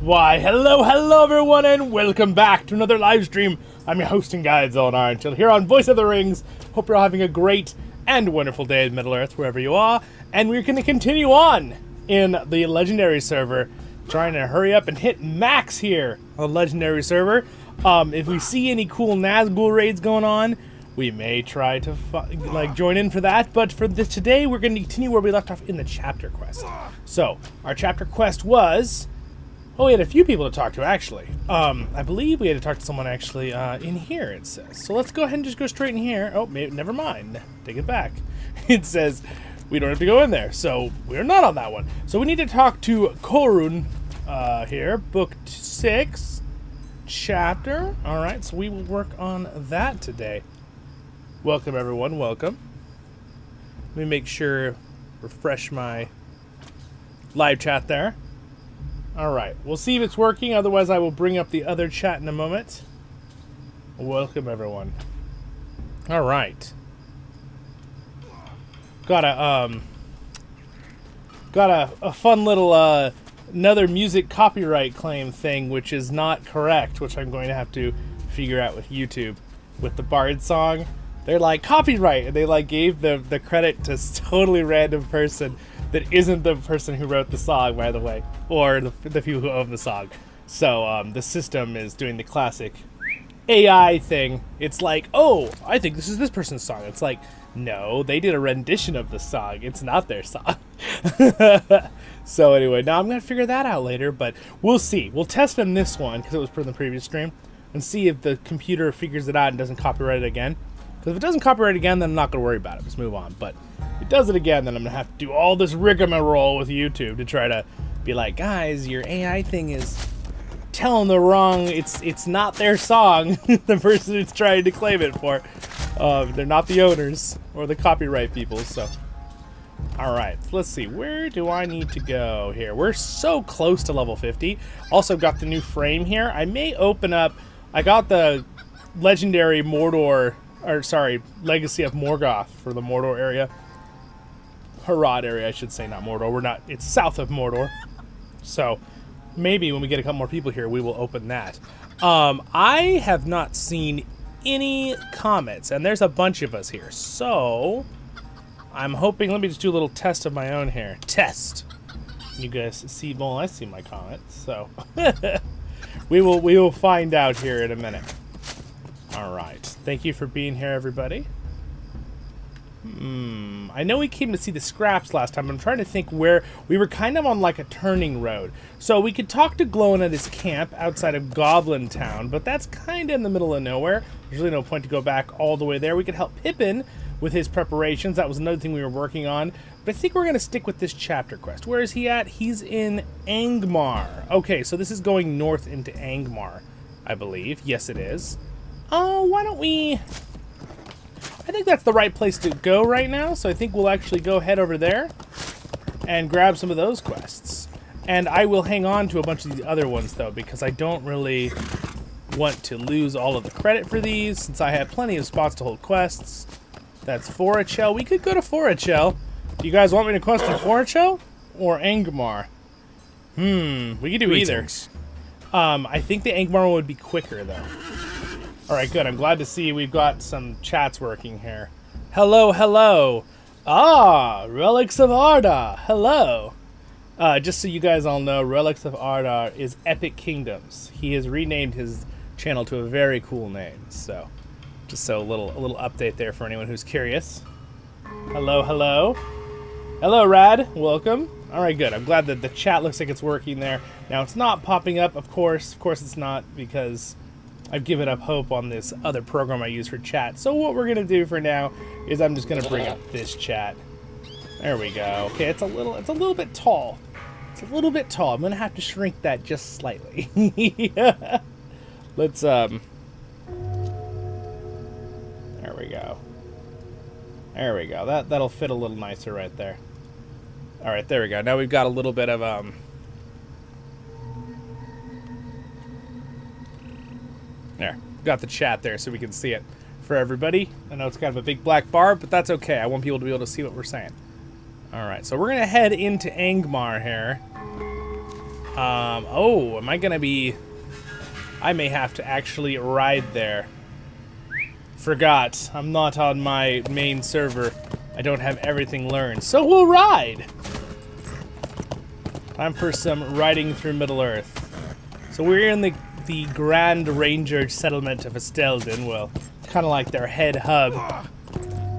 Why, hello everyone, and welcome back to another live stream. I'm your host and guide, Zollin Ironshield, here on Voice of the Rings. Hope you're all having a great and wonderful day in Middle-earth, wherever you are. And we're going to continue on in the Legendary server, trying to hurry up and hit max here on the Legendary server. If we see any cool Nazgul raids going on, we may try to join in for that. But for today, we're going to continue where we left off in the chapter quest. So, our chapter quest was... Oh, we had a few people to talk to, actually. I believe we had to talk to someone, actually, in here, it says. So let's go ahead and just go straight in here. Oh, never mind. Take it back. It says we don't have to go in there, so we're not on that one. So we need to talk to Korun here, book 6, chapter. All right, so we will work on that today. Welcome, everyone. Welcome. Let me make sure, refresh my live chat there. Alright, we'll see if it's working, otherwise I will bring up the other chat in a moment. Welcome, everyone. Alright. Got a fun little, another music copyright claim thing, which is not correct, which I'm going to have to figure out with YouTube. With the Bard song, they're like, copyright! And they, like, gave the credit to a totally random person that isn't the person who wrote the song, by the way, or the people who own the song. So the system is doing the classic AI thing. It's like, oh, I think this is this person's song. It's like, no, they did a rendition of the song. It's not their song. So anyway, now I'm going to figure that out later, but we'll see. We'll test on this one, because it was from the previous stream, and see if the computer figures it out and doesn't copyright it again. Because if it doesn't copyright again, then I'm not going to worry about it. Just move on. But if it does it again, then I'm going to have to do all this rigmarole with YouTube to try to be like, guys, your AI thing is telling the wrong, it's not their song, the person who's trying to claim it for. They're not the owners or the copyright people, so. Alright, let's see. Where do I need to go here? We're so close to level 50. Also got the new frame here. I may open up, I got the legendary Mordor... or sorry, Legacy of Morgoth for the Mordor area. Harad area, I should say, not Mordor. We're not, it's south of Mordor. So, maybe when we get a couple more people here, we will open that. I have not seen any comments, and there's a bunch of us here. So, I'm hoping, let me just do a little test of my own here. Test. You guys see, well, I see my comments, so. we will find out here in a minute. Alright, thank you for being here, everybody. I know we came to see the scraps last time. I'm trying to think where... We were kind of on like a turning road. So we could talk to Glowin at his camp outside of Goblin Town, but that's kind of in the middle of nowhere. There's really no point to go back all the way there. We could help Pippin with his preparations. That was another thing we were working on. But I think we're going to stick with this chapter quest. Where is he at? He's in Angmar. Okay, so this is going north into Angmar, I believe. Yes, it is. Oh, why don't we... I think that's the right place to go right now, so I think we'll actually go head over there and grab some of those quests. And I will hang on to a bunch of the other ones, though, because I don't really want to lose all of the credit for these, since I have plenty of spots to hold quests. That's Forachel. We could go to Forachel. Do you guys want me to quest in Forachel or Angmar? We could do either. I think the Angmar one would be quicker, though. Alright, good. I'm glad to see we've got some chats working here. Hello, hello. Ah, Relics of Ardagh. Hello. Just so you guys all know, Relics of Ardagh is Epic Kingdoms. He has renamed his channel to a very cool name. So, just so a little update there for anyone who's curious. Hello, hello. Hello, Rad. Welcome. Alright, good. I'm glad that the chat looks like it's working there. Now, it's not popping up, of course. Of course it's not, because I've given up hope on this other program I use for chat. So what we're gonna do for now is I'm just gonna bring up this chat. There we go. Okay, it's a little bit tall. It's a little bit tall. I'm gonna have to shrink that just slightly. Let's there we go. There we go. That'll fit a little nicer right there. All right, there we go. Now we've got a little bit of There, got the chat there so we can see it for everybody. I know it's kind of a big black bar, but that's okay. I want people to be able to see what we're saying. Alright, so we're going to head into Angmar here. Oh, am I gonna be... I may have to actually ride there. Forgot, I'm not on my main server. I don't have everything learned, so we'll ride! Time for some riding through Middle-earth. So we're in the Grand Ranger settlement of Estelden. Well, kind of like their head hub.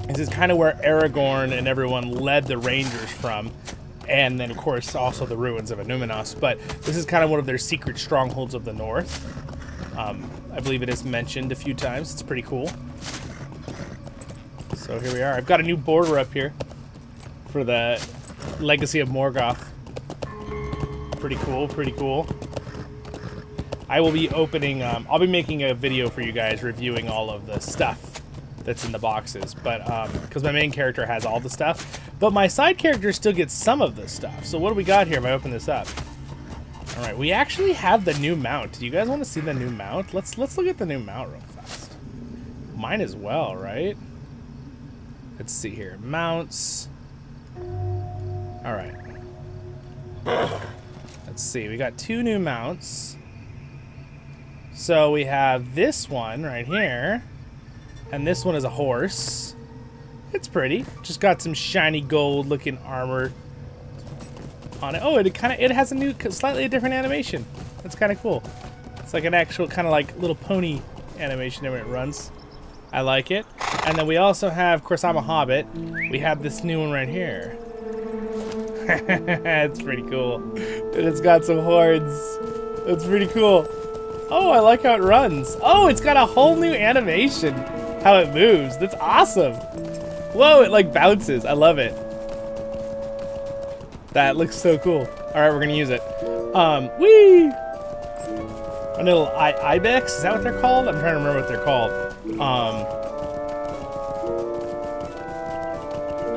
This is kind of where Aragorn and everyone led the Rangers from. And then, of course, also the ruins of Enumenos. But this is kind of one of their secret strongholds of the north. I believe it is mentioned a few times. It's pretty cool. So here we are. I've got a new border up here for the Legacy of Morgoth. Pretty cool, pretty cool. I will be opening, I'll be making a video for you guys reviewing all of the stuff that's in the boxes, but, because my main character has all the stuff, but my side character still gets some of the stuff. So what do we got here if I open this up? All right, we actually have the new mount. Do you guys want to see the new mount? Let's look at the new mount real fast. Mine as well, right? Let's see here, mounts. All right. Let's see, we got 2 new mounts. So we have this one right here, and this one is a horse. It's pretty. Just got some shiny gold looking armor on it. Oh, it has a new, slightly different animation. That's kind of cool. It's like an actual kind of like little pony animation when it runs. I like it. And then we also have, of course, I'm a hobbit. We have this new one right here. It's pretty cool. And it's got some horns. It's pretty cool. Oh, I like how it runs. Oh, it's got a whole new animation. How it moves. That's awesome. Whoa, it like bounces. I love it. That looks so cool. All right, we're gonna use it. Whee! A little ibex, is that what they're called? I'm trying to remember what they're called.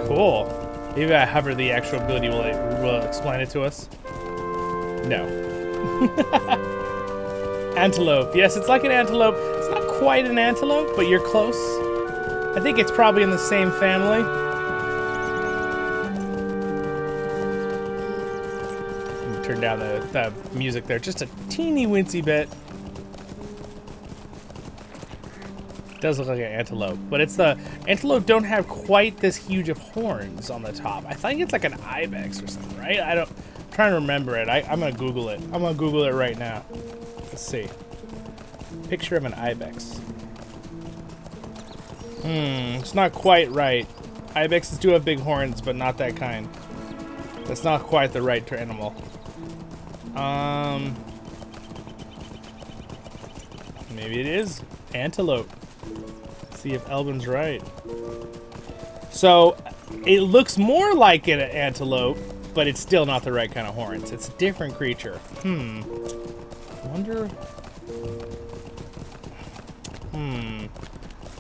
Cool. Maybe I hover the actual ability will explain it to us. No. Antelope. Yes, it's like an antelope. It's not quite an antelope, but you're close. I think it's probably in the same family. Turn down the music there just a teeny wincy bit. It does look like an antelope, but it's the antelope don't have quite this huge of horns on the top. I think it's like an ibex or something, right? I'm trying to remember it. I'm gonna Google it. I'm gonna Google it right now. Let's see. Picture of an ibex. It's not quite right. Ibexes do have big horns, but not that kind. That's not quite the right animal. Maybe it is antelope. Let's see if Elvin's right. So it looks more like an antelope, but it's still not the right kind of horns. It's a different creature. I wonder.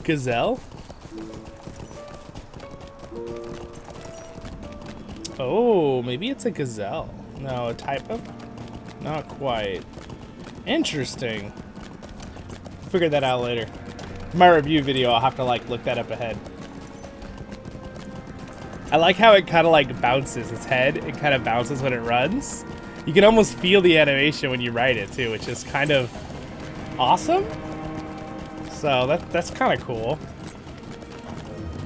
Gazelle? Oh, maybe it's a gazelle. No, a type of? Not quite. Interesting. Figure that out later. My review video, I'll have to like look that up ahead. I like how it kind of like bounces its head. It kind of bounces when it runs. You can almost feel the animation when you ride it too, which is kind of awesome. So that's kind of cool.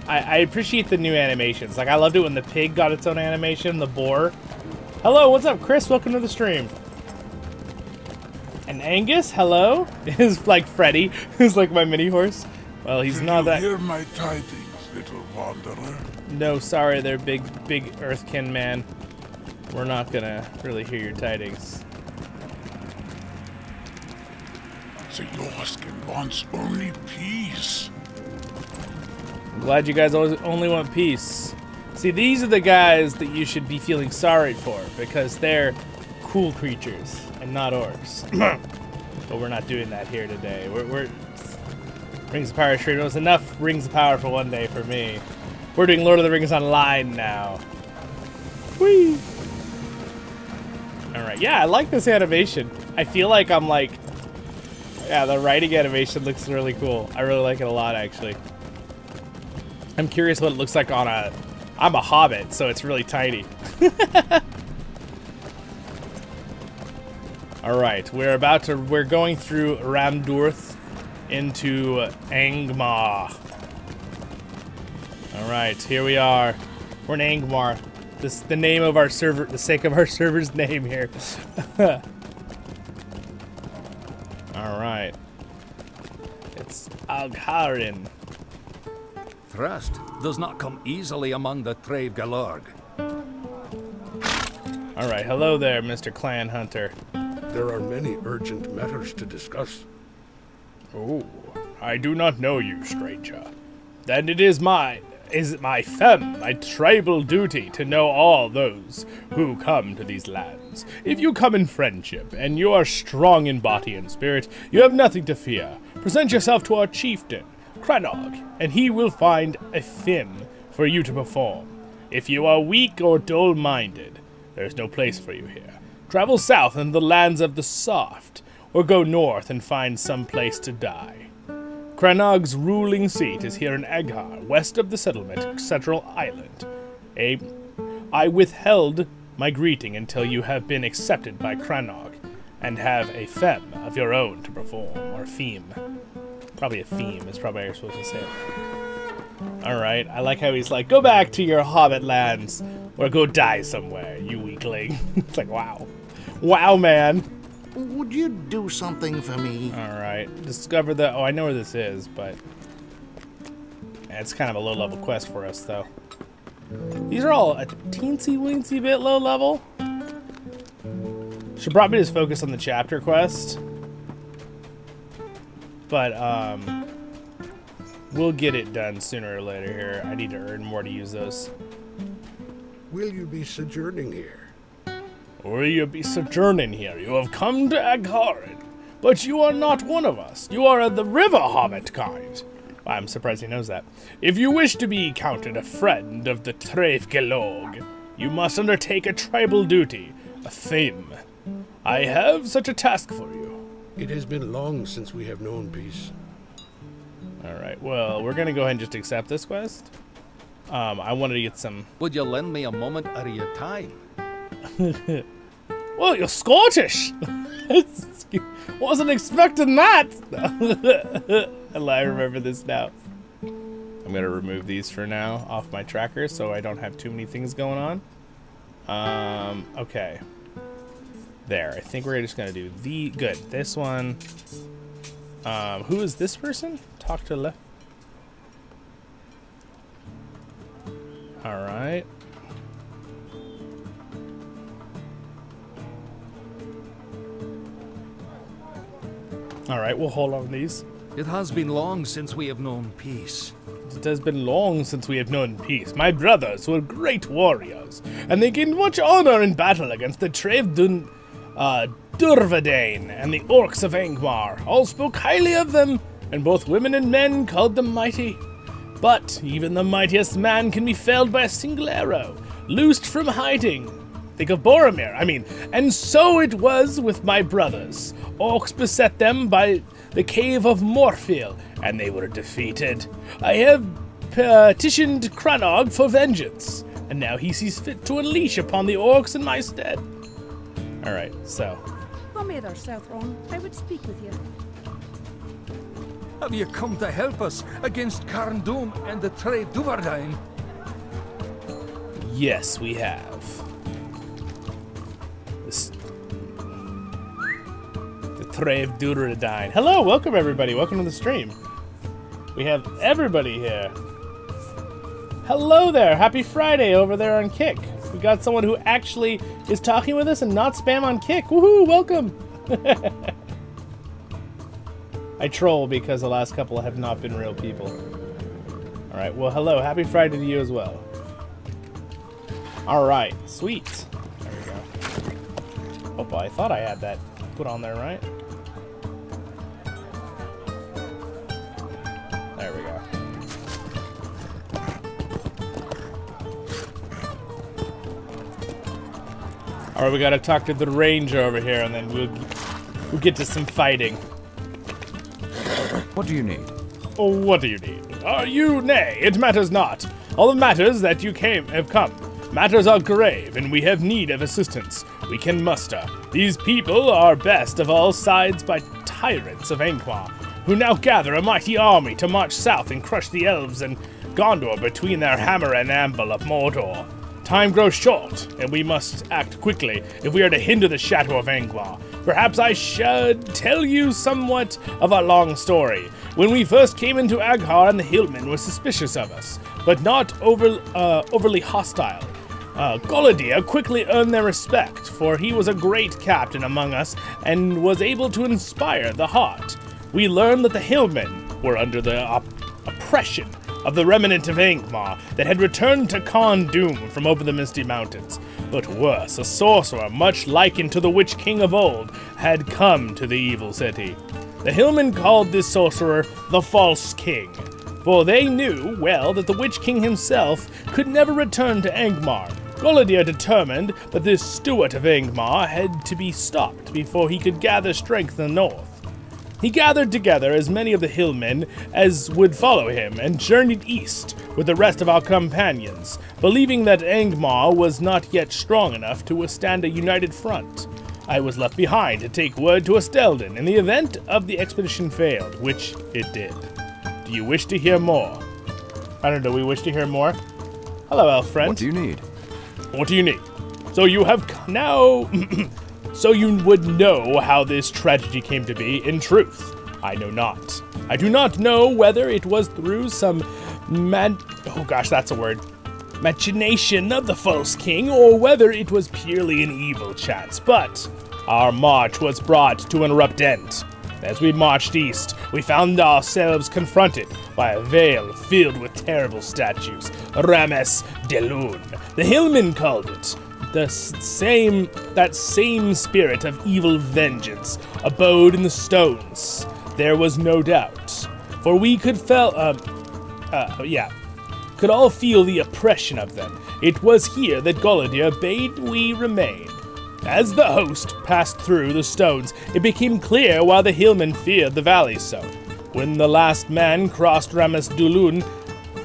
I appreciate the new animations. Like I loved it when the pig got its own animation, the boar. Hello, what's up, Chris? Welcome to the stream. And Angus, hello. Is like Freddy, who's like my mini horse. Well, he's not that. Hear my tidings, little wanderer. No, sorry, there, big Earthkin man. We're not gonna really hear your tidings. The Yorskin wants only peace. I'm glad you guys only want peace. See, these are the guys that you should be feeling sorry for because they're cool creatures and not orcs. But we're not doing that here today. We're Rings of Power stream. It was enough Rings of Power for one day for me. We're doing Lord of the Rings Online now. Whee! Alright, yeah, I like this animation. I feel like I'm like... Yeah, the writing animation looks really cool. I really like it a lot, actually. I'm curious what it looks like on a... I'm a hobbit, so it's really tiny. Alright, we're going through Ramdurth into Angmar. Alright, here we are. We're in Angmar. This is the name of our server, the sake of our server's name here. Alright. It's Agharin. Thrust does not come easily among the Trave Galorg. Alright, hello there, Mr. Clan Hunter. There are many urgent matters to discuss. Oh, I do not know you, stranger. Then it is my tribal duty to know all those who come to these lands. If you come in friendship, and you are strong in body and spirit, you have nothing to fear. Present yourself to our chieftain, Cranog, and he will find a thing for you to perform. If you are weak or dull-minded, there's no place for you here. Travel south in the lands of the soft, or go north and find some place to die. Cranog's ruling seat is here in Aghar, west of the settlement, Central Island. I withheld my greeting until you have been accepted by Cranog, and have a femme of your own to perform, or theme. Probably a theme is probably how you're supposed to say it. Alright, I like how he's like, go back to your hobbit lands, or go die somewhere, you weakling. It's like, wow. Wow, man. Would you do something for me? Alright, discover the... Oh, I know where this is, but... It's kind of a low-level quest for us, though. These are all a teensy-weensy bit low-level. Should probably just focus on the chapter quest. But, we'll get it done sooner or later here. I need to earn more to use those. Will you be sojourning here? Will you be sojourning here? You have come to Agharin, but you are not one of us. You are of the river hobbit kind. I'm surprised he knows that. If you wish to be counted a friend of the Trave Galorg, you must undertake a tribal duty, a theme. I have such a task for you. It has been long since we have known peace. Alright, well, we're gonna go ahead and just accept this quest. I wanted to get some... Would you lend me a moment out of your time? Well, you're Scottish! Wasn't expecting that! I remember this now. I'm gonna remove these for now off my tracker so I don't have too many things going on. Okay. There, I think we're just gonna do the... Good, this one. Who is this person? Talk to left. Alright. Alright, we'll hold on these. It has been long since we have known peace. It has been long since we have known peace. My brothers were great warriors, and they gained much honor in battle against the Trave Durvedane and the orcs of Angmar. All spoke highly of them, and both women and men called them mighty. But even the mightiest man can be felled by a single arrow, loosed from hiding. Think of Boromir, and so it was with my brothers. Orcs beset them by the cave of Morfiel, and they were defeated. I have petitioned Cranog for vengeance, and now he sees fit to unleash upon the orcs in my stead. Alright, so. Come hither, Southron. I would speak with you. Have you come to help us against Carndum and the Trave Duvardine? Yes, we have. The Trave Duvardine. Hello, welcome everybody. Welcome to the stream. We have everybody here. Hello there. Happy Friday over there on Kick. We got someone who actually is talking with us and not spam on Kick. Woohoo, welcome. I troll because the last couple have not been real people. Alright, well hello. Happy Friday to you as well. Alright, sweet. There we go. Oh, I thought I had that put on there, right? There we go. Alright, we gotta talk to the ranger over here, and then we'll get to some fighting. What do you need? Oh, what do you need? Are you? Nay, it matters not. All that matters that you have come. Matters are grave, and we have need of assistance. we can muster. These people are best of all sides by tyrants of Angmar, who now gather a mighty army to march south and crush the elves and Gondor between their hammer and anvil of Mordor. Time grows short, and we must act quickly if we are to hinder the shadow of Angmar. Perhaps I should tell you somewhat of a long story. When we first came into Aghar, the hillmen were suspicious of us, but not overly hostile. Golidir quickly earned their respect, for he was a great captain among us and was able to inspire the heart. We learned that the hillmen were under the oppression of the remnant of Angmar that had returned to Khon Doom from over the Misty Mountains. But worse, a sorcerer much likened to the Witch King of old had come to the evil city. The hillmen called this sorcerer the False King, for they knew well that the Witch King himself could never return to Angmar. Golidir determined that this steward of Angmar had to be stopped before he could gather strength in the north. He gathered together as many of the hillmen as would follow him and journeyed east with the rest of our companions, believing that Angmar was not yet strong enough to withstand a united front. I was left behind to take word to Estelden in the event of the expedition failed, which it did. Do you wish to hear more? I don't know, do we wish to hear more? Hello, elf friend. What do you need? What do you need? So you have now... So you would know how this tragedy came to be. In truth, I know not. I do not know whether it was through some machination of the False King, or whether it was purely an evil chance, but our march was brought to an abrupt end. As we marched east, we found ourselves confronted by a vale filled with terrible statues. Rames Delun, the hillmen called it. That same spirit of evil vengeance abode in the stones. There was no doubt, for we could could all feel the oppression of them. It was here that Golidir bade we remain. As the host passed through the stones, it became clear why the hillmen feared the valley so. When the last man crossed Rames Dulun,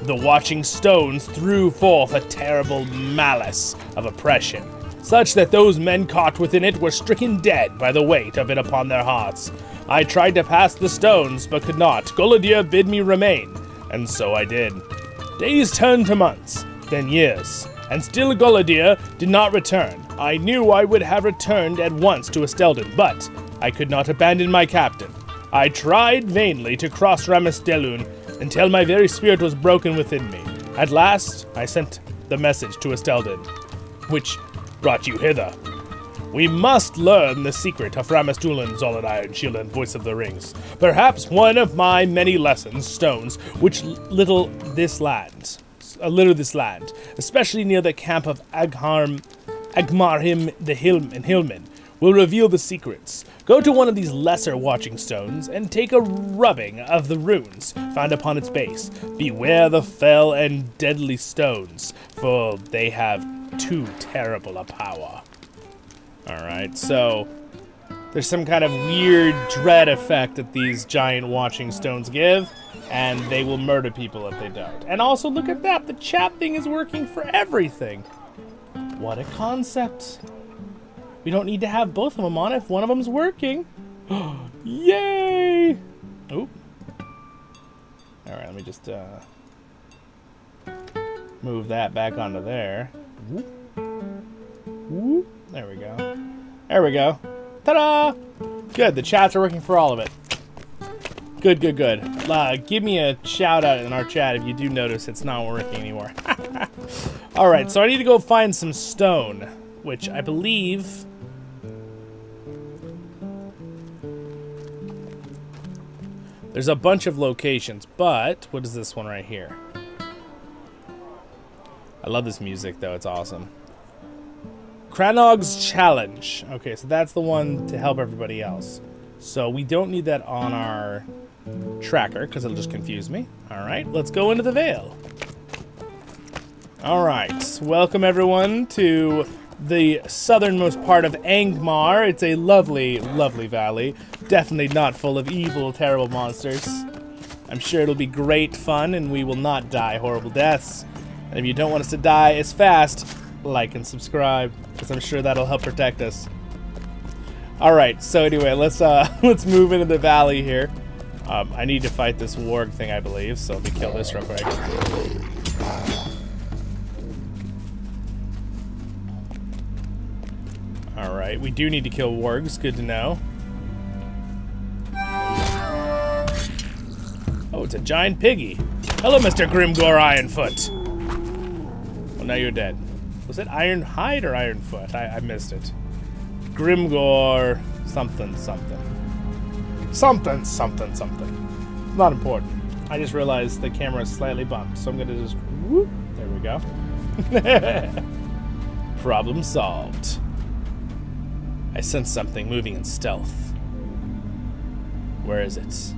the watching stones threw forth a terrible malice of oppression, such that those men caught within it were stricken dead by the weight of it upon their hearts. I tried to pass the stones, but could not. Golidir bid me remain, and so I did. Days turned to months, then years, and still Golidir did not return. I knew I would have returned at once to Estelden, but I could not abandon my captain. I tried vainly to cross Rames Delun, until my very spirit was broken within me. At last, I sent the message to Estelden, which brought you hither. We must learn the secret of Rames Delun, Zollin, Ironshield, and Voice of the Rings. Perhaps one of my many lessons, stones, which litter this land, especially near the camp of Angmarhim the Hillmen, will reveal the secrets. Go to one of these lesser watching stones and take a rubbing of the runes found upon its base. Beware the fell and deadly stones, for they have too terrible a power. Alright, so there's some kind of weird dread effect that these giant watching stones give, and they will murder people if they don't. And also, look at that, the chat thing is working for everything. What a concept. We don't need to have both of them on if one of them's working. Yay! Oop. Alright, let me just move that back onto there. Whoop. Whoop. There we go. There we go. Ta-da! Good, the chats are working for all of it. Good, good, good. Give me a shout out in our chat if you do notice it's not working anymore. Alright, so I need to go find some stone, which I believe... There's a bunch of locations, but what is this one right here? I love this music, though. It's awesome. Cranog's Challenge. Okay, so that's the one to help everybody else. So we don't need that on our tracker, because it'll just confuse me. All right, let's go into the Vale. All right, welcome everyone to the southernmost part of Angmar. It's a lovely, lovely valley. Definitely not full of evil, terrible monsters. I'm sure it'll be great fun, and we will not die horrible deaths. And if you don't want us to die as fast, like and subscribe, because I'm sure that'll help protect us. All right, so anyway, let's move into the valley here. I need to fight this warg thing, I believe, so let me kill this real quick. All right, we do need to kill wargs. Good to know. Oh, it's a giant piggy. Hello, Mr. Grimgor Ironfoot. Well, now you're dead. Was it Ironhide or Ironfoot? I missed it. Grimgor something something. Something something something. Not important. I just realized the camera is slightly bumped, so I'm gonna just whoop. There we go. Problem solved. I sense something moving in stealth. Where is it?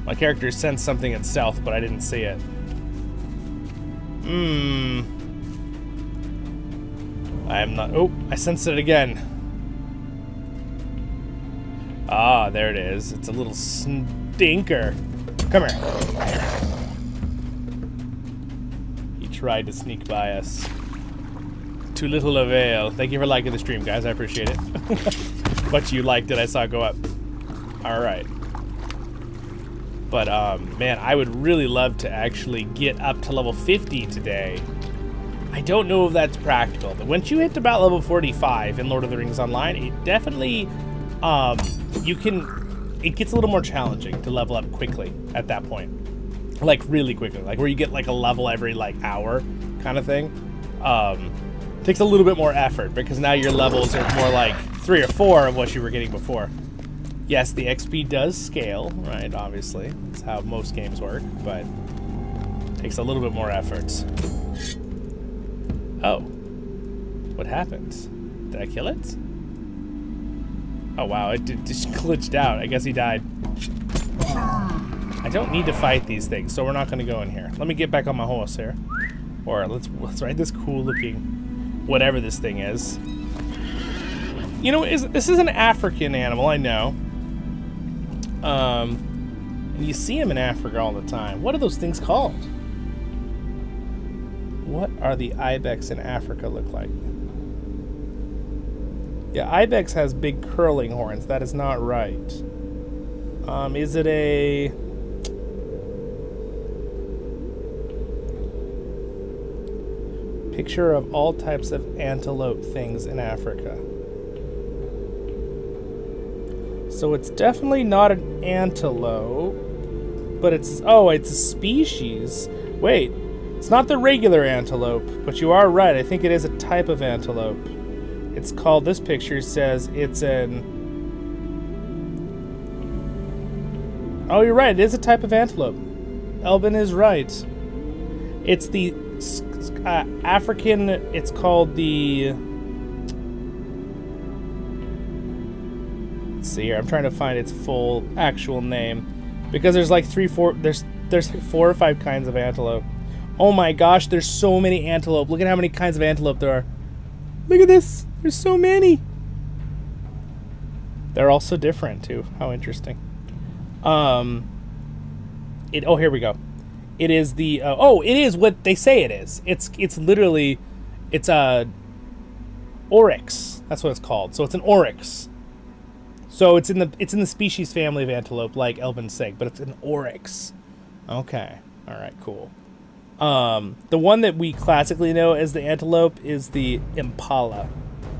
My character sensed something in stealth, but I didn't see it. I am not. Oh, I sensed it again. Ah, there it is. It's a little stinker. Come here. He tried to sneak by us. To little avail. Thank you for liking the stream, guys. I appreciate it. But you liked it. I saw it go up. All right. But, man, I would really love to actually get up to level 50 today. I don't know if that's practical, but once you hit about level 45 in Lord of the Rings Online, it definitely, it gets a little more challenging to level up quickly at that point. Like, really quickly. Like, where you get, like, a level every, like, hour kind of thing. Takes a little bit more effort, because now your levels are more like 3 or 4 of what you were getting before. Yes, the XP does scale, right, obviously. That's how most games work, but it takes a little bit more effort. Oh. What happened? Did I kill it? Oh, wow, it just glitched out. I guess he died. I don't need to fight these things, so we're not going to go in here. Let me get back on my horse here. Or let's ride this cool-looking whatever this thing is. You know, this is an African animal, I know. And you see them in Africa all the time. What are those things called? What are the ibex in Africa look like? Yeah, ibex has big curling horns. That is not right. Is it a... Picture of all types of antelope things in Africa. So it's definitely not an antelope, but it's a species. Wait, it's not the regular antelope, but you are right. I think it is a type of antelope. It's called, this picture says it's an... Oh, you're right. It is a type of antelope. Elbin is right. It's the African, it's called the... Let's see here. I'm trying to find its full actual name, because there's like there's like 4 or 5 kinds of antelope. Oh my gosh, there's so many antelope. Look at how many kinds of antelope there are. Look at this. There's so many. They're all so different too. How interesting. Oh, here we go. It is the it is what they say it is. It's literally a oryx. That's what it's called. So it's an oryx. So it's in the species family of antelope, like Elbin said, but it's an oryx. Okay. All right. Cool. The one that we classically know as the antelope is the impala.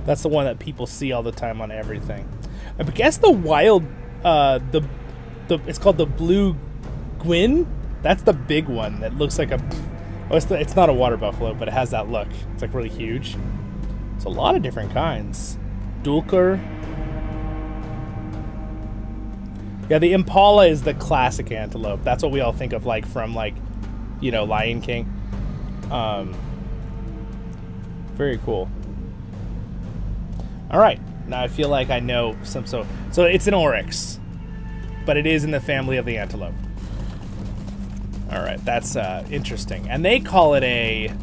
That's the one that people see all the time on everything. I guess the wild, it's called the blue gwyn. That's the big one that looks like a... Oh, it's not a water buffalo, but it has that look. It's like really huge. It's a lot of different kinds. Dulker. Yeah, the impala is the classic antelope. That's what we all think of, like, from, like, you know, Lion King. Very cool. All right. Now I feel like I know some... So it's an oryx, but it is in the family of the antelope. All right, that's interesting. And they call it an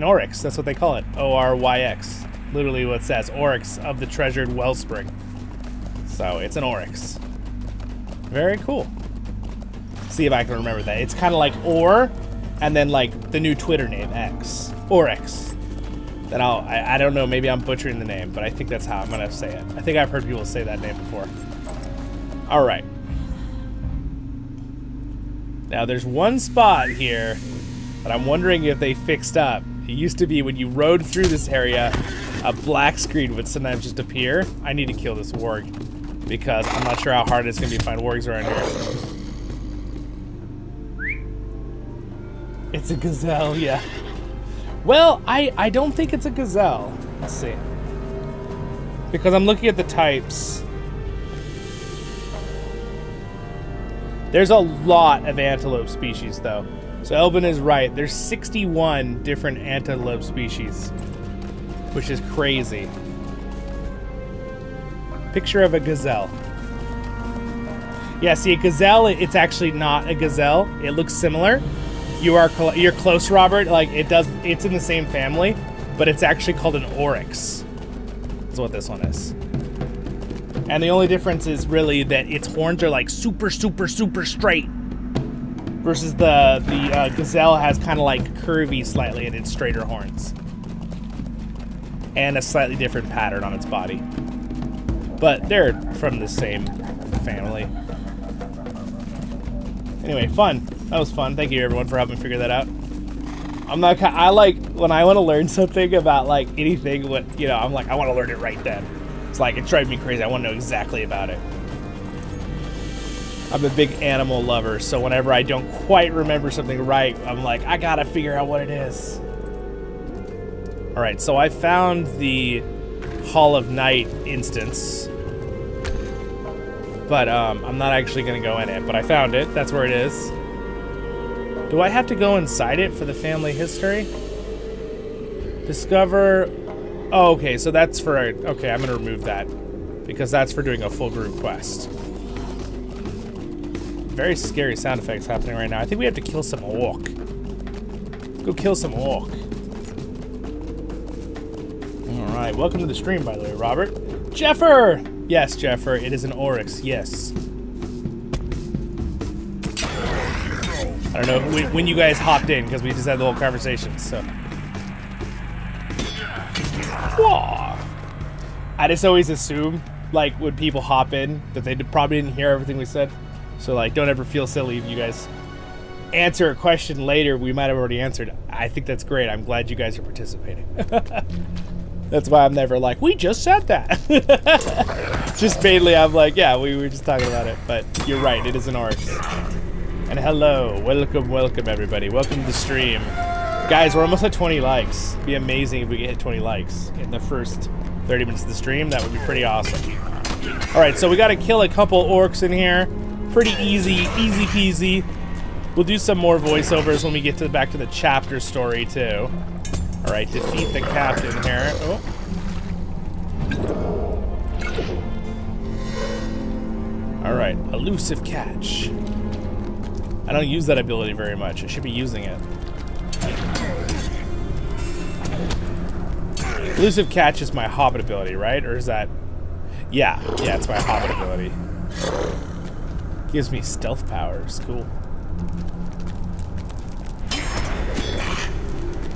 oryx. That's what they call it. O-R-Y-X. Literally what it says. Oryx of the treasured wellspring. So it's an oryx. Very cool. See if I can remember that. It's kind of like or, and then like the new Twitter name, X. Or X. Then I don't know, maybe I'm butchering the name, but I think that's how I'm gonna say it. I think I've heard people say that name before. All right. Now there's one spot here that I'm wondering if they fixed up. It used to be when you rode through this area, a black screen would sometimes just appear. I need to kill this warg because I'm not sure how hard it's gonna be to find wargs around here. It's a gazelle, yeah. Well, I don't think it's a gazelle. Let's see. Because I'm looking at the types. There's a lot of antelope species, though. So Elvin is right. There's 61 different antelope species, which is crazy. Picture of a gazelle. Yeah, see, a gazelle, it's actually not a gazelle. It looks similar. You're close, Robert. Like, it's in the same family, but it's actually called an oryx. That's what this one is. And the only difference is really that its horns are like super, super, super straight. Versus the gazelle has kind of like curvy slightly in its straighter horns. And a slightly different pattern on its body. But they're from the same family. Anyway, fun. That was fun. Thank you everyone for helping figure that out. I like, when I want to learn something about like anything, I'm like, I want to learn it right then. It's like, it drives me crazy. I want to know exactly about it. I'm a big animal lover, so whenever I don't quite remember something right, I'm like, I gotta figure out what it is. Alright, so I found the Hall of Night instance. But I'm not actually gonna go in it, but I found it. That's where it is. Do I have to go inside it for the family history? Discover... Oh, okay, so that's for... Okay, I'm gonna remove that. Because that's for doing a full group quest. Very scary sound effects happening right now. I think we have to kill some orc. Let's go kill some orc. Alright, welcome to the stream, by the way, Robert. Jeffer! Yes, Jeffer, it is an oryx, yes. I don't know when you guys hopped in, because we just had the whole conversation, so. Whoa. I just always assume, like, when people hop in, that they probably didn't hear everything we said. So, like, don't ever feel silly if you guys answer a question later we might have already answered. I think that's great. I'm glad you guys are participating. That's why I'm never like, we just said that. Just mainly I'm like, yeah, we were just talking about it. But you're right, it is an oryx. And hello, welcome everybody. Welcome to the stream. Guys, we're almost at 20 likes. It'd be amazing if we could hit 20 likes in the first 30 minutes of the stream. That would be pretty awesome. Alright, so we gotta kill a couple orcs in here. Pretty easy peasy. We'll do some more voiceovers when we get back to the chapter story too. All right, defeat the captain here. Oh. All right, elusive catch. I don't use that ability very much. I should be using it. Elusive catch is my hobbit ability, right? Or is that? Yeah, it's my hobbit ability. Gives me stealth powers. Cool.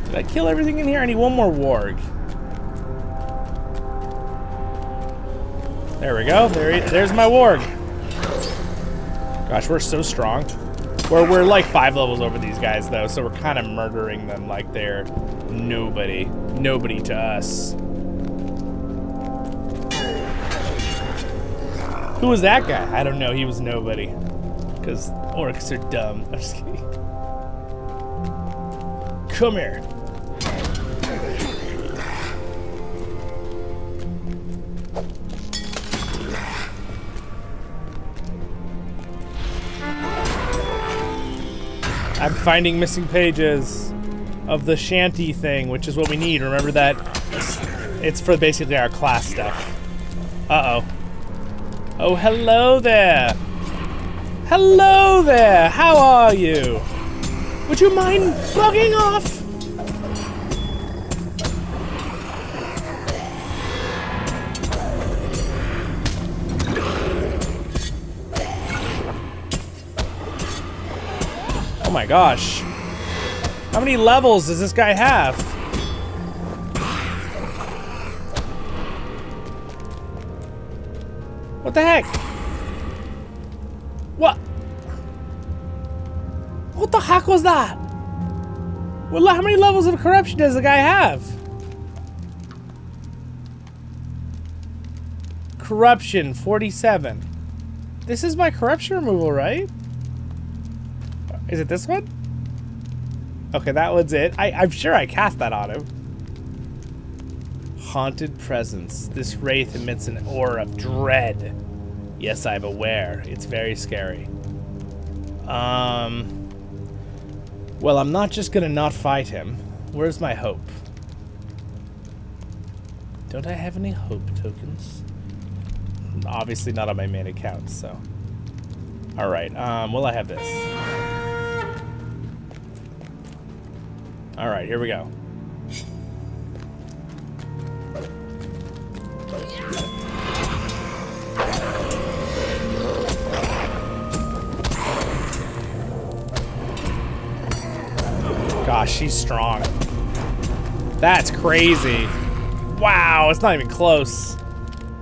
Did I kill everything in here? I need one more warg. There we go. There's my warg. Gosh, we're so strong. We're like 5 levels over these guys though, so we're kind of murdering them like they're nobody. Nobody to us. Who was that guy? I don't know. He was nobody. Because orcs are dumb. I'm just kidding. Come here. I'm finding missing pages of the shanty thing, which is what we need. Remember that? It's for basically our class stuff. Uh-oh. Oh, hello there. Hello there. How are you? Would you mind bugging off? Oh my gosh. How many levels does this guy have? What the heck? What? What the heck was that? Well, how many levels of corruption does the guy have? Corruption, 47. This is my corruption removal, right? Is it this one? Okay, that one's it. I'm sure I cast that on him. Haunted presence. This wraith emits an aura of dread. Yes, I'm aware. It's very scary. Well, I'm not just gonna not fight him. Where's my hope? Don't I have any hope tokens? Obviously not on my main account, so. Alright, well, I have this. Alright, here we go. Gosh, she's strong. That's crazy. Wow, it's not even close.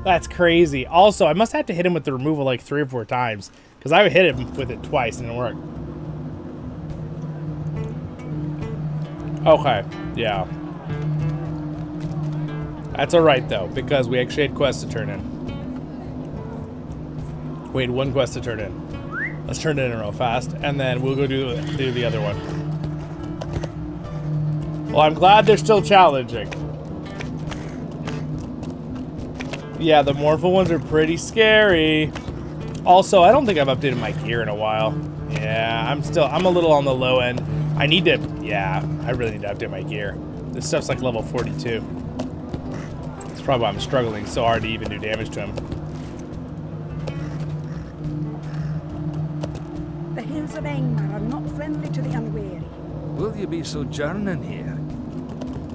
That's crazy. Also, I must have to hit him with the removal like 3 or 4 times, because I hit him with it twice and it didn't work. Okay, yeah. That's alright though, because we actually had quests to turn in. Wait, 1 quest to turn in. Let's turn it in real fast, and then we'll go do the other one. Well, I'm glad they're still challenging. Yeah, the mournful ones are pretty scary. Also, I don't think I've updated my gear in a while. Yeah, I'm a little on the low end. I need to, yeah, I really need to update my gear. This stuff's like level 42. That's probably why I'm struggling so hard to even do damage to him. The hills of Angmar are not friendly to the unwary. Will you be sojourning here?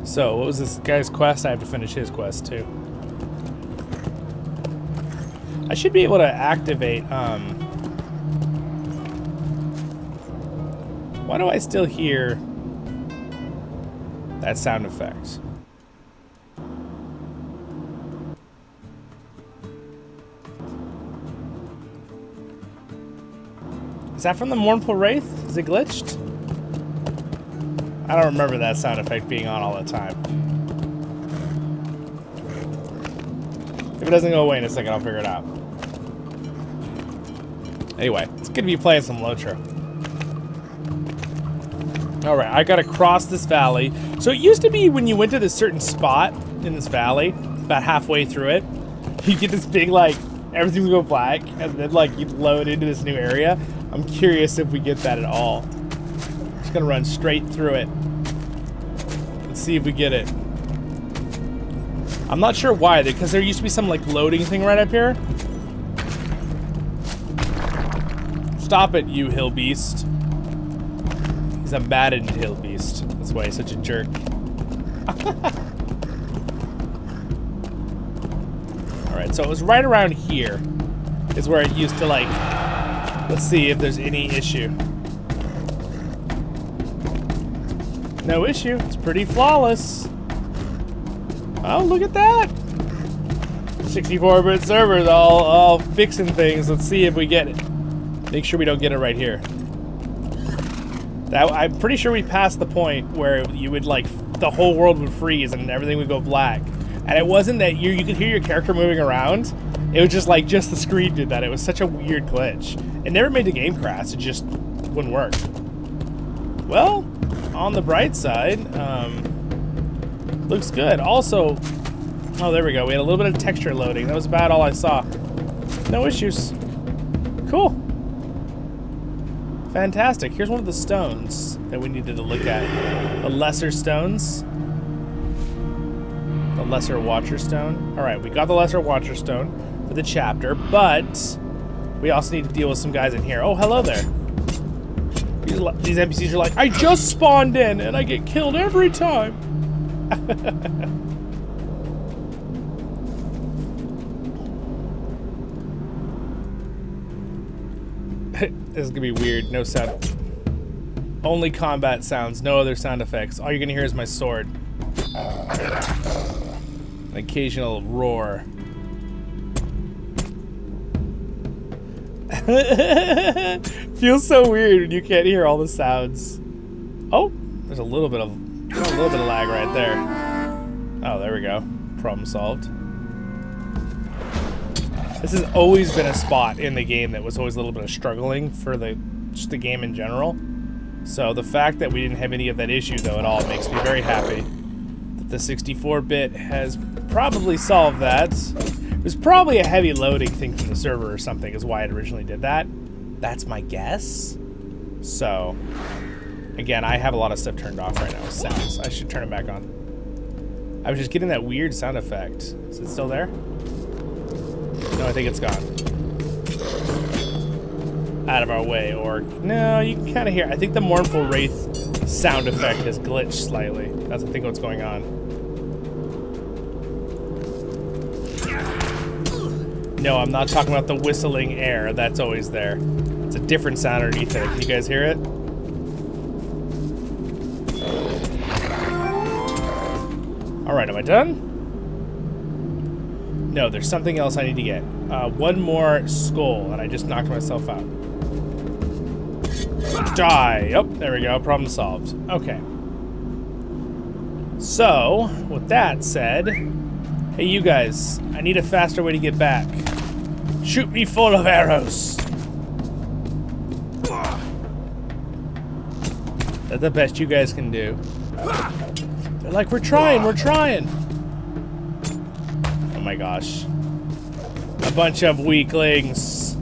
So, what was this guy's quest? I have to finish his quest too. I should be able to activate, why do I still hear that sound effect? Is that from the Mournful Wraith? Is it glitched? I don't remember that sound effect being on all the time. If it doesn't go away in a second, I'll figure it out. Anyway, it's good to be playing some LOTRO. Alright, I gotta cross this valley. So it used to be when you went to this certain spot in this valley, about halfway through it, you get this big, like, everything would go black, and then, like, you'd load into this new area. I'm curious if we get that at all. Just gonna run straight through it. Let's see if we get it. I'm not sure why, because there used to be some, like, loading thing right up here. Stop it, you hill beast. He's a maddened hill beast. That's why he's such a jerk. Alright, so it was right around here is where it used to, like, let's see if there's any issue. No issue. It's pretty flawless. Oh, look at that. 64-bit servers all fixing things. Let's see if we get it. Make sure we don't get it right here. I'm pretty sure we passed the point where you would, like, the whole world would freeze and everything would go black. And it wasn't that you could hear your character moving around. It was just like, just the screen did that. It was such a weird glitch. It never made the game crash. It just wouldn't work. Well, on the bright side, looks good. Also, oh, there we go. We had a little bit of texture loading. That was about all I saw. No issues. Cool. Fantastic. Here's one of the stones that we needed to look at. The lesser stones. The lesser watcher stone. All right, we got the lesser watcher stone for the chapter, but we also need to deal with some guys in here. Oh, hello there. These NPCs are like, I just spawned in and I get killed every time. This is gonna be weird. No sound. Only combat sounds, no other sound effects. All you're gonna hear is my sword. An occasional roar. Feels so weird when you can't hear all the sounds. Oh, there's a little bit of lag right there. Oh, there we go. Problem solved. This has always been a spot in the game that was always a little bit of struggling for just the game in general. So the fact that we didn't have any of that issue though at all makes me very happy that the 64-bit has probably solved that. It was probably a heavy loading thing from the server or something is why it originally did that. That's my guess. So, again, I have a lot of stuff turned off right now. Sounds. I should turn it back on. I was just getting that weird sound effect. Is it still there? No, I think it's gone. Out of our way, orc. No, you can kind of hear. I think the mournful wraith sound effect has glitched slightly. That's I think what's going on. No, I'm not talking about the whistling air. That's always there. It's a different sound underneath it. Can you guys hear it? All right, am I done? No, there's something else I need to get. One more skull, and I just knocked myself out. Die. Oh, there we go. Problem solved. Okay. So, with that said, hey, you guys, I need a faster way to get back. Shoot me full of arrows. That's the best you guys can do. They're like, we're trying. Oh my gosh. A bunch of weaklings.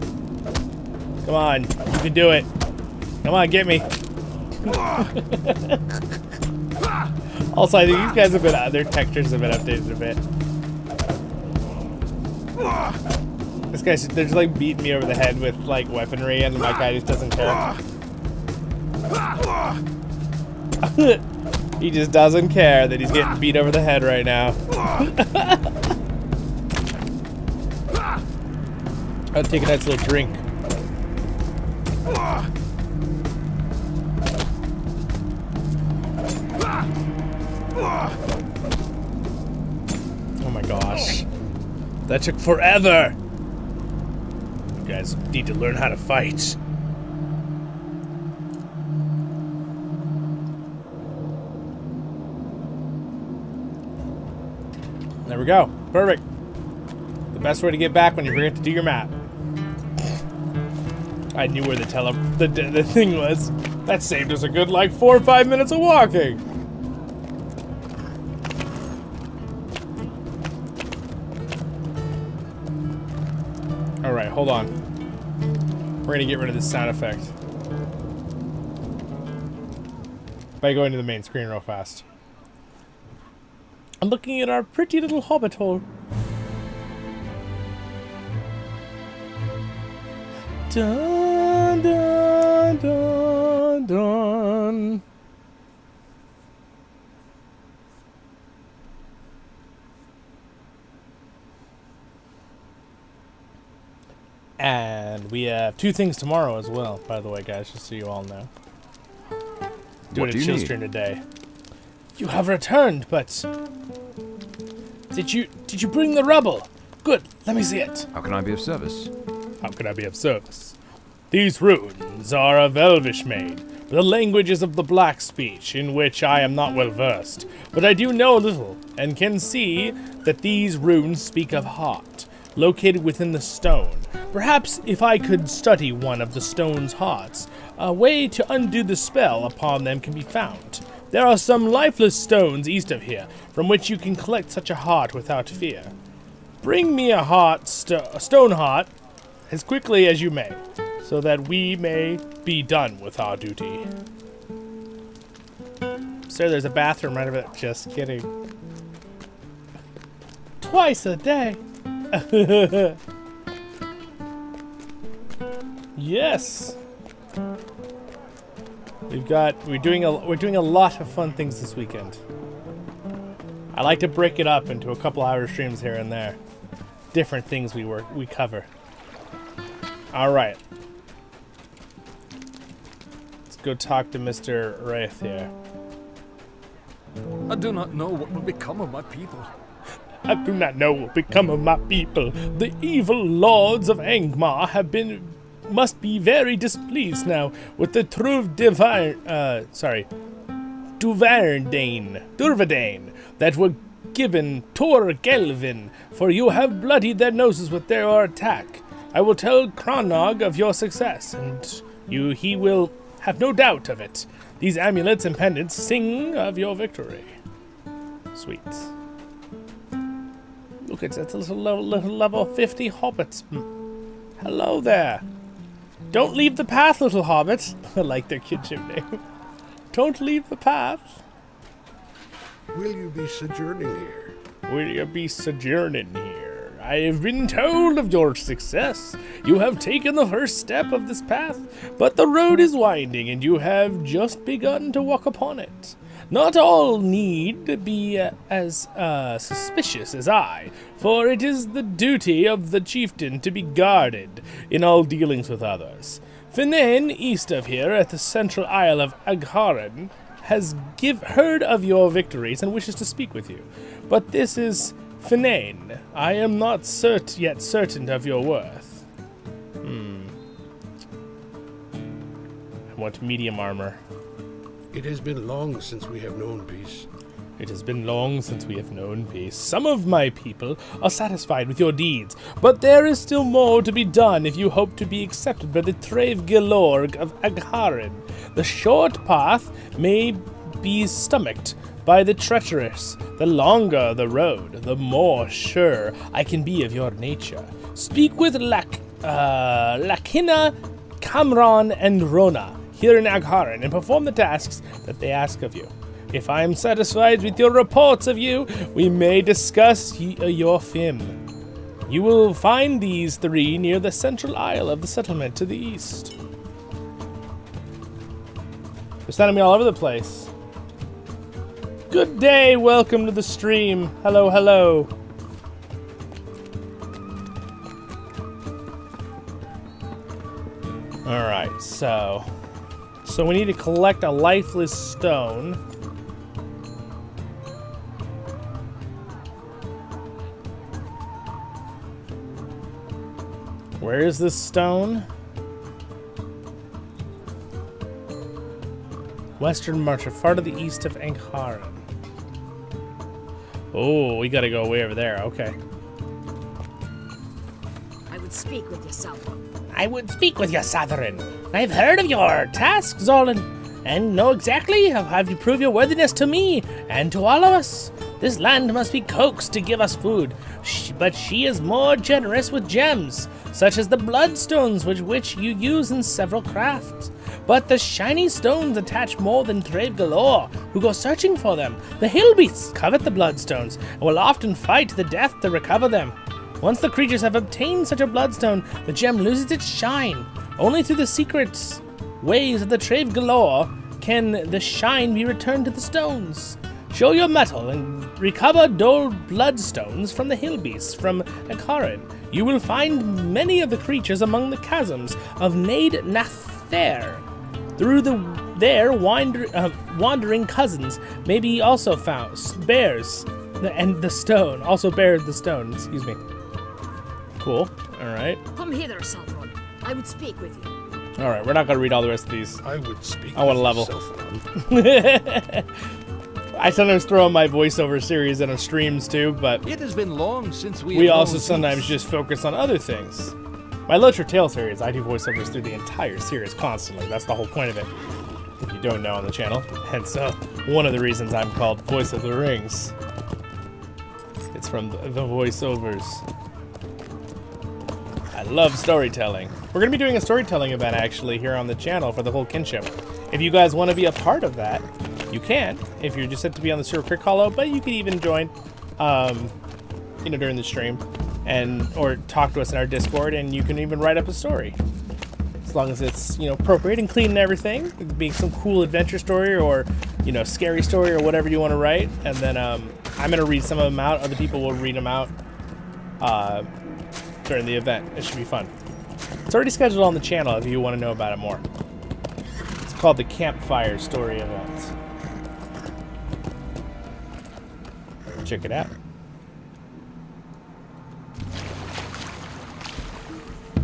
Come on, you can do it. Come on, get me. Also, I think these guys have been, their textures have been updated a bit. This guy's, they're just like beating me over the head with like weaponry and my guy just doesn't care. He just doesn't care that he's getting beat over the head right now. I'll take a nice little drink. Oh my gosh. That took forever. You guys need to learn how to fight. There we go. Perfect. The best way to get back when you forget to do your map. I knew where the thing was. That saved us a good like 4 or 5 minutes of walking. All right, hold on. We're gonna get rid of this sound effect by going to the main screen real fast. I'm looking at our pretty little hobbit hole. Dun, dun, dun, dun. And we have 2 things tomorrow as well, by the way, guys, just so you all know. Doing a chill stream today. You have returned, but did you bring the rubble? Good, let me see it. How can I be of service? How can I be of service? These runes are of Elvish made, the languages of the Black speech, in which I am not well versed, but I do know a little, and can see that these runes speak of heart, located within the stone. Perhaps if I could study one of the stone's hearts, a way to undo the spell upon them can be found. There are some lifeless stones east of here, from which you can collect such a heart without fear. Bring me a stone heart, as quickly as you may, so that we may be done with our duty. Sir, there's a bathroom right over there. Just kidding. Twice a day. Yes. We're doing a lot of fun things this weekend. I like to break it up into a couple hour streams here and there. Different things we cover. All right. Let's go talk to Mr. Wraith here. I do not know what will become of my people. I do not know what will become of my people. The evil lords of Angmar must be very displeased now with the Dwarven that were given Tor Gelvin, for you have bloodied their noses with their attack. I will tell Cronog of your success, and he will have no doubt of it. These amulets and pendants sing of your victory. Sweet. Look, it's a little level 50 hobbit. Hello there. Don't leave the path, little hobbit. I like their kinship name. Don't leave the path. Will you be sojourning here? Will you be sojourning here? I have been told of your success. You have taken the first step of this path, but the road is winding and you have just begun to walk upon it. Not all need to be as suspicious as I, for it is the duty of the chieftain to be guarded in all dealings with others. Finane, east of here, at the central isle of Agharan, has heard of your victories and wishes to speak with you. But this is Finane. I am not yet certain of your worth. I want medium armor. It has been long since we have known peace. It has been long since we have known peace. Some of my people are satisfied with your deeds, but there is still more to be done if you hope to be accepted by the Trave Gilorg of Agharan. The short path may be stomached by the treacherous. The longer the road, the more sure I can be of your nature. Speak with Lakina, Kamran, and Rona here in Agharan and perform the tasks that they ask of you. If I am satisfied with your reports of you, we may discuss your fim. You will find these three near the central isle of the settlement to the east. They're sending me all over the place. Good day, welcome to the stream. Hello, hello. Alright, so we need to collect a lifeless stone. Where is this stone? Western Marcher, far to the east of Angharan. Oh, we gotta go way over there. Okay. I would speak with you, Zollin. I would speak with you, Southern. I've heard of your task, Zollin, and know exactly how you prove your worthiness to me and to all of us. This land must be coaxed to give us food, but she is more generous with gems, such as the bloodstones which you use in several crafts. But the shiny stones attach more than Trave galore, who go searching for them. The hill beasts covet the bloodstones, and will often fight to the death to recover them. Once the creatures have obtained such a bloodstone, the gem loses its shine. Only through the secret ways of the Trave galore can the shine be returned to the stones. Show your mettle and recover dull bloodstones from the hill beasts from Agharan. You will find many of the creatures among the chasms of Nade Nathair. Through their wandering cousins may be also found bears, and the stone also bears the stone. Excuse me. Cool. All right. Come hither, Zollin. I would speak with you. All right. We're not gonna read all the rest of these. I would speak. I want to level. I sometimes throw on my voiceover series in our streams too, but It has been long since we have also known sometimes peace. just focus on other things. My LOTRO Tale series, I do voiceovers through the entire series constantly. That's the whole point of it, if you don't know on the channel. Hence, one of the reasons I'm called Voice of the Rings. It's from the voiceovers. I love storytelling. We're going to be doing a storytelling event, actually, here on the channel for the whole Kinship. If you guys want to be a part of that, you can. If you're just set to be on the Server CrickHollow, but you can even join, during the stream, or talk to us in our Discord, and you can even write up a story, as long as it's appropriate and clean and everything. It could be some cool adventure story or scary story or whatever you want to write, and then I'm gonna read some of them out. Other people will read them out during the event. It should be fun. It's already scheduled on the channel if you want to know about it more. Let's called the Campfire Story Event. Check it out.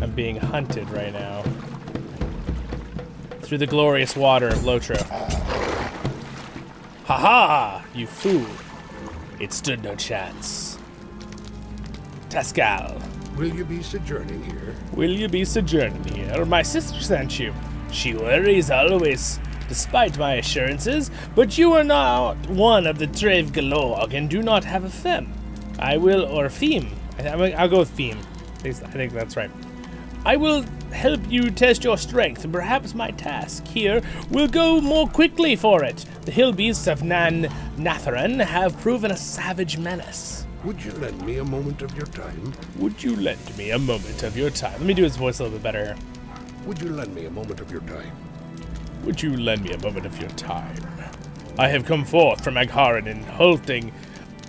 I'm being hunted right now through the glorious water of LOTRO. Ha ha! You fool! It stood no chance. Tascal. Will you be sojourning here? Will you be sojourning here? My sister sent you. She worries always, despite my assurances, but you are not one of the Trave Galog and do not have a femme. I will, or femme. I'll go with femme. I think that's right. I will help you test your strength, and perhaps my task here will go more quickly for it. The hill beasts of Natharan have proven a savage menace. Would you lend me a moment of your time? Would you lend me a moment of your time? Let me do his voice a little bit better. Would you lend me a moment of your time? Would you lend me a moment of your time? I have come forth from Agharan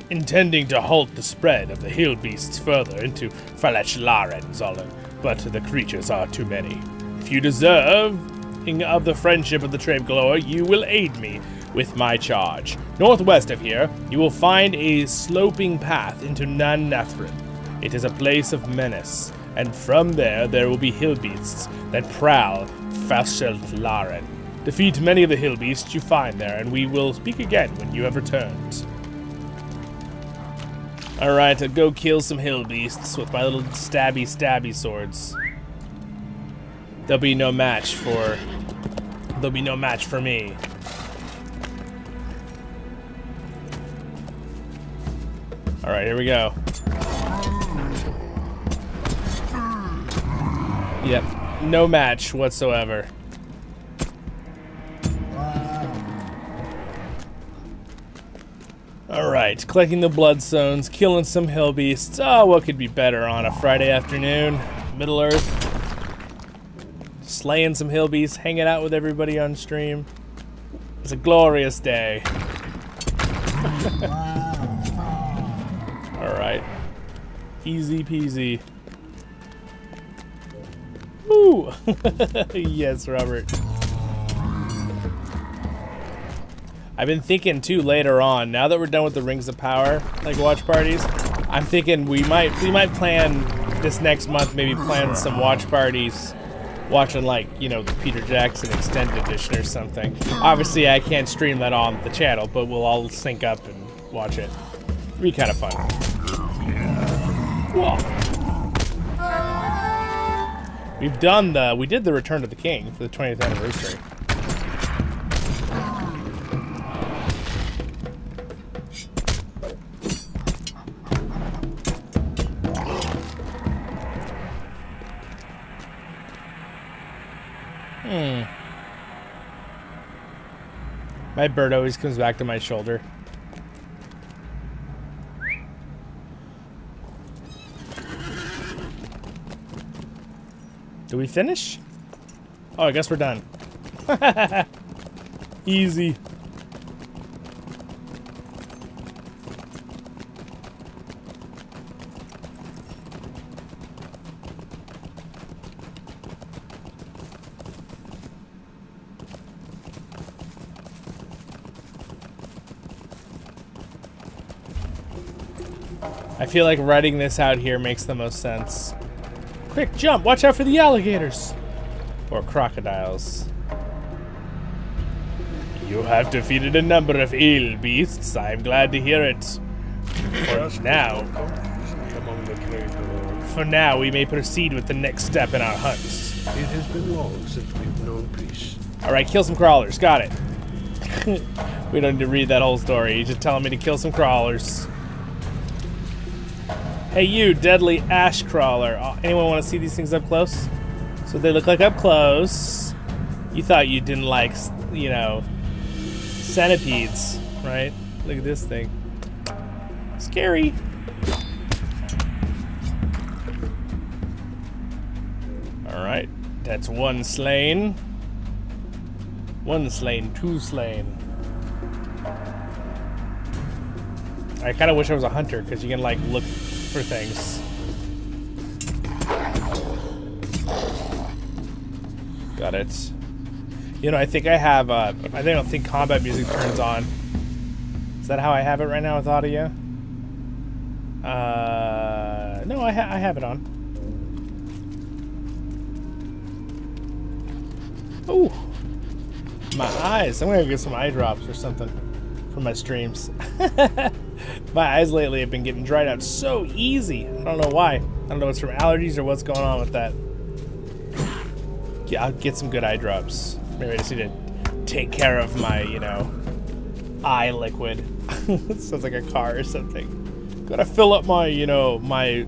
intending to halt the spread of the hill beasts further into Falachlaren, Zollin, but the creatures are too many. If you deserve of the friendship of the Trave Galore, you will aid me with my charge. Northwest of here, you will find a sloping path into Nan Nathrin. It is a place of menace, and from there will be hill beasts that prowl Falachlaren. Defeat many of the hill beasts you find there, and we will speak again when you have returned. Alright, I'll go kill some hill beasts with my little stabby swords. There'll be no match for me. Alright, here we go. Yep, no match whatsoever. Alright, collecting the bloodstones, killing some hill beasts. Oh, what could be better on a Friday afternoon? Middle Earth. Slaying some hill beasts, hanging out with everybody on stream. It's a glorious day. Alright. Easy peasy. Woo! Yes, Robert. I've been thinking too later on, now that we're done with the Rings of Power, like watch parties, I'm thinking we might plan this next month, maybe plan some watch parties, watching like, you know, the Peter Jackson Extended Edition or something. Obviously I can't stream that on the channel, but we'll all sync up and watch it. It'll be kind of fun. Whoa. We did the Return of the King for the 20th anniversary. My bird always comes back to my shoulder. Do we finish? Oh, I guess we're done. Easy. I feel like writing this out here makes the most sense. Quick, jump! Watch out for the alligators! Or crocodiles. You have defeated a number of ill beasts. I'm glad to hear it. For now, we may proceed with the next step in our hunt. It has been long since we've known peace. Alright, kill some crawlers. Got it. We don't need to read that whole story. You're just telling me to kill some crawlers. Hey you, deadly ash crawler. Anyone want to see these things up close? So they look like up close. You thought you didn't like, you know, centipedes, right? Look at this thing. Scary. Alright, that's one slain. One slain, two slain. I kind of wish I was a hunter, because you can, like, look for things. Got it. You know, I think I have, I don't think combat music turns on. Is that how I have it right now with audio? No, I have it on. Ooh, my eyes. I'm gonna get some eye drops or something from my streams. My eyes lately have been getting dried out so easy. I don't know why. I don't know if it's from allergies or what's going on with that. Yeah, I'll get some good eye drops. Maybe I just need to take care of my, you know, eye liquid. Sounds like a car or something. Gotta fill up my, you know, my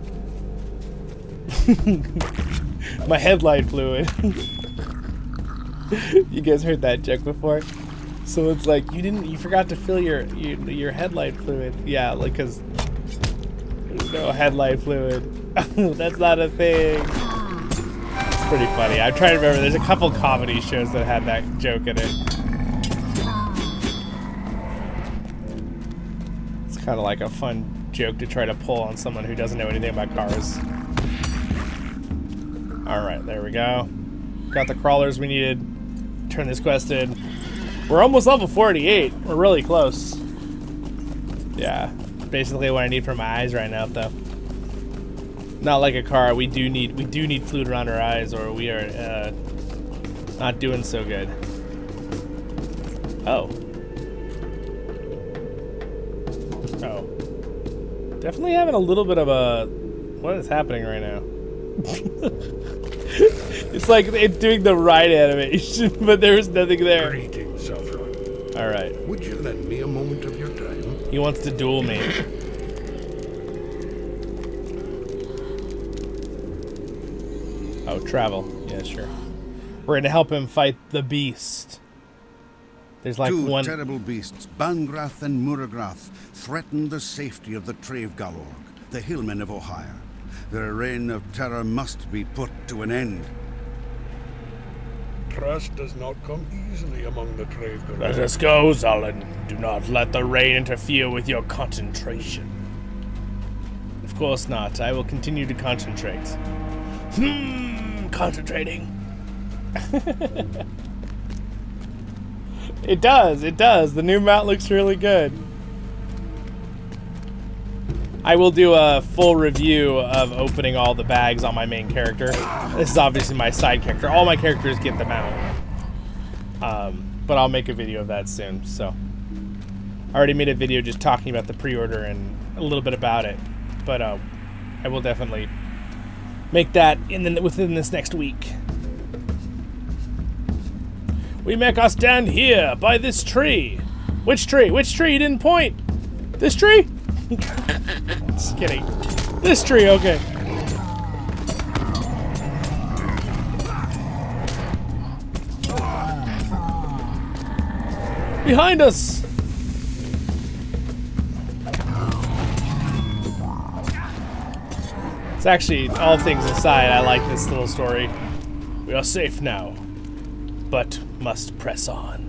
my headlight fluid. You guys heard that joke before? So it's like you forgot to fill your headlight fluid. Yeah, like, cause there's no headlight fluid. That's not a thing. It's pretty funny. I'm trying to remember. There's a couple comedy shows that had that joke in it. It's kind of like a fun joke to try to pull on someone who doesn't know anything about cars. All right, there we go. Got the crawlers we needed. Turn this quest in. We're almost level 48. We're really close. Yeah, basically what I need for my eyes right now, though. Not like a car. We do need fluid around our eyes, or we are not doing so good. Oh. Oh. Definitely having a little bit of a. What is happening right now? It's like it's doing the right animation, but there's nothing there. Greetings, Zollin. Alright. Would you lend me a moment of your time? He wants to duel me. Oh, travel. Yeah, sure. We're gonna help him fight the beast. There's like Two one. terrible beasts, Bangrath and Muragrath, threaten the safety of the Trave Galorg, the hillmen of Ohio. Their reign of terror must be put to an end. Trust does not come easily among the Trave Galorg. Let us go, Zollin. Do not let the rain interfere with your concentration. Of course not. I will continue to concentrate. Concentrating. It does. The new mount looks really good. I will do a full review of opening all the bags on my main character. This is obviously my side character. All my characters get them out. But I'll make a video of that soon. So I already made a video just talking about the pre-order and a little bit about it. But I will definitely make that within this next week. We make our stand here by this tree. Which tree? Which tree? You didn't point. This tree? Just kidding. This tree, okay. Behind us! It's actually, all things aside, I like this little story. We are safe now, but must press on.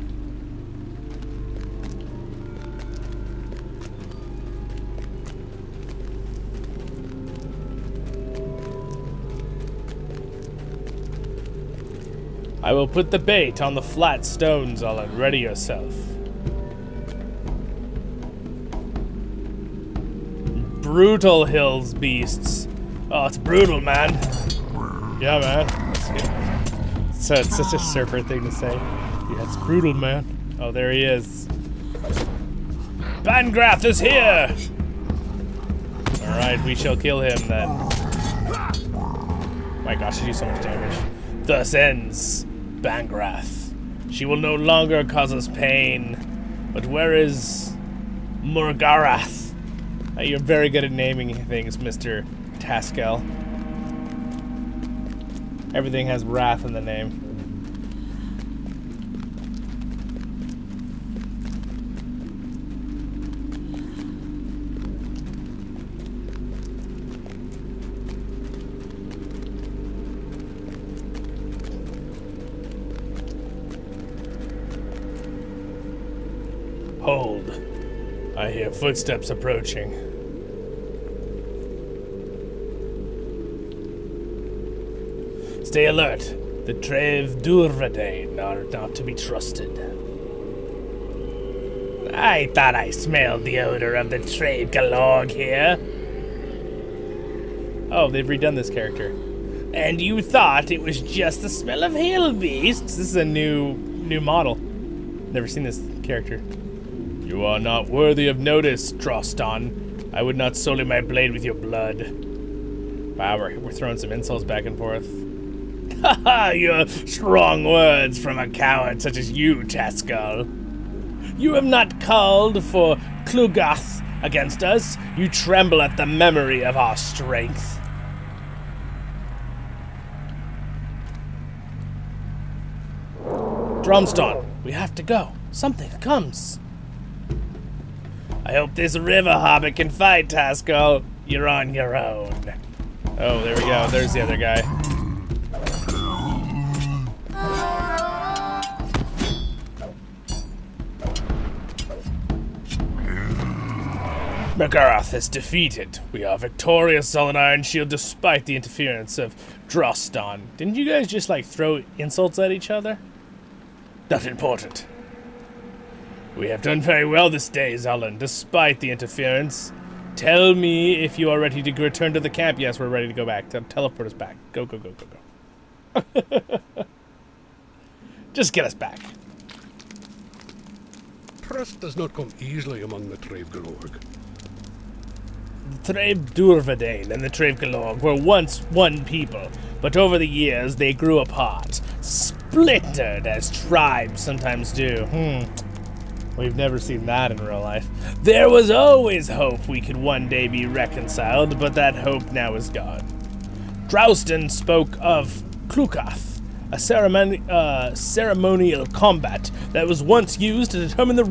I will put the bait on the flat stones, Zollin. Ready yourself. Brutal hills beasts. Oh, it's brutal, man. Yeah, man. So it's such a surfer thing to say. Yeah, it's brutal, man. Oh, there he is. Bangrath is here! Alright, we shall kill him then. My gosh, she do so much damage. Thus ends Bangrath. She will no longer cause us pain. But where is Murgarath? You're very good at naming things, Mr. Taskel. Everything has wrath in the name. Hold. I hear footsteps approaching. Stay alert. The Trave Dwarven are not to be trusted. I thought I smelled the odor of the Trave Galorg here. Oh, they've redone this character. And you thought it was just the smell of hill beasts? This is a new model. Never seen this character. You are not worthy of notice, Droston. I would not sully my blade with your blood. Wow, we're throwing some insults back and forth. Haha, your strong words from a coward such as you, Tascal. You have not called for Klugath against us. You tremble at the memory of our strength. Drumston, we have to go. Something comes. I hope this river hobbit can fight, Tascal. You're on your own. Oh, there we go. There's the other guy. Magarath is defeated. We are victorious, Zollin Ironshield, despite the interference of Droston. Didn't you guys just, like, throw insults at each other? Not important. We have done very well this day, Zollin, despite the interference. Tell me if you are ready to return to the camp. Yes, we're ready to go back. Teleport us back. Go, go, go, go, go. Just get us back. Trust does not come easily among the Trave Galorg. The Trave Dwarven and the Trave Galorg were once one people, but over the years they grew apart, splintered as tribes sometimes do. We've never seen that in real life. There was always hope we could one day be reconciled, but that hope now is gone. Drouston spoke of Klukath, a ceremonial combat that was once used to determine the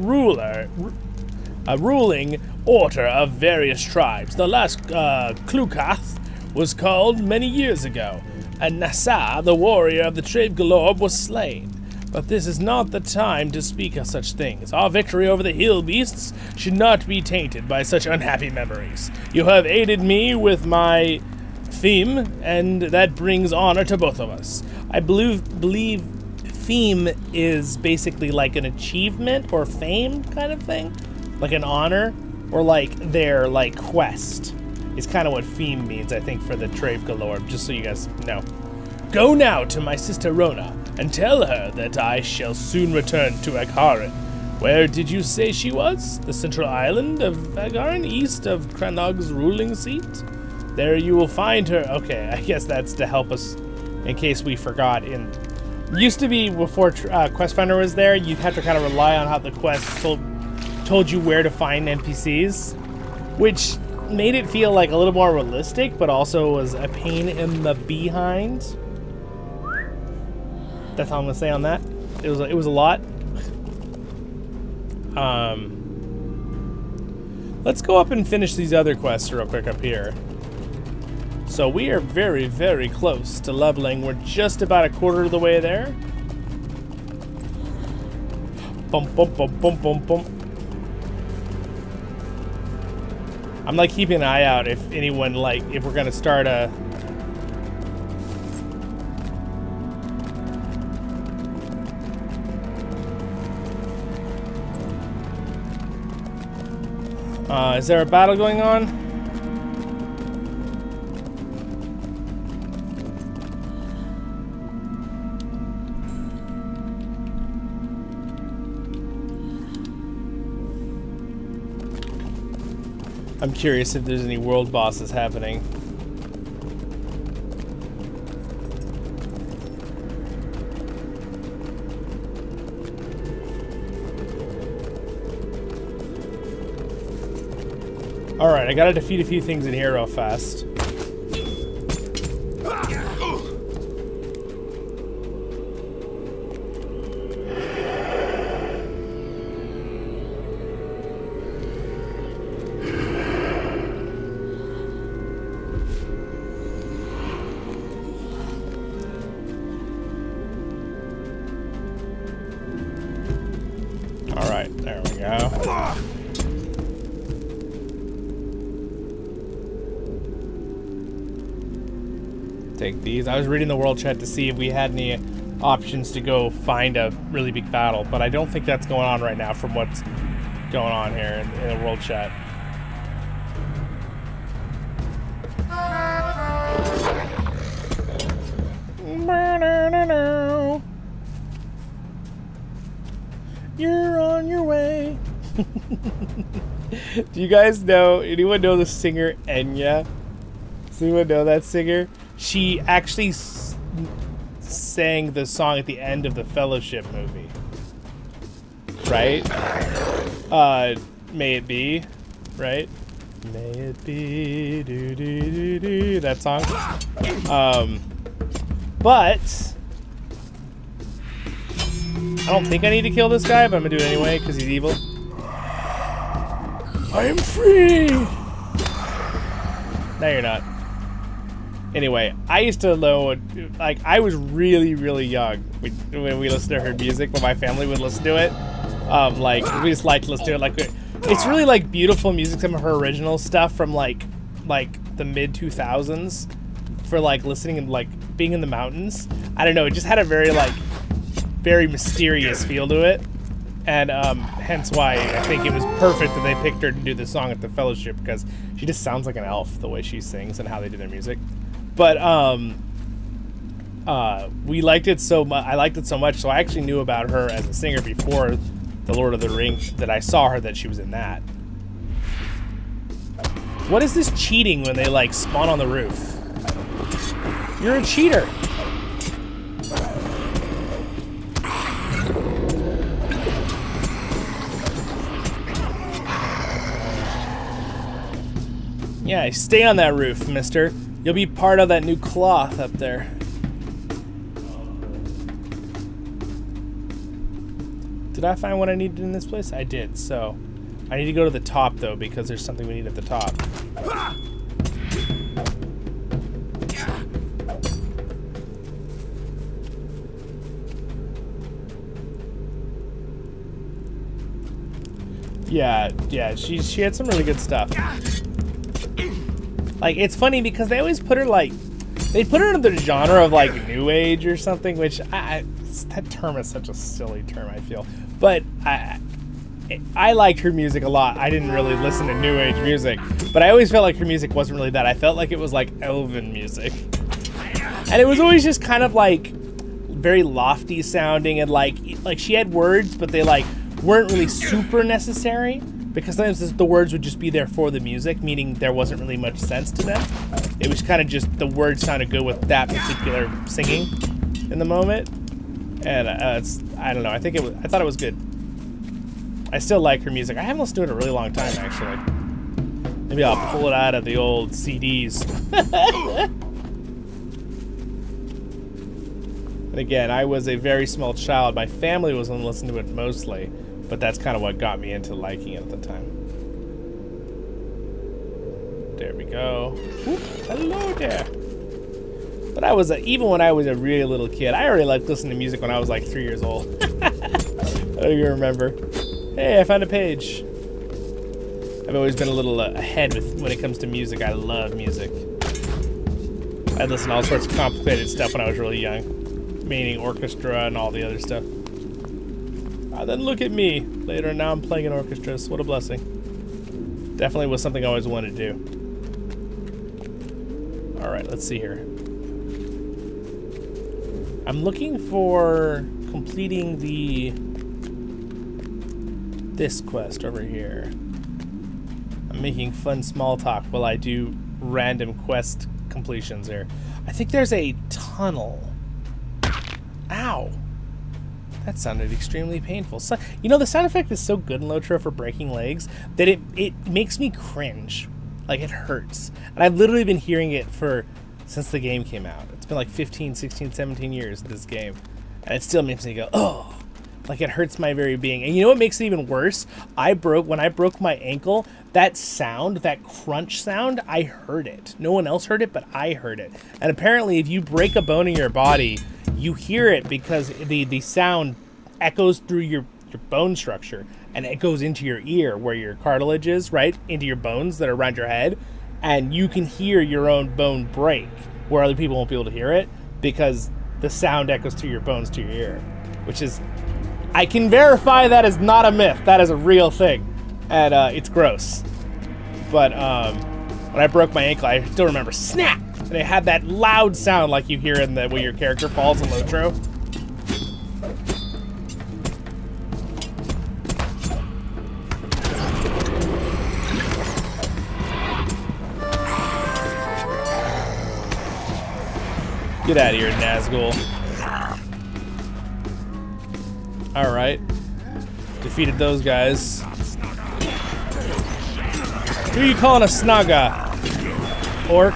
ruling order of various tribes. The last Klukath was called many years ago, and Nasa, the warrior of the Trave Galorg, was slain. But this is not the time to speak of such things. Our victory over the hill beasts should not be tainted by such unhappy memories. You have aided me with my theme, and that brings honor to both of us. I believe theme is basically like an achievement or fame kind of thing, like an honor, or like their like quest is kind of what theme means, I think, for the Trave Galorg, just so you guys know. Go now to my sister Rona and tell her that I shall soon return to Agharan. Where did you say she was? The central island of Agharan, east of Cranog's ruling seat? There you will find her. Okay, I guess that's to help us in case we forgot. Used to be before Quest Finder was there, you'd have to kind of rely on how the quest told you where to find NPCs, which made it feel like a little more realistic, but also was a pain in the behind. That's all I'm gonna say on that. It was a lot. Let's go up and finish these other quests real quick up here. So we are very, very close to leveling. We're just about a quarter of the way there. Bump, bump, bump, bump, bump, bump. I'm like keeping an eye out if anyone if we're gonna start a. Is there a battle going on? I'm curious if there's any world bosses happening. Alright, I gotta defeat a few things in here real fast. Alright, there we go. take these. I was reading the world chat to see if we had any options to go find a really big battle, but I don't think that's going on right now from what's going on here in the world chat. You're on your way. Do you guys know, anyone know the singer Enya? Does anyone know that singer? She actually sang the song at the end of the Fellowship movie. Right? May It Be, right? May it be, do do do do, that song. But I don't think I need to kill this guy, but I'm gonna do it anyway because he's evil. I am free! No, you're not. Anyway, I used to know, like, I was really, really young when we listened to her music, when my family would listen to it. Like, we just liked to listen to it. Like, it's really, like, beautiful music, some of her original stuff from, like the mid-2000s for, like, listening and, like, being in the mountains. I don't know, it just had a very, like, very mysterious feel to it. And hence why I think it was perfect that they picked her to do the song at the Fellowship, because she just sounds like an elf the way she sings and how they do their music. But we liked it so much. I liked it so much, so I actually knew about her as a singer before the Lord of the Rings. That I saw her that she was in that. What is this cheating when they like spawn on the roof? You're a cheater. Yeah, stay on that roof, mister. You'll be part of that new cloth up there. Did I find what I needed in this place? I did, so I need to go to the top, though, because there's something we need at the top. Yeah, she had some really good stuff. Like, it's funny because they always put her, like, they put her in the genre of, like, New Age or something, which, that term is such a silly term, I feel. But I liked her music a lot. I didn't really listen to New Age music, but I always felt like her music wasn't really that. I felt like it was, like, elven music. And it was always just kind of, like, very lofty sounding, and, like she had words, but they, like, weren't really super necessary. Because sometimes the words would just be there for the music, meaning there wasn't really much sense to them. It was kind of just the words sounded good with that particular singing in the moment. And I don't know. I thought it was good. I still like her music. I haven't listened to it in a really long time, actually. Maybe I'll pull it out of the old CDs. And again, I was a very small child. My family was on listening to it mostly. But that's kind of what got me into liking it at the time. There we go. Whoop, hello there. But even when I was a really little kid, I already liked listening to music when I was like 3 years old. I don't even remember. Hey, I found a page. I've always been a little ahead when it comes to music. I love music. I'd listen to all sorts of complicated stuff when I was really young. Meaning orchestra and all the other stuff. Then look at me later. Now I'm playing in orchestras. What a blessing. Definitely was something I always wanted to do. All right, let's see here. I'm looking for completing this quest over here. I'm making fun small talk while I do random quest completions here. I think there's a tunnel. Ow. That sounded extremely painful. So, you know, the sound effect is so good in LOTRO for breaking legs that it makes me cringe. Like, it hurts. And I've literally been hearing it since the game came out. It's been like 15, 16, 17 years, this game. And it still makes me go, oh. Like, it hurts my very being. And you know what makes it even worse? When I broke my ankle, that sound, that crunch sound, I heard it. No one else heard it, but I heard it. And apparently, if you break a bone in your body, you hear it because the sound echoes through your bone structure, and it goes into your ear where your cartilage is, right? Into your bones that are around your head, and you can hear your own bone break where other people won't be able to hear it because the sound echoes through your bones to your ear, which is, I can verify that is not a myth. That is a real thing, and it's gross. But when I broke my ankle, I still remember snap, and it had that loud sound like you hear in the when your character falls in LOTRO. Get out of here, Nazgul. Alright. Defeated those guys. Who are you calling a Snaga? Orc?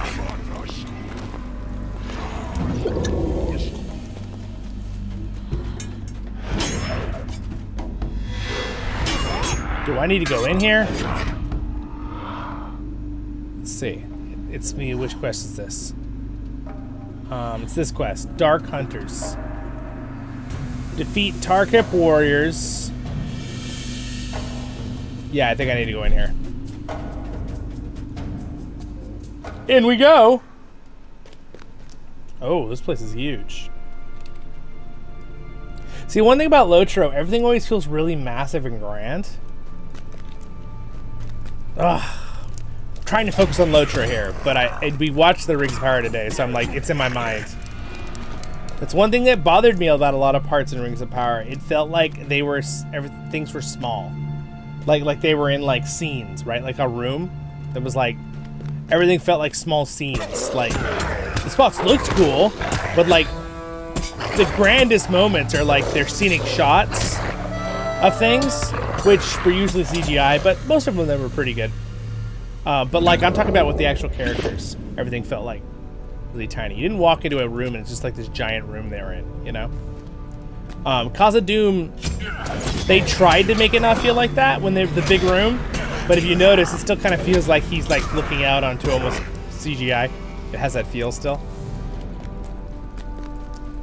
Do I need to go in here? Let's see. It's me. Which quest is this? It's this quest. Dark Hunters. Defeat Tarkip warriors. Yeah, I think I need to go in here. In we go! Oh, this place is huge. See, one thing about LOTRO, everything always feels really massive and grand. Ugh. I'm trying to focus on LOTRO here, but we watched the Rings of Power today, so I'm like, it's in my mind. That's one thing that bothered me about a lot of parts in Rings of Power. It felt like things were small. Like they were in like scenes, right? Like a room that was like, everything felt like small scenes. Like, the spots looked cool, but like, the grandest moments are like their scenic shots of things, which were usually CGI, but most of them were pretty good. But like, I'm talking about with the actual characters. Everything felt like really tiny. You didn't walk into a room and it's just like this giant room they were in, you know? Khazad-dûm, they tried to make it not feel like that when they're the big room, but if you notice, it still kind of feels like he's like looking out onto almost CGI. It has that feel still.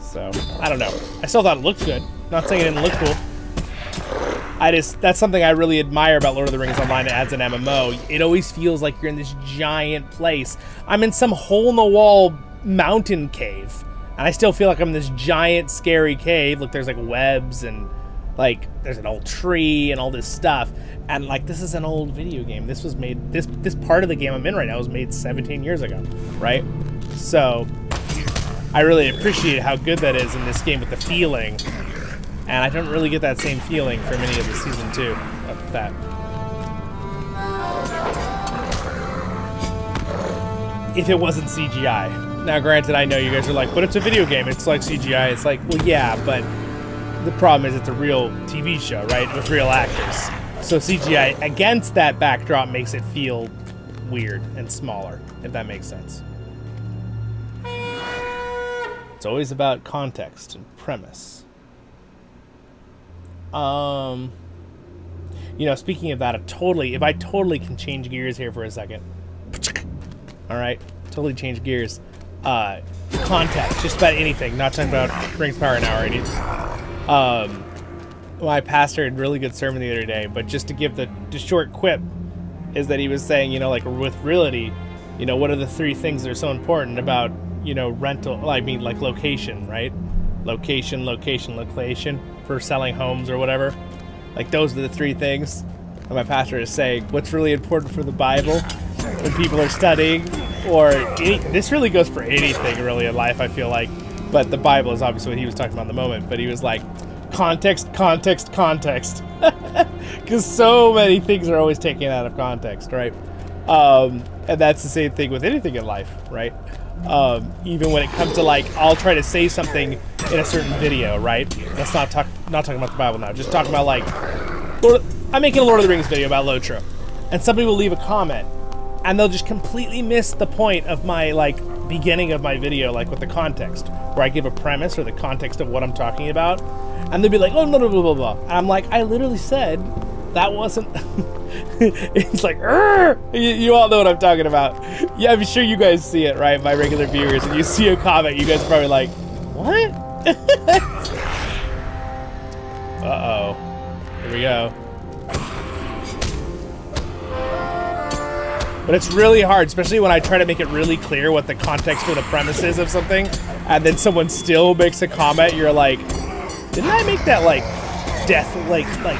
So, I don't know. I still thought it looked good. Not saying it didn't look cool. That's something I really admire about Lord of the Rings Online as an MMO. It always feels like you're in this giant place. I'm in some hole-in-the-wall mountain cave, and I still feel like I'm in this giant, scary cave. Look, there's like webs, and like there's an old tree, and all this stuff. And like, this is an old video game. This was made, this part of the game I'm in right now was made 17 years ago, right? So, I really appreciate how good that is in this game with the feeling. And I don't really get that same feeling from any of the Season 2 of that. If it wasn't CGI. Now, granted, I know you guys are like, but it's a video game. It's like CGI. It's like, well, yeah, but the problem is it's a real TV show, right? With real actors. So CGI against that backdrop makes it feel weird and smaller, if that makes sense. It's always about context and premise. You know, speaking of that, if I totally can change gears here for a second. All right, totally change gears. Context, just about anything. Not talking about Rings of Power now or anything. My pastor had a really good sermon the other day, but just to give the short quip, is that he was saying, you know, like with realty, you know, what are the three things that are so important about, you know, rental? I mean, like location, right? Location, location, location for selling homes or whatever. Like, those are the three things. And my pastor is saying, what's really important for the Bible when people are studying, or this really goes for anything really in life, I feel like. But the Bible is obviously what he was talking about in the moment. But he was like, context, context, context. Because so many things are always taken out of context, right? And that's the same thing with anything in life, right? Even when it comes to, like, I'll try to say something in a certain video, right? Let's not talking about the Bible now. Just talking about, like, I'm making a Lord of the Rings video about LOTRO, and somebody will leave a comment, and they'll just completely miss the point of my, like, beginning of my video, like with the context, where I give a premise or the context of what I'm talking about, and they'll be like, oh, blah, blah, blah, blah, blah. And I'm like, I literally said that wasn't... It's like, you all know what I'm talking about. Yeah, I'm sure you guys see it, right? My regular viewers, and you see a comment, you guys are probably like, what? Uh-oh. Here we go. But it's really hard, especially when I try to make it really clear what the context or the premise is of something, and then someone still makes a comment. You're like, didn't I make that like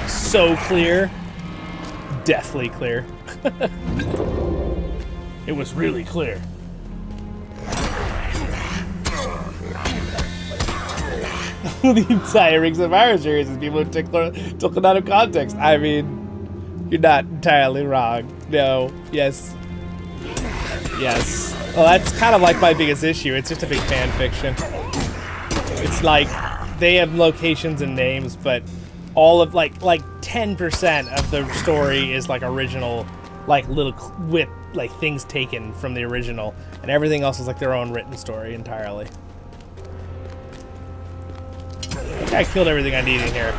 so clear? Deathly clear. It was really clear. The entire Rings of Fire series is people who took it out of context. I mean, you're not entirely wrong. No. Yes. Yes. Well, that's kind of like my biggest issue. It's just a big fan fiction. It's like they have locations and names, but all of like 10% of the story is like original, like little like things taken from the original, and everything else is like their own written story entirely. I think I killed everything I needed here.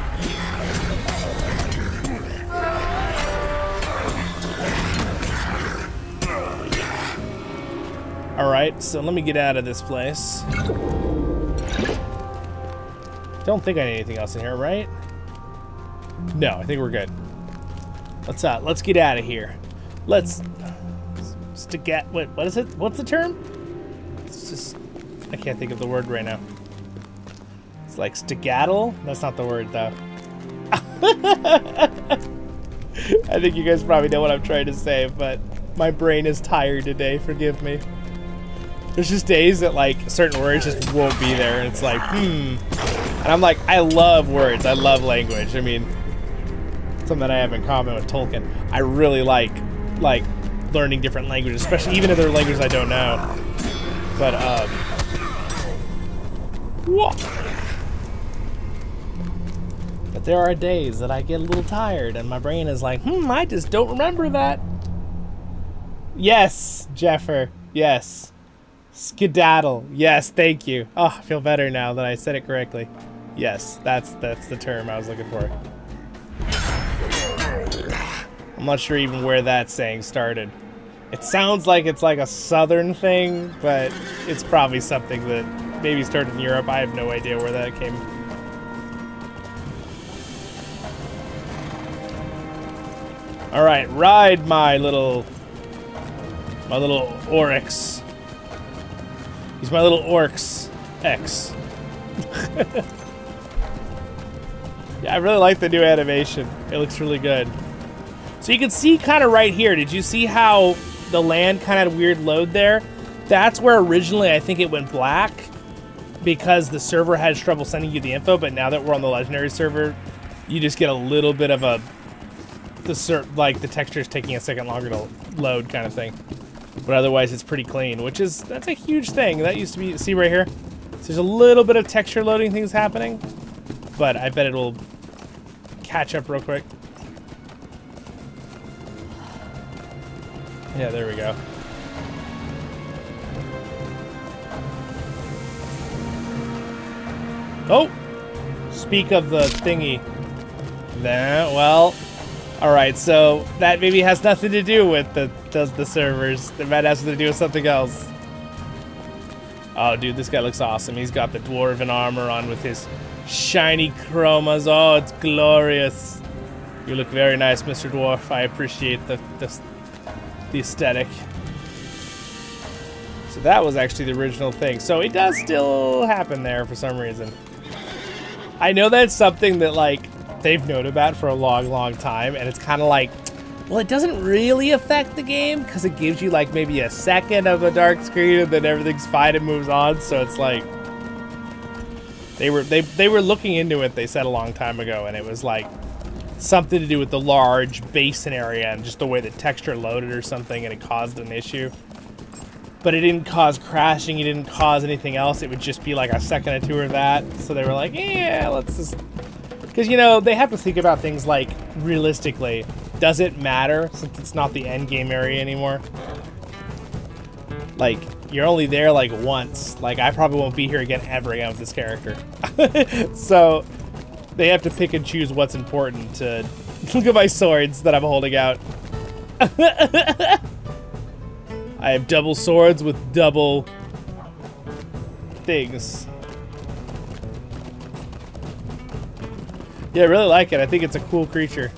Alright, so let me get out of this place. Don't think I need anything else in here, right? No, I think we're good. Let's get out of here. What is it? What's the term? It's just, I can't think of the word right now. It's like skedaddle? That's not the word, though. I think you guys probably know what I'm trying to say, but my brain is tired today, forgive me. There's just days that like certain words just won't be there, and it's like, And I'm like, I love words, I love language. I mean, something that I have in common with Tolkien. I really like learning different languages, especially even if they're languages I don't know. But whoa. But there are days that I get a little tired and my brain is like, I just don't remember that. Yes, Jeffer. Yes. Skedaddle. Yes, thank you. Oh, I feel better now that I said it correctly. Yes, that's the term I was looking for. I'm not sure even where that saying started. It sounds like it's like a southern thing, but it's probably something that maybe started in Europe. I have no idea where that came. All right, ride my little Oryx. He's my little Orcs X. Yeah, I really like the new animation. It looks really good. So you can see kind of right here. Did you see how the land kind of had a weird load there? That's where originally I think it went black because the server had trouble sending you the info, but now that we're on the legendary server, you just get a little bit of the texture is taking a second longer to load kind of thing. But otherwise it's pretty clean, that's a huge thing. That used to be, see right here? So there's a little bit of texture loading things happening, but I bet it'll catch up real quick. Yeah, there we go. Oh! Speak of the thingy. Well, alright, so that maybe has nothing to do with the servers. It might have something to do with something else. Oh, dude, this guy looks awesome. He's got the Dwarven armor on with his shiny chromas. Oh, it's glorious. You look very nice, Mr. Dwarf. I appreciate the aesthetic. So that was actually the original thing. So it does still happen there for some reason. I know that's something that like they've known about for a long time, and it's kind of like, well, it doesn't really affect the game because it gives you like maybe a second of a dark screen and then everything's fine and moves on. So it's like they were looking into it, they said a long time ago, and it was like something to do with the large basin area and just the way the texture loaded or something, and it caused an issue. But it didn't cause crashing, it didn't cause anything else. It would just be like a second or two of that. So they were like, yeah, let's just... Because, you know, they have to think about things like, realistically, does it matter since it's not the end game area anymore? Like, you're only there like once. Like, I probably won't be here again ever again with this character. So they have to pick and choose what's important to... Look at my swords that I'm holding out. I have double swords with double things. Yeah, I really like it. I think it's a cool creature.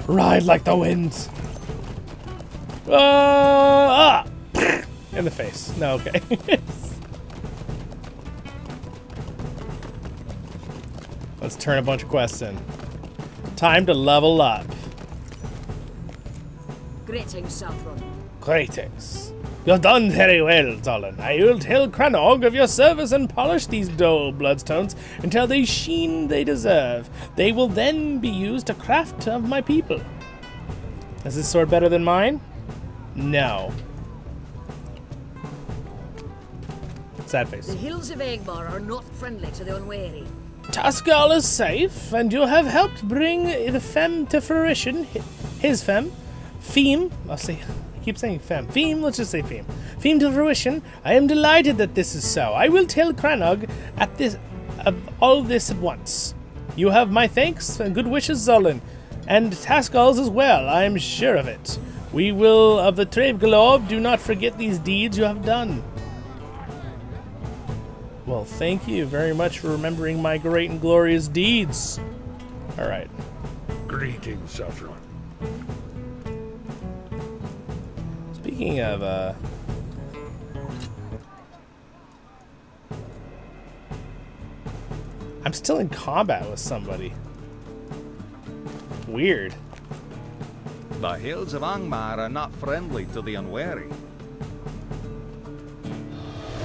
Ride like the wind. In the face. No, okay. Let's turn a bunch of quests in. Time to level up. Greetings, Southron. Greetings. You've done very well, Zollin. I will tell Cranog of your service and polish these dull bloodstones until they sheen they deserve. They will then be used to craft of my people. Is this sword better than mine? No. Sad face. The hills of Angmar are not friendly to the unwary. Tascal is safe, and you have helped bring the femme to fruition. His femme. Femme. I'll say... I keep saying femme. Femme, let's just say femme. Femme to fruition. I am delighted that this is so. I will tell Cranog of all this at once. You have my thanks and good wishes, Zollin. And Tascal's as well, I am sure of it. We will, of the Trave Globe, do not forget these deeds you have done. Well, thank you very much for remembering my great and glorious deeds. All right. Greetings, Saffron. Speaking of, I'm still in combat with somebody. Weird. The hills of Angmar are not friendly to the unwary.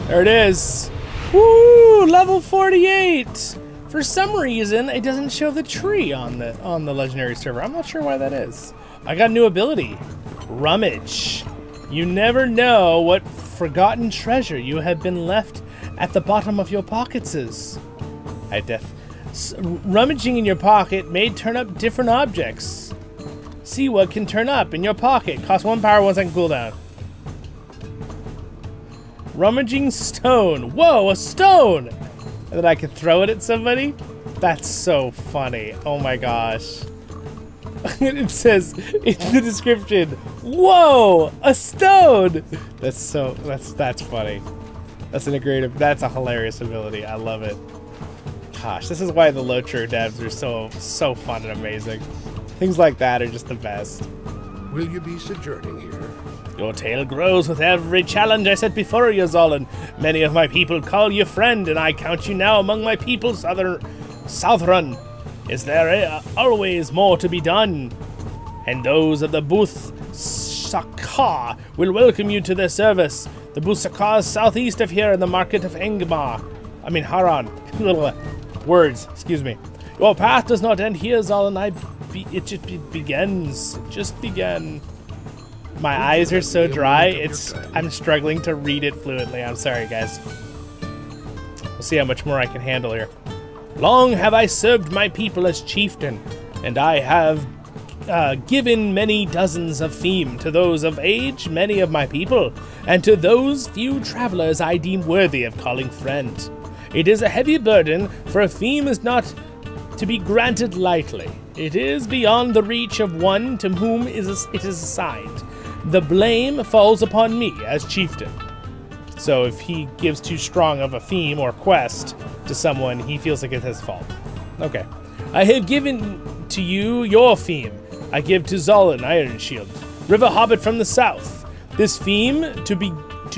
There it is. Woo! Level 48. For some reason, it doesn't show the tree on the legendary server. I'm not sure why that is. I got a new ability. Rummage. You never know what forgotten treasure you have been left at the bottom of your pockets is. Rummaging in your pocket may turn up different objects. See what can turn up in your pocket. Cost 1 power, 1 second cooldown. Rummaging stone. Whoa, a stone! And then I can throw it at somebody? That's so funny. Oh my gosh. It says in the description, whoa, a stone! That's funny. That's a hilarious ability. I love it. Gosh, this is why the LOTRO devs are so fun and amazing. Things like that are just the best. Will you be sojourning here? Your tale grows with every challenge I set before you, Zollin. Many of my people call you friend, and I count you now among my people, Southron. Is there always more to be done? And those of the Booth Sakar will welcome you to their service. The Booth Sakar is southeast of here in the market of Angmar. I mean, Haran. Little words, excuse me. Your path does not end here, Zollin. It just begins. It just began. My eyes are so dry, I'm struggling to read it fluently. I'm sorry, guys. We'll see how much more I can handle here. Long have I served my people as chieftain, and I have given many dozens of theme to those of age, many of my people, and to those few travelers I deem worthy of calling friend. It is a heavy burden, for a theme is not to be granted lightly. It is beyond the reach of one to whom it is assigned. The blame falls upon me as chieftain. So if he gives too strong of a theme or quest to someone, he feels like it's his fault. Okay. I have given to you your theme. I give to Zollin, Ironshield, River Hobbit from the south. This theme to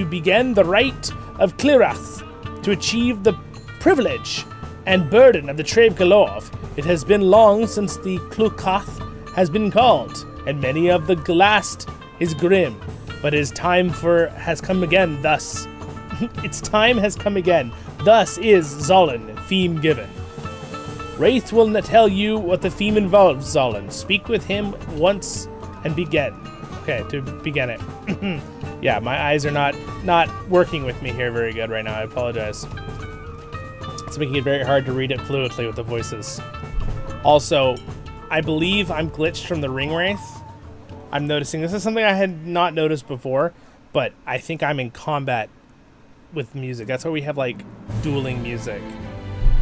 begin the rite of Clerath, to achieve the privilege and burden of the Trave Galorv. It has been long since the Klukath has been called, and many of the last is grim, but his time has come again, thus. Its time has come again. Thus is Zollin, theme given. Wraith will not tell you what the theme involves, Zollin. Speak with him once and begin. Okay, to begin it. Yeah, my eyes are not working with me here very good right now. I apologize. It's making it very hard to read it fluently with the voices. Also, I believe I'm glitched from the Ring Wraith. I'm noticing this is something I had not noticed before, but I think I'm in combat with music. That's why we have like dueling music.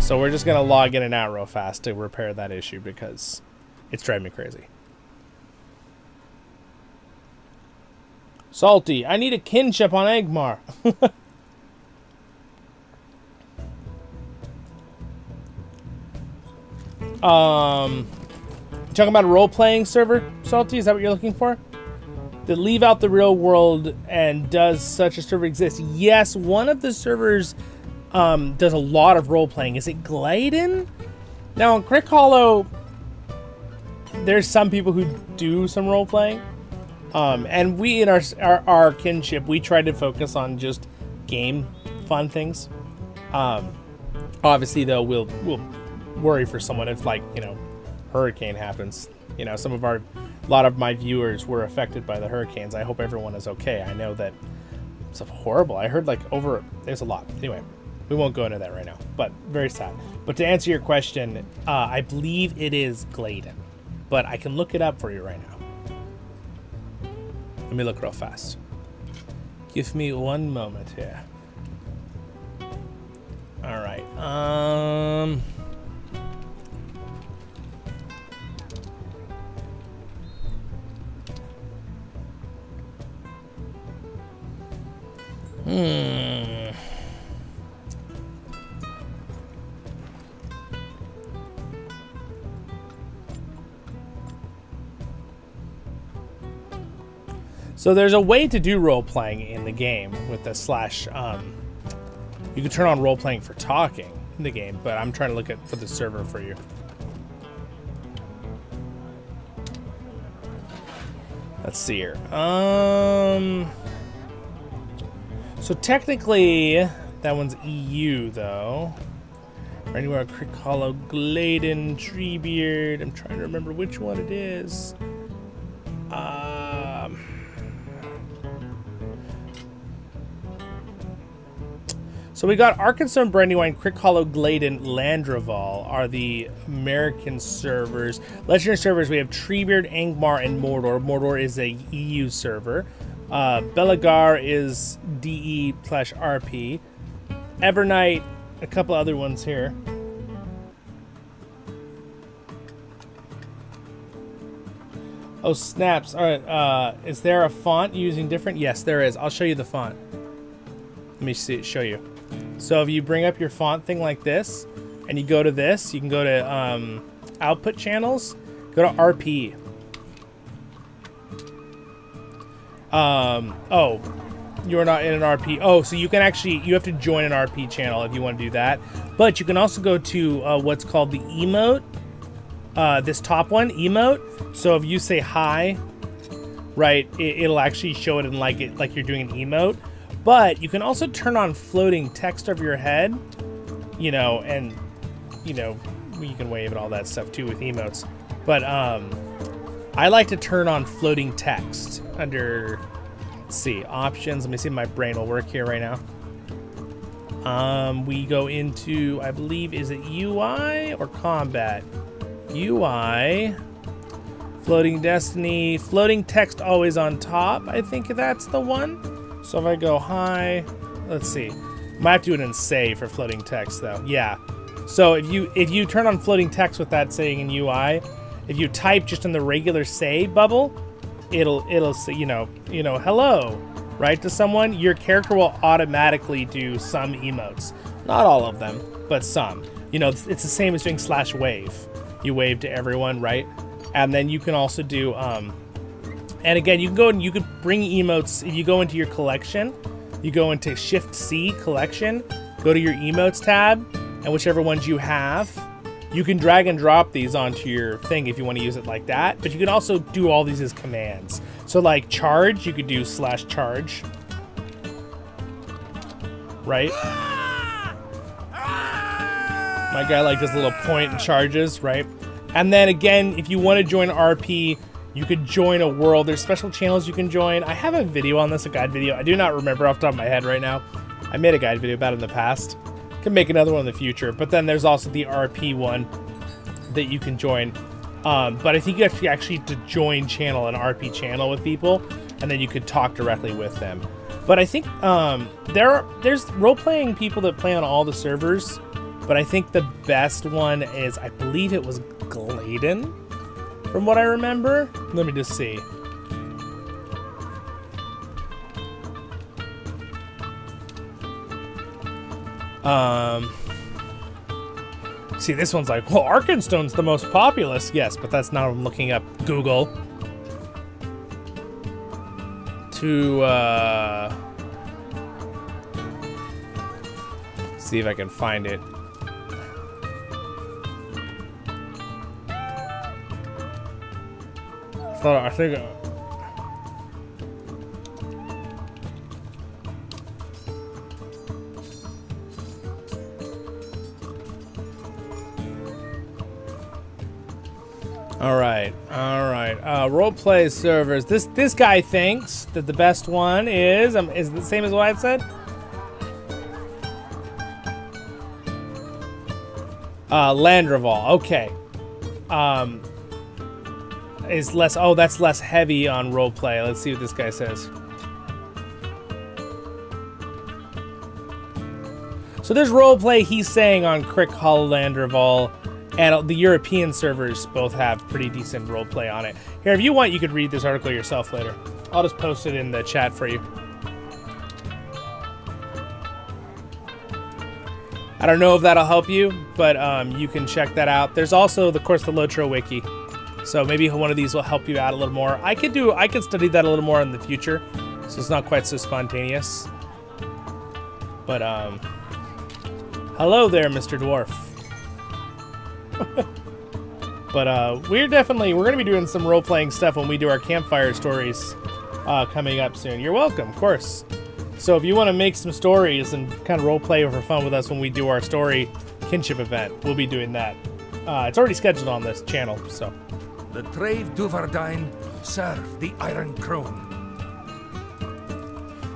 So we're just gonna log in and out real fast to repair that issue because it's driving me crazy. Salty, I need a kinship on Angmar. You talking about a role-playing server, Salty? Is that what you're looking for? That leave out the real world, and does such a server exist? Yes, one of the servers does a lot of role-playing. Is it Gladen? Now, in CrickHollow, there's some people who do some role-playing. And we, in our kinship, we try to focus on just game fun things. Obviously, though, we'll worry for someone if, like, you know, hurricane happens. You know, a lot of my viewers were affected by the hurricanes. I hope everyone is okay. I know that it's horrible. I heard, like, there's a lot. Anyway, we won't go into that right now, but very sad. But to answer your question, I believe it is Gladen, but I can look it up for you right now. Let me look real fast. Give me one moment here. All right. So there's a way to do role-playing in the game with the slash. You can turn on role-playing for talking in the game, but I'm trying to look for the server for you. Let's see here. So technically, that one's EU though. Or anywhere, CrickHollow, Gladen, Treebeard. I'm trying to remember which one it is. So we got Arkansas, Brandywine, CrickHollow, Gladen, Landraval are the American servers. Legendary servers, we have Treebeard, Angmar, and Mordor. Mordor is a EU server. Belagar is DE/RP. Evernight, a couple other ones here. Oh, snaps. All right, is there a font using different? Yes, there is. I'll show you the font. Let me show you. So if you bring up your font thing like this, and you go to this, you can go to output channels, go to RP. Oh, you're not in an RP. Oh, so you can actually, you have to join an RP channel if you want to do that. But you can also go to what's called the emote, this top one, emote. So if you say hi, right, it'll actually show it in like you're doing an emote. But you can also turn on floating text over your head, you know, and, you know, you can wave and all that stuff too with emotes. But I like to turn on floating text under, let's see, options. Let me see if my brain will work here right now. We go into, I believe, is it UI or combat? UI, floating destiny, floating text always on top. I think that's the one. So if I go hi, let's see. Might have to do it in say for floating text though. Yeah. So if you turn on floating text with that saying in UI, if you type just in the regular say bubble, it'll say, you know, hello, right, to someone, your character will automatically do some emotes. Not all of them, but some. You know, it's the same as doing /wave. You wave to everyone, right? And then you can also do and again, you can go and you could bring emotes. If you go into your collection, you go into Shift-C collection, go to your emotes tab, and whichever ones you have, you can drag and drop these onto your thing if you want to use it like that. But you can also do all these as commands. So like charge, you could do /charge, right? My guy like does little point and charges, right? And then again, if you want to join RP, you could join a world. There's special channels you can join. I have a video on this, a guide video. I do not remember off the top of my head right now. I made a guide video about it in the past. Can make another one in the future. But then there's also the RP one that you can join. But I think you have to actually to join channel, an RP channel with people, and then you could talk directly with them. But I think there's role-playing people that play on all the servers. But I think the best one is, I believe it was Gladen, from what I remember. Let me just see. See, this one's like, well, Arkenstone's the most populous. Yes, but that's not what I'm looking up Google. To, see if I can find it. I think... All right. Roleplay servers. This guy thinks that the best one is it the same as what I've said? Landreval. Okay. Is less. Oh, that's less heavy on roleplay. Let's see what this guy says. So there's roleplay he's saying on CrickHollow, Landreval. And the European servers both have pretty decent roleplay on it. Here, if you want, you could read this article yourself later. I'll just post it in the chat for you. I don't know if that'll help you, but you can check that out. There's also, of course, the LOTRO wiki. So maybe one of these will help you out a little more. I could study that a little more in the future, so it's not quite so spontaneous. But hello there, Mr. Dwarf. But we're gonna be doing some role-playing stuff when we do our campfire stories coming up soon. You're welcome, of course. So if you want to make some stories and kind of role-play for fun with us when we do our story kinship event, we'll be doing that. It's already scheduled on this channel, so. The Trave Duvardine serve the Iron Crone.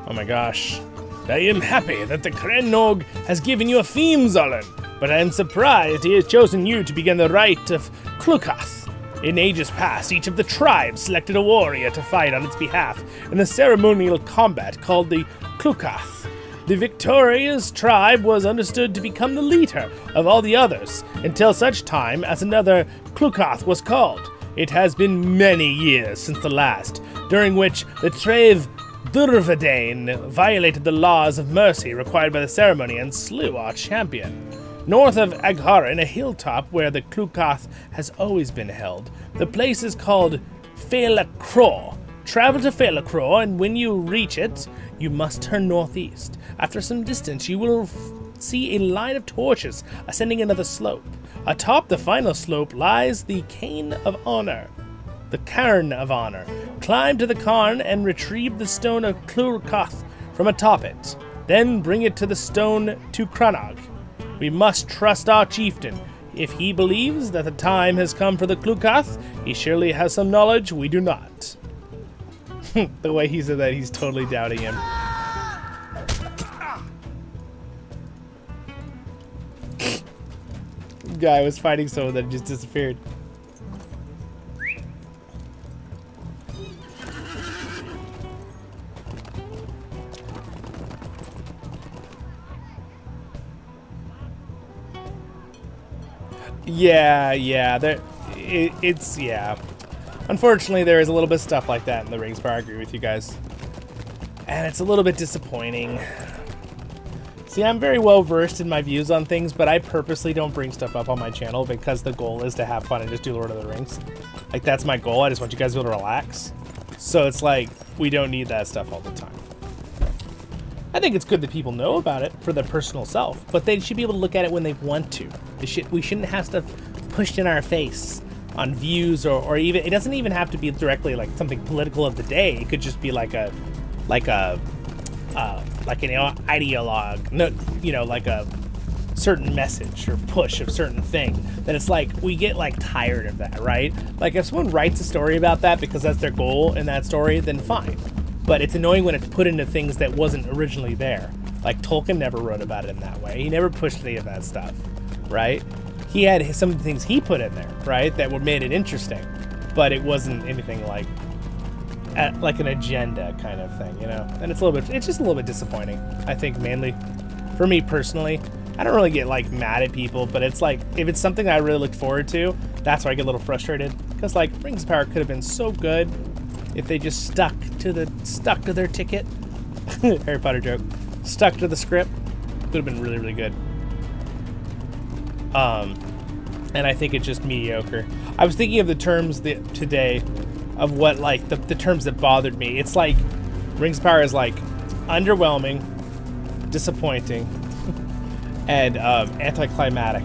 Oh my gosh. I am happy that the Krennog has given you a theme, Zollin. But I am surprised he has chosen you to begin the rite of Klukath. In ages past, each of the tribes selected a warrior to fight on its behalf in a ceremonial combat called the Klukath. The victorious tribe was understood to become the leader of all the others until such time as another Klukath was called. It has been many years since the last, during which the Trave Durvadane violated the laws of mercy required by the ceremony and slew our champion. North of Agharin, a hilltop where the Klukath has always been held, the place is called Faelacraw. Travel to Faelacraw, and when you reach it, you must turn northeast. After some distance, you will see a line of torches ascending another slope. Atop the final slope lies the Cairn of Honor. The Cairn of Honor. Climb to the cairn and retrieve the stone of Klukath from atop it. Then bring it to the stone to Crannog. We must trust our chieftain. If he believes that the time has come for the Klukath, he surely has some knowledge we do not. The way he said that, he's totally doubting him. Guy was fighting someone that just disappeared. Yeah, it's unfortunately, there is a little bit of stuff like that in the rings, but I agree with you guys. And it's a little bit disappointing. See, I'm very well versed in my views on things, but I purposely don't bring stuff up on my channel because the goal is to have fun and just do Lord of the Rings. Like, that's my goal. I just want you guys to be able to relax. So it's like, we don't need that stuff all the time. I think it's good that people know about it for their personal self, but they should be able to look at it when they want to. We shouldn't have stuff pushed in our face on views or even, it doesn't even have to be directly like something political of the day. It could just be like an ideologue, no, you know, like a certain message or push of certain thing. That it's like, we get like tired of that, right? Like if someone writes a story about that because that's their goal in that story, then fine. But it's annoying when it's put into things that wasn't originally there. Like Tolkien never wrote about it in that way. He never pushed any of that stuff, right? He had some of the things he put in there, right, that were made it interesting, but it wasn't anything like an agenda kind of thing, you know? And it's just a little bit disappointing, I think, mainly. For me personally, I don't really get like mad at people, but it's like, if it's something I really look forward to, that's where I get a little frustrated. Because like, Rings of Power could have been so good if they just stuck to their ticket. Harry Potter joke. Stuck to the script. Would have been really, really good. And I think it's just mediocre. I was thinking of the terms today of what, like, the terms that bothered me. It's like, Rings of Power is like underwhelming, disappointing, and anticlimactic.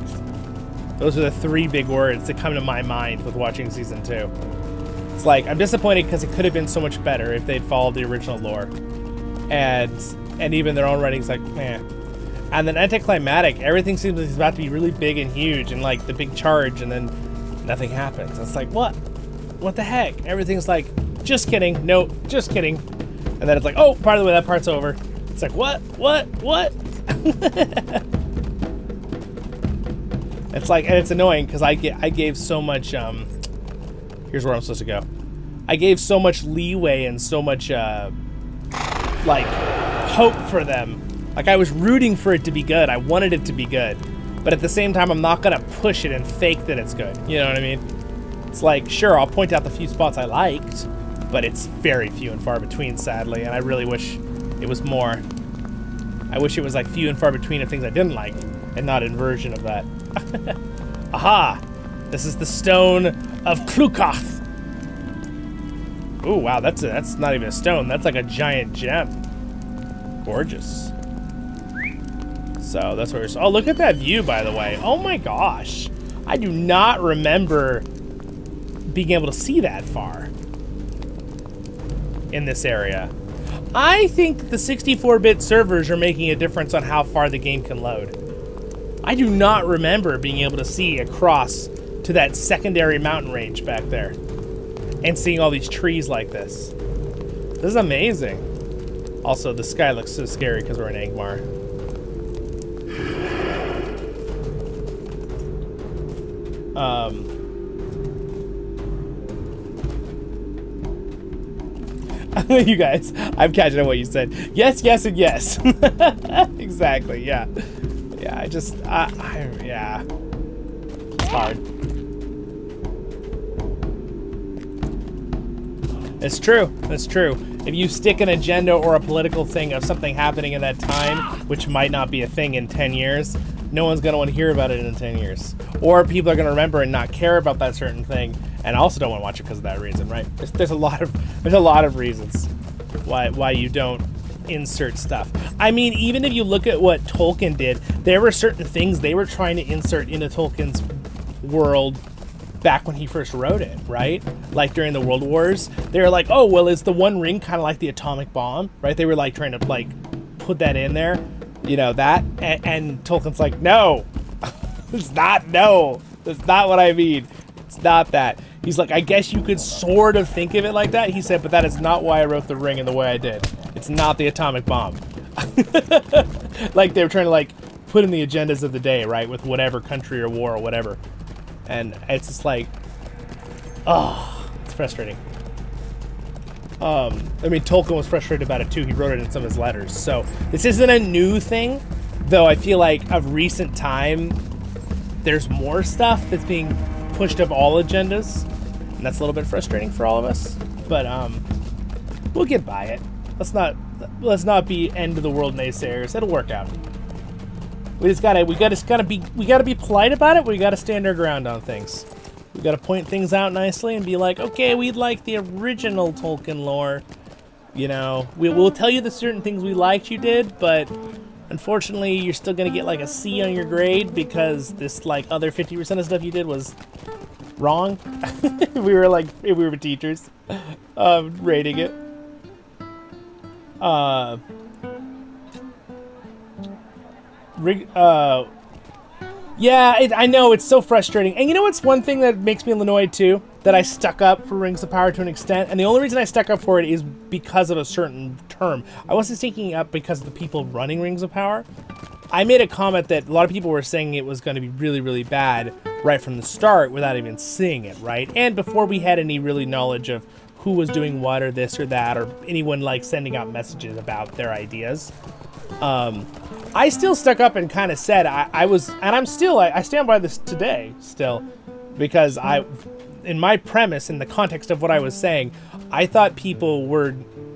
Those are the three big words that come to my mind with watching season 2. It's like, I'm disappointed because it could have been so much better if they'd followed the original lore. And even their own writing's like, eh. And then anticlimactic, everything seems like it's about to be really big and huge and like the big charge, and then nothing happens. It's like, what? What the heck? Everything's like, just kidding. No, just kidding. And then it's like, oh, by the way, that part's over. It's like, what? It's like, and it's annoying because I gave so much, here's where I'm supposed to go. I gave so much leeway and so much, like, hope for them. Like, I was rooting for it to be good. I wanted it to be good. But at the same time, I'm not going to push it and fake that it's good. You know what I mean? It's like, sure, I'll point out the few spots I liked, but it's very few and far between, sadly, and I really wish it was more. I wish it was, like, few and far between of things I didn't like, and not inversion of that. Aha! This is the Stone of Klukoth. Ooh, wow, that's not even a stone. That's like a giant gem. Gorgeous. So that's where oh, look at that view, by the way. Oh my gosh. I do not remember being able to see that far in this area. I think the 64-bit servers are making a difference on how far the game can load. I do not remember being able to see across to that secondary mountain range back there and seeing all these trees like this. This is amazing. Also, the sky looks so scary because we're in Angmar. You guys, I'm catching on what you said. Yes, yes, and yes. Exactly, yeah. Yeah, yeah. It's hard. It's true. It's true. If you stick an agenda or a political thing of something happening in that time, which might not be a thing in 10 years, no one's going to want to hear about it in 10 years. Or people are going to remember and not care about that certain thing, and also don't want to watch it because of that reason, right? There's a lot of reasons why you don't insert stuff. I mean, even if you look at what Tolkien did, there were certain things they were trying to insert into Tolkien's world back when he first wrote it, right? Like during the World Wars, they were like, oh, well, is the One Ring kind of like the atomic bomb, right? They were like trying to like put that in there, you know, that, and Tolkien's like, no, it's not, no, that's not what I mean. It's not that. He's like, I guess you could sort of think of it like that. He said, but that is not why I wrote The Ring in the way I did. It's not the atomic bomb. Like they were trying to like put in the agendas of the day, right? With whatever country or war or whatever. And it's just like, oh, it's frustrating. I mean, Tolkien was frustrated about it too. He wrote it in some of his letters. So this isn't a new thing, though I feel like of recent time, there's more stuff that's being pushed up all agendas. And that's a little bit frustrating for all of us. But we'll get by it. Let's not be end of the world naysayers. It'll work out. We gotta be polite about it. We gotta stand our ground on things. We gotta point things out nicely and be like, okay, we'd like the original Tolkien lore. You know, we'll tell you the certain things we liked you did, but unfortunately, you're still gonna get like a C on your grade because this like other 50% of stuff you did was wrong. If we were teachers, rating it. Yeah, I know, it's so frustrating. And you know what's one thing that makes me annoyed too? That I stuck up for Rings of Power to an extent, and the only reason I stuck up for it is because of a certain term. I wasn't sticking up because of the people running Rings of Power. I made a comment that a lot of people were saying it was going to be really, really bad right from the start without even seeing it, right? And before we had any really knowledge of who was doing what or this or that, or anyone like sending out messages about their ideas. I still stuck up and kind of said I stand by this today still, because in my premise, in the context of what I was saying, I thought people were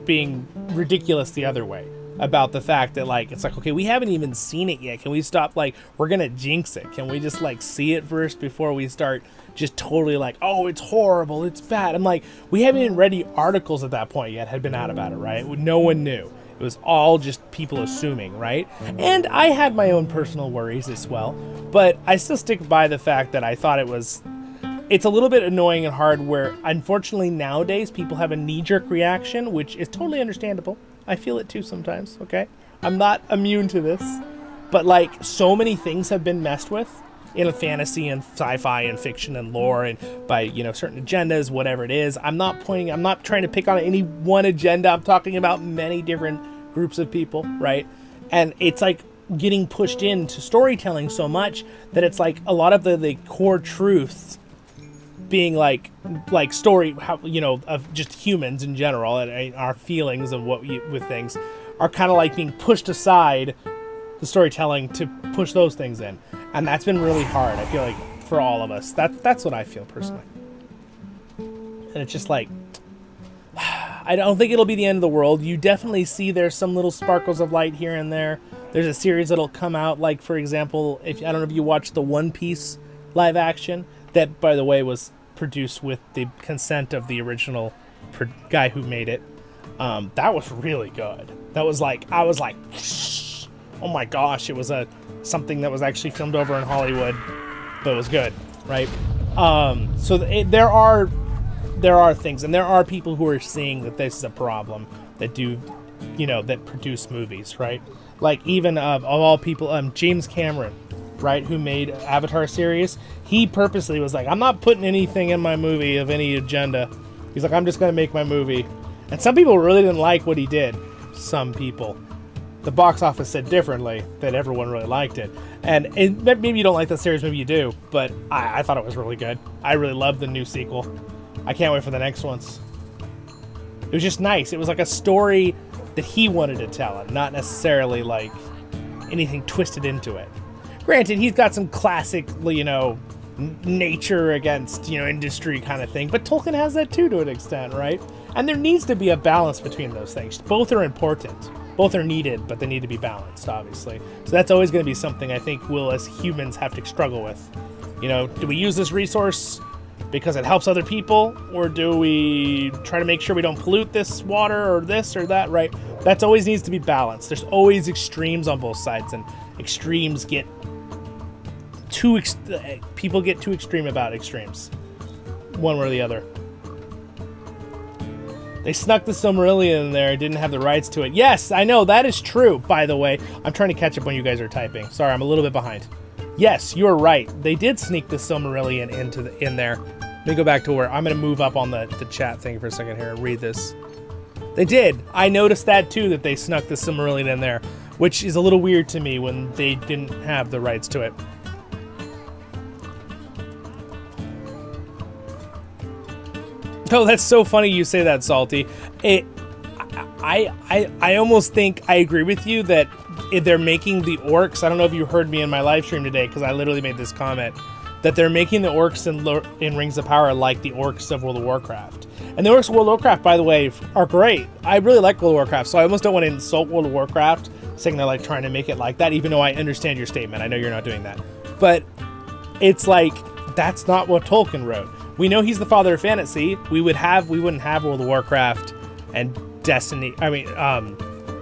being ridiculous the other way, about the fact that, like, it's like, okay, we haven't even seen it yet. Can we stop, like, we're gonna jinx it. Can we just, like, see it first before we start just totally like, oh, it's horrible, it's bad. I'm like, we haven't even read any articles at that point yet had been out about it, right? No one knew. It was all just people assuming, right? And I had my own personal worries as well, but I still stick by the fact that I thought it's a little bit annoying and hard where, unfortunately, nowadays people have a knee-jerk reaction, which is totally understandable. I feel it too sometimes, okay? I'm not immune to this. But, like, so many things have been messed with in fantasy and sci-fi and fiction and lore and by, you know, certain agendas, whatever it is. I'm not trying to pick on any one agenda. I'm talking about many different groups of people, right? And it's, like, getting pushed into storytelling so much that it's, like, a lot of the core truths being like story, how, you know, of just humans in general and our feelings and with things are kind of like being pushed aside, the storytelling to push those things in, and that's been really hard. I feel like for all of us, that's what I feel personally, and it's just like, I don't think it'll be the end of the world. You definitely see there's some little sparkles of light here and there. There's a series that'll come out, like, for example, I don't know if you watched the One Piece live action. That, by the way, was produced with the consent of the original guy who made it. That was really good. That was like, I was like, oh my gosh, it was something that was actually filmed over in Hollywood, but it was good, right? There are things, and there are people who are seeing that this is a problem that do, you know, that produce movies, right? Like, even of all people, James Cameron, right, who made Avatar series, he purposely was like, I'm not putting anything in my movie of any agenda. He's like, I'm just going to make my movie. And some people really didn't like what he did. Some people. The box office said differently, that everyone really liked it. And maybe you don't like the series, maybe you do, but I thought it was really good. I really loved the new sequel. I can't wait for the next ones. It was just nice. It was like a story that he wanted to tell, and not necessarily like anything twisted into it. Granted, he's got some classic, you know, nature against, you know, industry kind of thing, but Tolkien has that too to an extent, right? And there needs to be a balance between those things. Both are important. Both are needed, but they need to be balanced, obviously. So that's always going to be something I think we'll, as humans, have to struggle with. You know, do we use this resource because it helps other people, or do we try to make sure we don't pollute this water or this or that, right? That's always needs to be balanced. There's always extremes on both sides, and extremes get people get too extreme about extremes, one way or the other. They snuck the Silmarillion in there and didn't have the rights to it. Yes, I know, that is true, by the way. I'm trying to catch up when you guys are typing. Sorry, I'm a little bit behind. Yes, you're right. They did sneak the Silmarillion in there. Let me go back to where I'm going to move up on the chat thing for a second here and read this. They did. I noticed that too, that they snuck the Silmarillion in there, which is a little weird to me when they didn't have the rights to it. Oh, that's so funny you say that, Salty. I almost think I agree with you that if they're making the orcs, I don't know if you heard me in my live stream today, because I literally made this comment, that they're making the orcs in Rings of Power like the orcs of World of Warcraft. And the orcs of World of Warcraft, by the way, are great. I really like World of Warcraft, so I almost don't want to insult World of Warcraft, saying they're like trying to make it like that, even though I understand your statement. I know you're not doing that. But it's like, that's not what Tolkien wrote. We know he's the father of fantasy. We wouldn't have World of Warcraft and Destiny,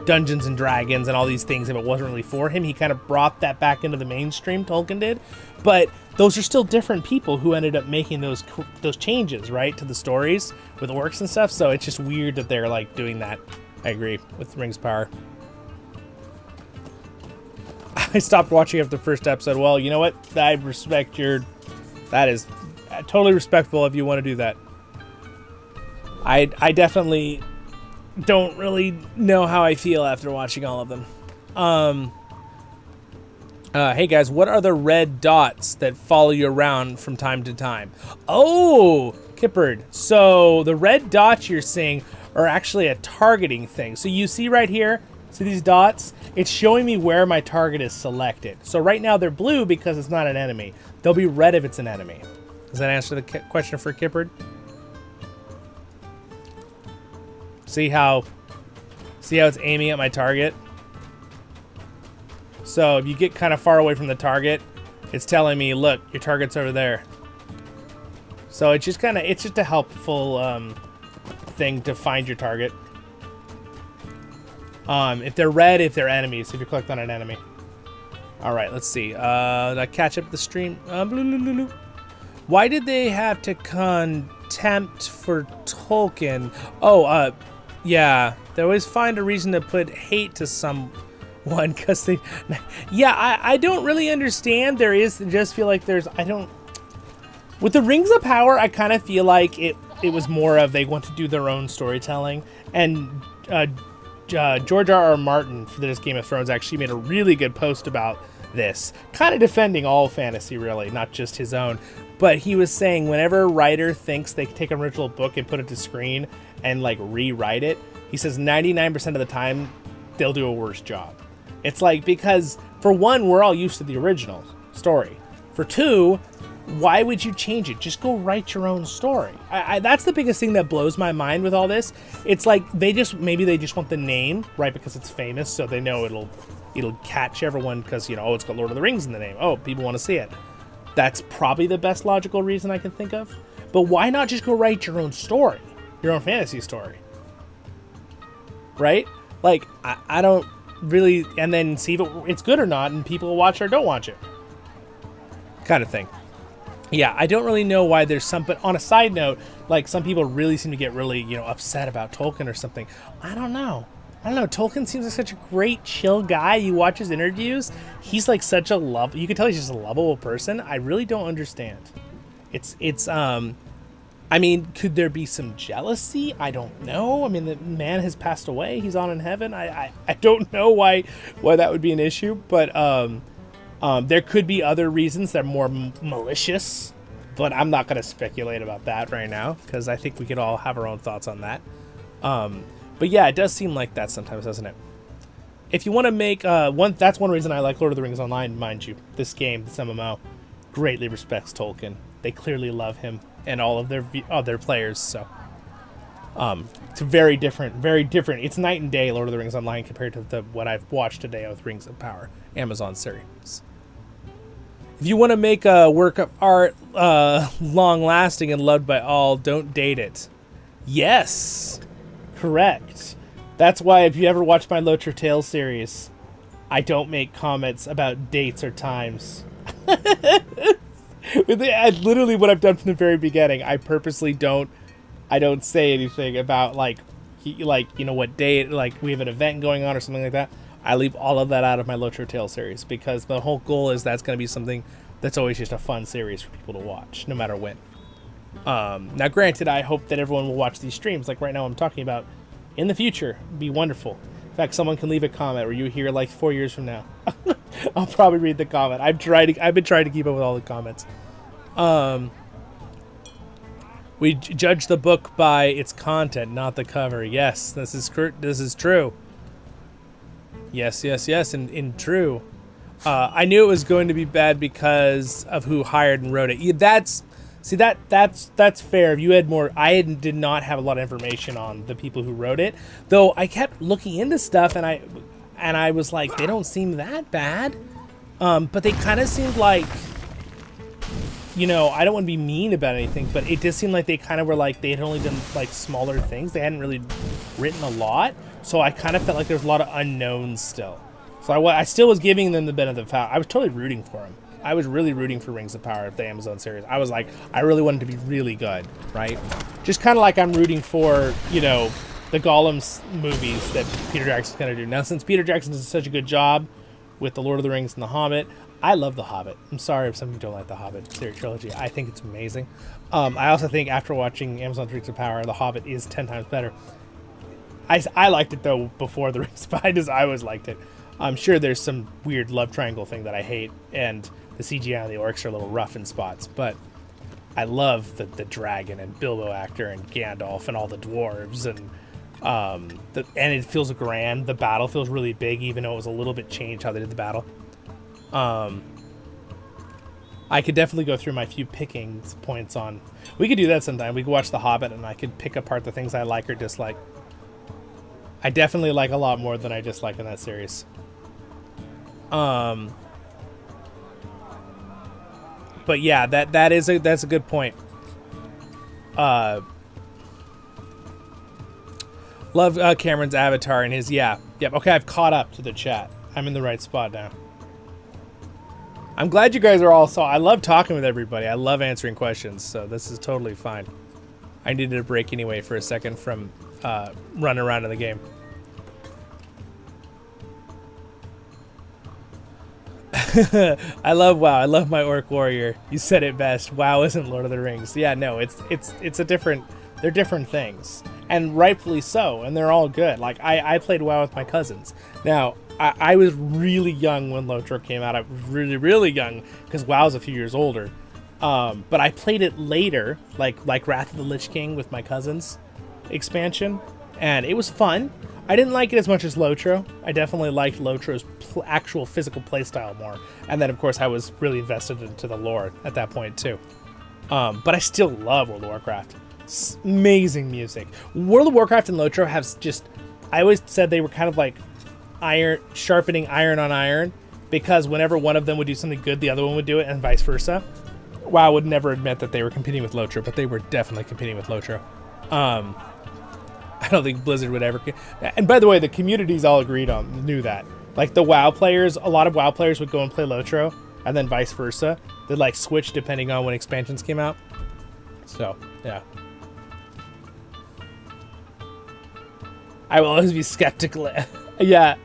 Dungeons and Dragons and all these things if it wasn't really for him. He kind of brought that back into the mainstream, Tolkien did. But those are still different people who ended up making those changes, right, to the stories with orcs and stuff. So it's just weird that they're like doing that. I agree with Rings of Power. I stopped watching after the first episode. Well, you know what? I respect that is totally respectful if you want to do that. I definitely don't really know how I feel after watching all of them. Hey guys, what are the red dots that follow you around from time to time? Oh, Kippard. So the red dots you're seeing are actually a targeting thing. So you see right here, see these dots? It's showing me where my target is selected. So right now they're blue because it's not an enemy. They'll be red if it's an enemy. Does that answer the question for Kippard? See how See how it's aiming at my target? So if you get kind of far away from the target, it's telling me, look, your target's over there. So it's just a helpful thing to find your target. If they're red, if they're enemies, if you clicked on an enemy. All right, let's see. Did I catch up the stream? Why did they have to contempt for Tolkien? Oh, yeah. They always find a reason to put hate to someone because they... Yeah, I don't really understand. There is... I just feel like there's... I don't... With the Rings of Power, I kind of feel like it was more of they want to do their own storytelling. And George R.R. Martin for this Game of Thrones actually made a really good post about this. Kind of defending all fantasy, really, not just his own. But he was saying whenever a writer thinks they can take an original book and put it to screen and, like, rewrite it, he says 99% of the time they'll do a worse job. It's like, because, for one, we're all used to the original story. For two... Why would you change it? Just go write your own story. That's the biggest thing that blows my mind with all this. It's like maybe they just want the name, right? Because it's famous, so they know it'll catch everyone because, you know, oh, it's got Lord of the Rings in the name. Oh, people want to see it. That's probably the best logical reason I can think of. But why not just go write your own story? Your own fantasy story. Right? Like, I don't really... And then see if it's good or not, and people will watch it or don't watch it. Kind of thing. Yeah, I don't really know why there's some, but on a side note, like some people really seem to get really, you know, upset about Tolkien or something. I don't know. Tolkien seems like such a great, chill guy. You watch his interviews, he's like such a you can tell he's just a lovable person. I really don't understand. I mean, could there be some jealousy? I don't know. I mean, the man has passed away. He's on in heaven. I don't know why that would be an issue, but, there could be other reasons that are more malicious, but I'm not going to speculate about that right now because I think we could all have our own thoughts on that. But yeah, it does seem like that sometimes, doesn't it? If you want to make that's one reason I like Lord of the Rings Online, mind you. This game, this MMO, greatly respects Tolkien. They clearly love him and all of their players. So it's very different. It's night and day, Lord of the Rings Online, compared to what I've watched today with Rings of Power, Amazon series. If you want to make a work of art long-lasting and loved by all, don't date it. Yes, correct. That's why if you ever watch my LOTRO Tales series, I don't make comments about dates or times. Literally what I've done from the very beginning. I purposely don't say anything about like you know what date, like we have an event going on or something like that. I leave all of that out of my LOTRO Tales series because the whole goal is that's going to be something that's always just a fun series for people to watch, no matter when. Now, granted, I hope that everyone will watch these streams, like right now I'm talking about, in the future. It'd be wonderful. In fact, someone can leave a comment, or you hear like 4 years from now. I'll probably read the comment. I've been trying to keep up with all the comments. We judge the book by its content, not the cover. Yes, this is true. Yes, and true. I knew it was going to be bad because of who hired and wrote it. Yeah, that's fair. If you had more, did not have a lot of information on the people who wrote it, though I kept looking into stuff and I was like, they don't seem that bad, but they kind of seemed like, you know, I don't want to be mean about anything, but it did seem like they kind of were like they had only done like smaller things. They hadn't really written a lot. So I kind of felt like there was a lot of unknowns still. So I still was giving them the benefit of the doubt. I was totally rooting for them. I was really rooting for Rings of Power, the Amazon series. I was like, I really wanted to be really good, right? Just kind of like I'm rooting for, you know, the Gollum movies that Peter Jackson's going to do. Now, since Peter Jackson does such a good job with The Lord of the Rings and The Hobbit, I love The Hobbit. I'm sorry if some of you don't like The Hobbit series trilogy. I think it's amazing. I also think after watching Amazon Rings of Power, The Hobbit is 10 times better. I liked it, though, before the Rings of Power. I always liked it. I'm sure there's some weird love triangle thing that I hate, and the CGI and the orcs are a little rough in spots, but I love the dragon and Bilbo actor and Gandalf and all the dwarves, and it feels grand. The battle feels really big, even though it was a little bit changed how they did the battle. I could definitely go through my few picking points on... We could do that sometime. We could watch The Hobbit, and I could pick apart the things I like or dislike. I definitely like a lot more than I dislike in that series. But yeah, that's a good point. Love Cameron's avatar and his yep. Okay, I've caught up to the chat. I'm in the right spot now. I'm glad you guys are all I love talking with everybody. I love answering questions, so this is totally fine. I needed a break anyway for a second from running around in the game. I love WoW. I love my Orc Warrior. You said it best. WoW isn't Lord of the Rings. Yeah, no, it's a different. They're different things, and rightfully so. And they're all good. Like I played WoW with my cousins. Now I was really young when LOTRO came out. I was really, really young because WoW's a few years older. But I played it later, like Wrath of the Lich King with my cousins expansion, and it was fun. I didn't like it as much as LOTRO. I definitely liked LOTRO's actual physical playstyle more. And then, of course, I was really invested into the lore at that point, too. But I still love World of Warcraft. It's amazing music. World of Warcraft and LOTRO have just... I always said they were kind of like sharpening iron on iron, because whenever one of them would do something good, the other one would do it, and vice versa. WoW would never admit that they were competing with LOTRO, but they were definitely competing with LOTRO. I don't think Blizzard would ever... And by the way, the communities all knew that. Like the WoW players, a lot of WoW players would go and play LOTRO, and then vice versa. They'd like switch depending on when expansions came out. So, yeah. I will always be skeptical. Yeah.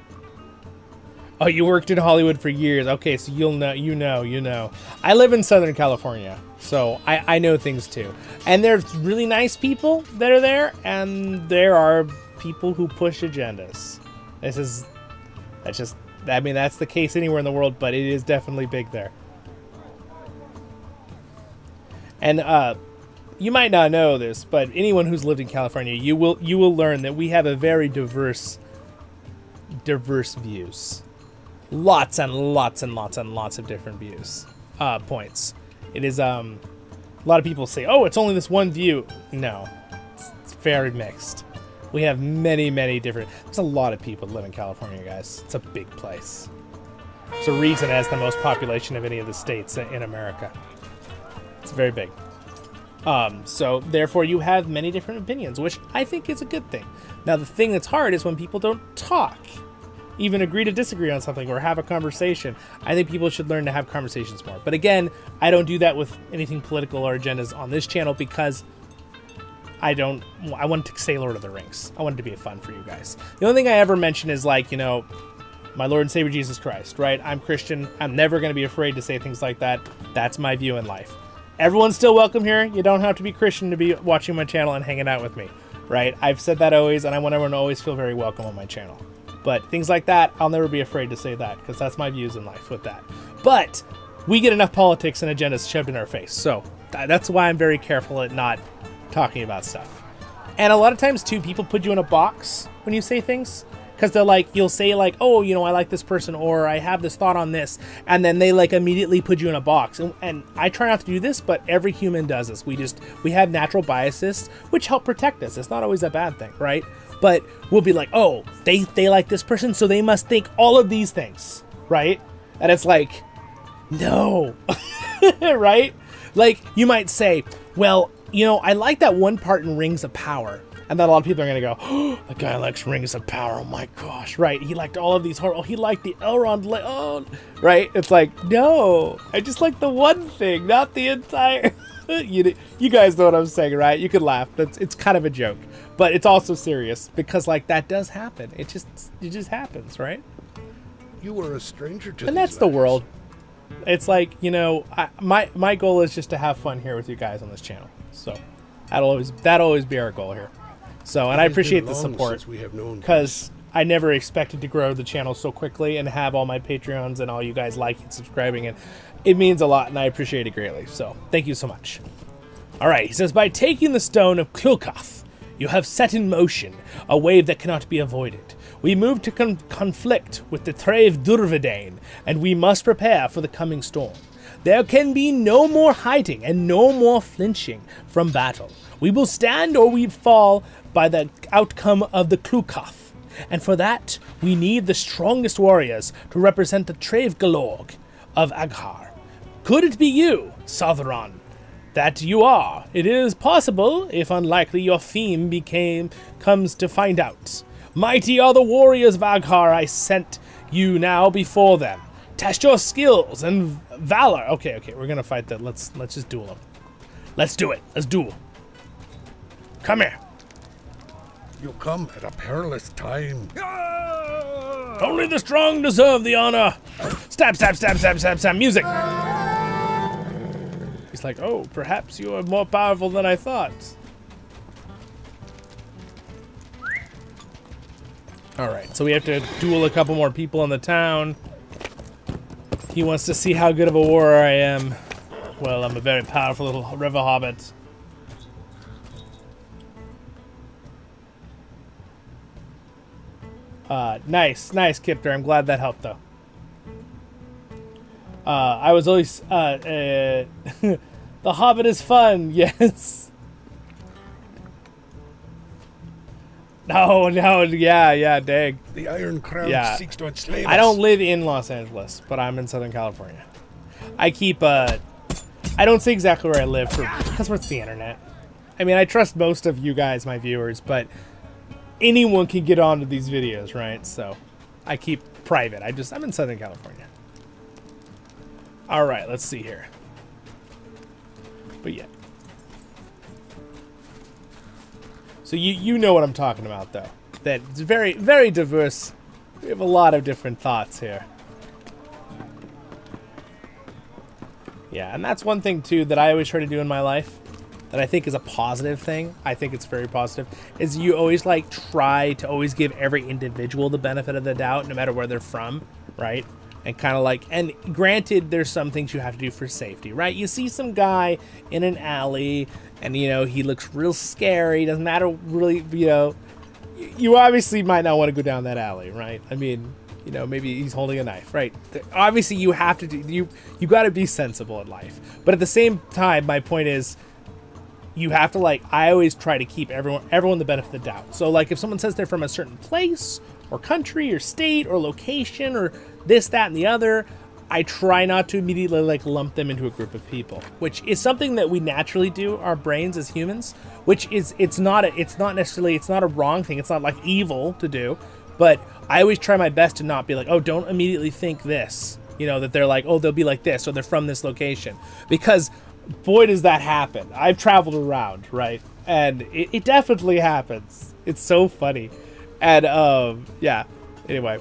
Oh, you worked in Hollywood for years. Okay, so you'll know, you know. I live in Southern California, so I know things too. And there's really nice people that are there, and there are people who push agendas. That's the case anywhere in the world, but it is definitely big there. And you might not know this, but anyone who's lived in California, you will learn that we have a very diverse views. Lots and lots and lots and lots of different views, points. It is, a lot of people say, oh, it's only this one view. No, it's very mixed. We have many, many different, there's a lot of people that live in California, guys. It's a big place. It's a reason it has the most population of any of the states in America. It's very big. So therefore you have many different opinions, which I think is a good thing. Now the thing that's hard is when people don't talk, even agree to disagree on something or have a conversation. I think people should learn to have conversations more. But again, I don't do that with anything political or agendas on this channel because I want to say Lord of the Rings. I want it to be fun for you guys. The only thing I ever mention is like, my Lord and Savior Jesus Christ, right? I'm Christian. I'm never going to be afraid to say things like that. That's my view in life. Everyone's still welcome here. You don't have to be Christian to be watching my channel and hanging out with me, right? I've said that always, and I want everyone to always feel very welcome on my channel. But things like that, I'll never be afraid to say that because that's my views in life with that. But we get enough politics and agendas shoved in our face. So that's why I'm very careful at not talking about stuff. And a lot of times, too, people put you in a box when you say things. Because you'll say like, oh, I like this person, or I have this thought on this. And then they like immediately put you in a box. And I try not to do this, but every human does this. We have natural biases, which help protect us. It's not always a bad thing, right? But we'll be like, oh, they like this person, so they must think all of these things, right? And it's like, no, right? Like, you might say, well, I like that one part in Rings of Power. And then a lot of people are going to go, oh, the guy likes Rings of Power, oh my gosh, right? He liked all of these horror, he liked the Elrond, right? It's like, no, I just like the one thing, not the entire... you guys know what I'm saying, right? You can laugh. It's kind of a joke, but it's also serious because that does happen. It just happens, right? You were a stranger to and that's the world. It's like, my goal is just to have fun here with you guys on this channel. So that'll always be our goal here. So, and I appreciate the support because I never expected to grow the channel so quickly and have all my Patreons and all you guys liking and subscribing, and it means a lot, and I appreciate it greatly. So, thank you so much. All right, he says, by taking the stone of Klulkath, you have set in motion a wave that cannot be avoided. We move to conflict with the Trave Durvedane, and we must prepare for the coming storm. There can be no more hiding and no more flinching from battle. We will stand or we fall by the outcome of the Klulkath. And for that, we need the strongest warriors to represent the Travgalorg of Aghar. Could it be you, Southron? That you are. It is possible, if unlikely your theme comes to find out. Mighty are the warriors of Aghar I sent you now before them. Test your skills and valor. Okay, we're gonna fight that. Let's just duel them. Let's do it. Let's duel. Come here. You come at a perilous time. Only the strong deserve the honor. Stab, stab, stab, stab, stab, stab. Music. He's like, oh, perhaps you are more powerful than I thought. All right, so we have to duel a couple more people in the town. He wants to see how good of a warrior I am. Well, I'm a very powerful little river hobbit. Nice, Kipter. I'm glad that helped, though. I was always, The Hobbit is fun, yes. No, yeah, dang. The Iron Crown seeks to enslave us. I don't live in Los Angeles, but I'm in Southern California. I keep, I don't say exactly where I live because it's the internet. I mean, I trust most of you guys, my viewers, but anyone can get onto these videos, right? So I keep private. I'm in Southern California. All right, let's see here. But yeah. So you know what I'm talking about, though. That it's very, very diverse. We have a lot of different thoughts here. Yeah, and that's one thing, too, that I always try to do in my life that I think is a positive thing. I think it's very positive. Is you always, like, try to always give every individual the benefit of the doubt, no matter where they're from, right? And kind of like, and granted, there's some things you have to do for safety, right? You see some guy in an alley, and, you know, he looks real scary. Doesn't matter really, you know, you obviously might not want to go down that alley, right? I mean, you know, maybe he's holding a knife, right? Obviously, you have to do, you got to be sensible in life. But at the same time, my point is, you have to, like, I always try to keep everyone the benefit of the doubt. So, like, if someone says they're from a certain place or country or state or location or this, that, and the other, I try not to immediately, like, lump them into a group of people, which is something that we naturally do, our brains as humans, which is, it's not a wrong thing. It's not, like, evil to do, but I always try my best to not be like, oh, don't immediately think this, you know, that they're like, oh, they'll be like this or they're from this location, because boy, does that happen. I've traveled around, right? And it definitely happens. It's so funny. And, yeah. Anyway.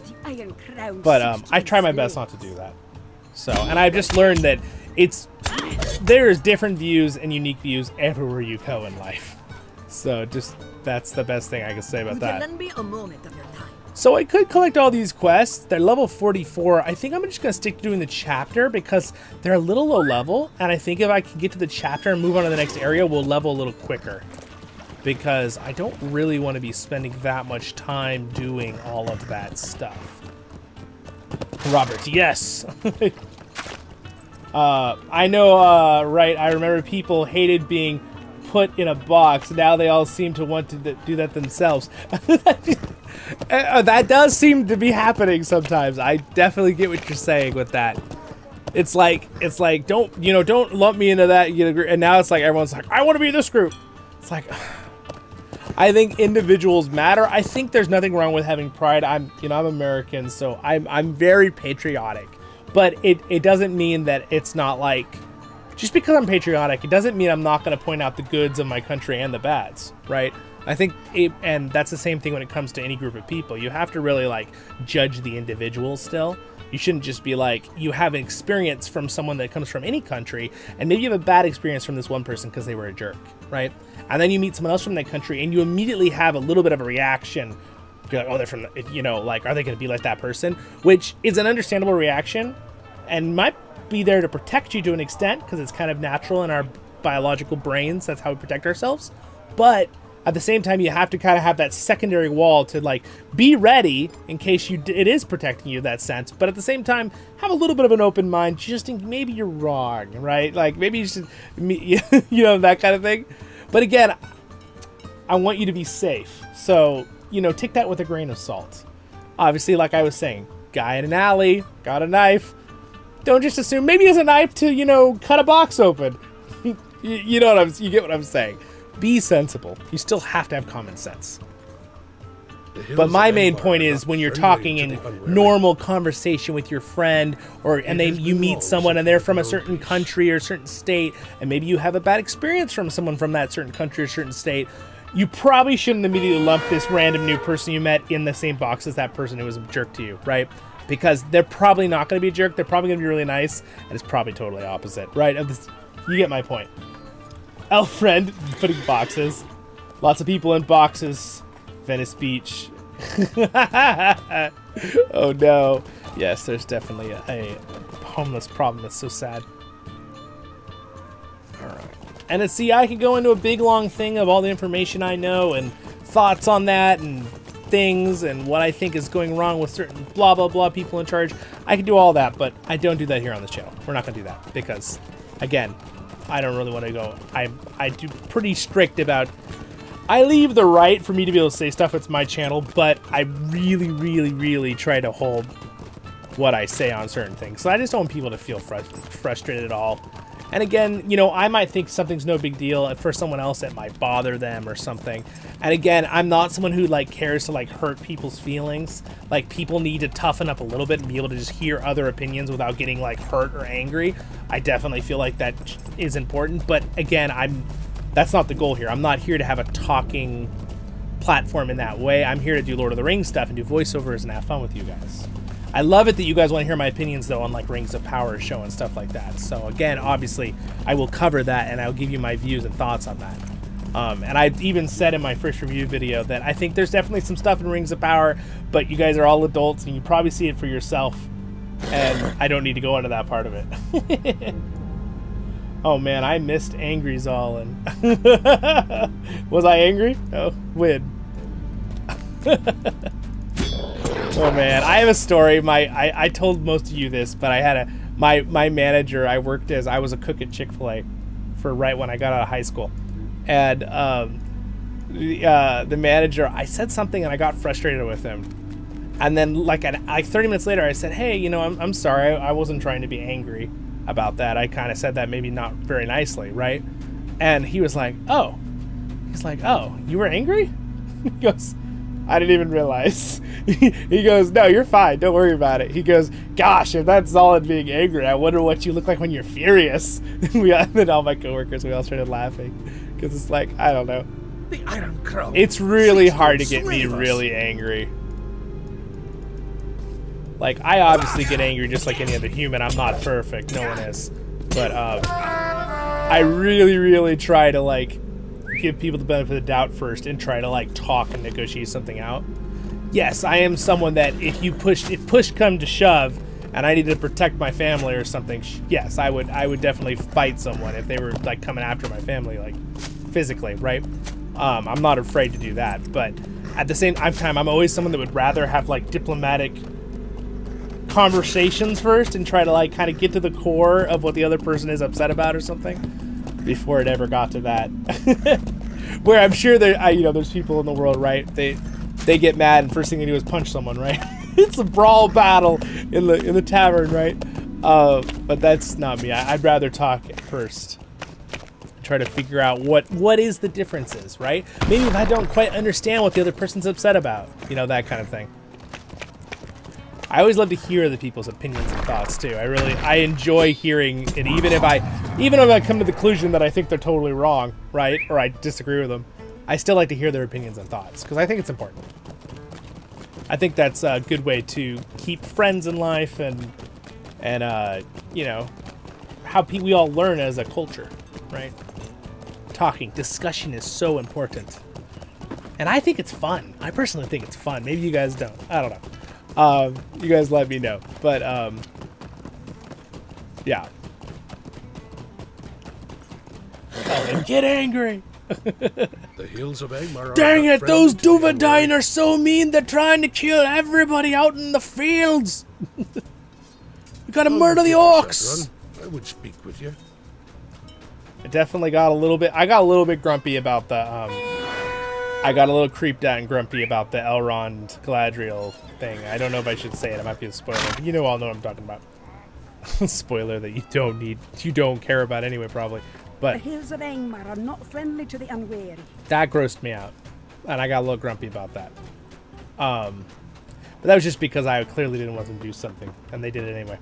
But, I try my best not to do that. So, and I've just learned that there's different views and unique views everywhere you go in life. So, that's the best thing I can say about that. Lend me a moment of your time. So I could collect all these quests. They're level 44. I think I'm just going to stick to doing the chapter because they're a little low level. And I think if I can get to the chapter and move on to the next area, we'll level a little quicker. Because I don't really want to be spending that much time doing all of that stuff. Robert, yes. I know, right, I remember people hated being put in a box. Now they all seem to want to do that themselves. That does seem to be happening sometimes. I definitely get what you're saying with that. It's like don't lump me into that. And now it's like everyone's like, I want to be in this group. It's like, I think individuals matter. I think there's nothing wrong with having pride. I'm American, so I'm very patriotic. But it doesn't mean that it's not like, just because I'm patriotic, it doesn't mean I'm not going to point out the goods of my country and the bads, right? I think, and that's the same thing when it comes to any group of people. You have to really, like, judge the individual still. You shouldn't just be like, you have an experience from someone that comes from any country, and maybe you have a bad experience from this one person because they were a jerk, right? And then you meet someone else from that country, and you immediately have a little bit of a reaction. You're like, oh, they're from, like, are they going to be like that person? Which is an understandable reaction, and might be there to protect you to an extent, because it's kind of natural in our biological brains. That's how we protect ourselves. But at the same time, you have to kind of have that secondary wall to, like, be ready in case it is protecting you in that sense. But at the same time, have a little bit of an open mind, just in maybe you're wrong, right? Like, maybe you should, that kind of thing. But again, I want you to be safe. So you know, take that with a grain of salt. Obviously, like I was saying, guy in an alley, got a knife. Don't just assume, maybe he has a knife to, you know, cut a box open. You know what you get what I'm saying. Be sensible. You still have to have common sense. But my main point is when you're talking in normal conversation with your friend, you meet someone and they're from a certain country or a certain state, and maybe you have a bad experience from someone from that certain country or certain state, you probably shouldn't immediately lump this random new person you met in the same box as that person who was a jerk to you, right? Because they're probably not going to be a jerk. They're probably going to be really nice, and it's probably totally opposite, right? You get my point. Elf friend putting boxes. Lots of people in boxes. Venice Beach. Oh no. Yes, there's definitely a homeless problem. That's so sad. Alright. And see, I could go into a big long thing of all the information I know and thoughts on that and things and what I think is going wrong with certain blah blah blah people in charge. I could do all that, but I don't do that here on the channel. We're not gonna do that because, again, I don't really want to go. I do pretty strict about. I leave the right for me to be able to say stuff. It's my channel, but I really, really, really try to hold what I say on certain things. So I just don't want people to feel frustrated at all. And again, you know, I might think something's no big deal, and for someone else it might bother them or something. And again, I'm not someone who like cares to like hurt people's feelings. Like, people need to toughen up a little bit and be able to just hear other opinions without getting like hurt or angry. I definitely feel like that is important, but again, that's not the goal here. I'm not here to have a talking platform in that way. I'm here to do Lord of the Rings stuff and do voiceovers and have fun with you guys. I love it that you guys want to hear my opinions, though, on like Rings of Power show and stuff like that. So again, obviously, I will cover that and I'll give you my views and thoughts on that. And I even said in my first review video that I think there's definitely some stuff in Rings of Power, but you guys are all adults and you probably see it for yourself. And I don't need to go into that part of it. Oh man, I missed angry Zollin. Was I angry? Oh, win. Oh man, I have a story. I told most of you this, but I had my manager. I was a cook at Chick-fil-A for right when I got out of high school, and the manager. I said something and I got frustrated with him, and then like 30 minutes later, I said, "Hey, you know, I'm sorry. I wasn't trying to be angry about that. I kind of said that maybe not very nicely, right?" And he was like, "Oh," he's like, "Oh, you were angry?" He goes, "I didn't even realize." He goes, "No, you're fine. Don't worry about it." He goes, "Gosh, if that's Zollin being angry, I wonder what you look like when you're furious." And then all my coworkers, we all started laughing because it's like, I don't know. The Iron Crow. It's really hard to get me really angry. Like, I obviously get angry just like any other human. I'm not perfect. No one is. But I really, really try to like give people the benefit of the doubt first and try to like talk and negotiate something out. Yes, I am someone that if push come to shove and I needed to protect my family or something, yes, I would definitely fight someone if they were like coming after my family, like physically, right? I'm not afraid to do that, but at the same time, I'm always someone that would rather have like diplomatic conversations first and try to like kind of get to the core of what the other person is upset about or something before it ever got to that. Where I'm sure there's people in the world, right? They get mad and first thing they do is punch someone, right? It's a brawl battle in the tavern, right? But that's not me. I'd rather talk first. Try to figure out what is the differences, right? Maybe if I don't quite understand what the other person's upset about, that kind of thing. I always love to hear the people's opinions and thoughts too. I enjoy hearing it, even if I come to the conclusion that I think they're totally wrong, right? Or I disagree with them. I still like to hear their opinions and thoughts because I think it's important. I think that's a good way to keep friends in life and how we all learn as a culture, right? Discussion is so important. And I think it's fun. I personally think it's fun. Maybe you guys don't. I don't know. You guys let me know. But, yeah. Oh, and get angry! The hills of Angmar are Dang not it, those friendly to the Dwarven are so mean, they're trying to kill everybody out in the fields! We gotta murder the orcs! I would speak with you. I definitely got a little bit grumpy about the I got a little creeped out and grumpy about the Elrond Galadriel thing. I don't know if I should say it. It might be a spoiler. But you all know what I'm talking about. Spoiler that you don't care about anyway, probably. The But hills of Angmar are not friendly to the unwary. that grossed me out, and I got a little grumpy about that. But that was just because I clearly didn't want them to do something, and they did it anyway.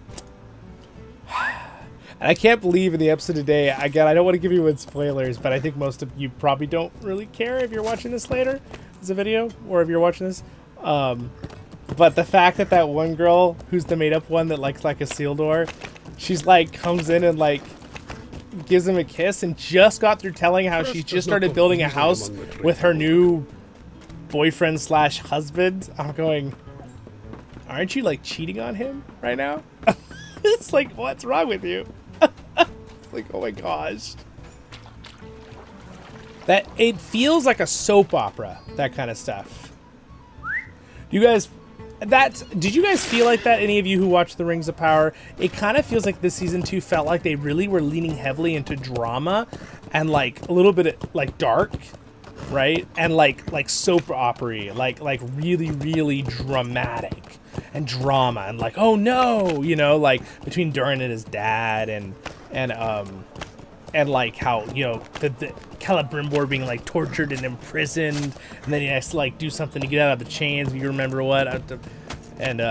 And I can't believe in the episode today, again, I don't want to give you spoilers, but I think most of you probably don't really care if you're watching this later as a video, or if you're watching this. But the fact that that one girl, who's the made-up one that likes like a seal door, she's like, comes in and like, gives him a kiss, and just got through telling how she just started building a house with her new boyfriend / husband. I'm going, aren't you like cheating on him right now? It's like, what's wrong with you? It's like, oh my gosh. That it feels like a soap opera, that kind of stuff. You guys, did you guys feel like that? Any of you who watched The Rings of Power? It kind of feels like this season 2 felt like they really were leaning heavily into drama and like a little bit like dark, right? And like soap opera-y, like really, really dramatic and drama and like, oh no, like between Durin and his dad and like how, the Celebrimbor being like tortured and imprisoned, and then he has to like do something to get out of the chains, if you remember what. And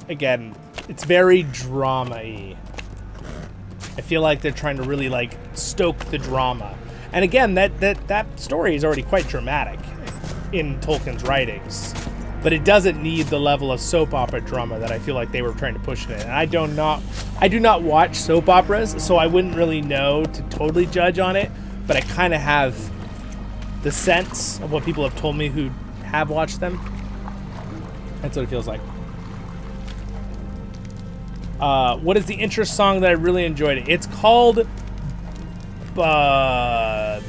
again, it's very drama-y. I feel like they're trying to really like stoke the drama. And again, that story is already quite dramatic in Tolkien's writings, but it doesn't need the level of soap opera drama that I feel like they were trying to push in it. And I do not watch soap operas, so I wouldn't really know to totally judge on it, but I kind of have the sense of what people have told me who have watched them. That's what it feels like. What is the intro song that I really enjoyed? It's called Bard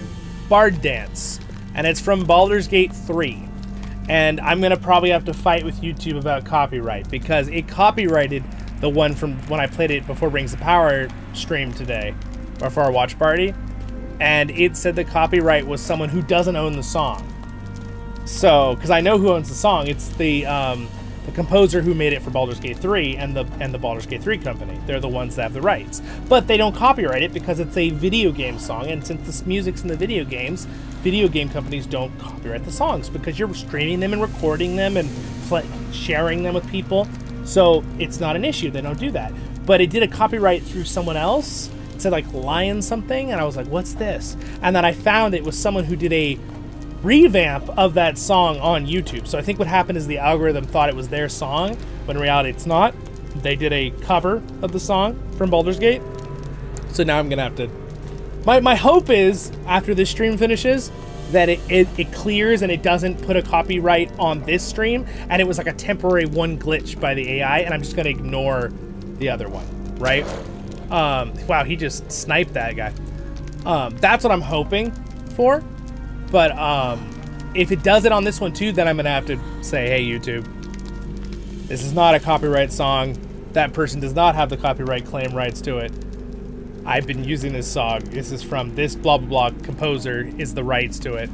Dance, and it's from Baldur's Gate 3. And I'm going to probably have to fight with YouTube about copyright, because it copyrighted the one from when I played it before Rings of Power stream today, or for our watch party. And it said the copyright was someone who doesn't own the song. So, because I know who owns the song, it's the composer who made it for Baldur's Gate 3 and the Baldur's Gate 3 company. They're the ones that have the rights. But they don't copyright it because it's a video game song, and since this music's in the video games, video game companies don't copyright the songs because you're streaming them and recording them and sharing them with people. So it's not an issue. They don't do that. But it did a copyright through someone else. It said like Lion something, and I was like, what's this? And then I found it was someone who did a revamp of that song on YouTube. So I think what happened is the algorithm thought it was their song, but in reality it's not. They did a cover of the song from Baldur's Gate. So now I'm gonna have to... My hope is, after this stream finishes, that it clears and it doesn't put a copyright on this stream, and it was like a temporary one glitch by the AI, and I'm just gonna ignore the other one, right? Wow, he just sniped that guy. That's what I'm hoping for. But if it does it on this one too, then I'm gonna have to say, hey YouTube, this is not a copyright song. That person does not have the copyright claim rights to it. I've been using this song. This is from this blah blah blah composer is the rights to it.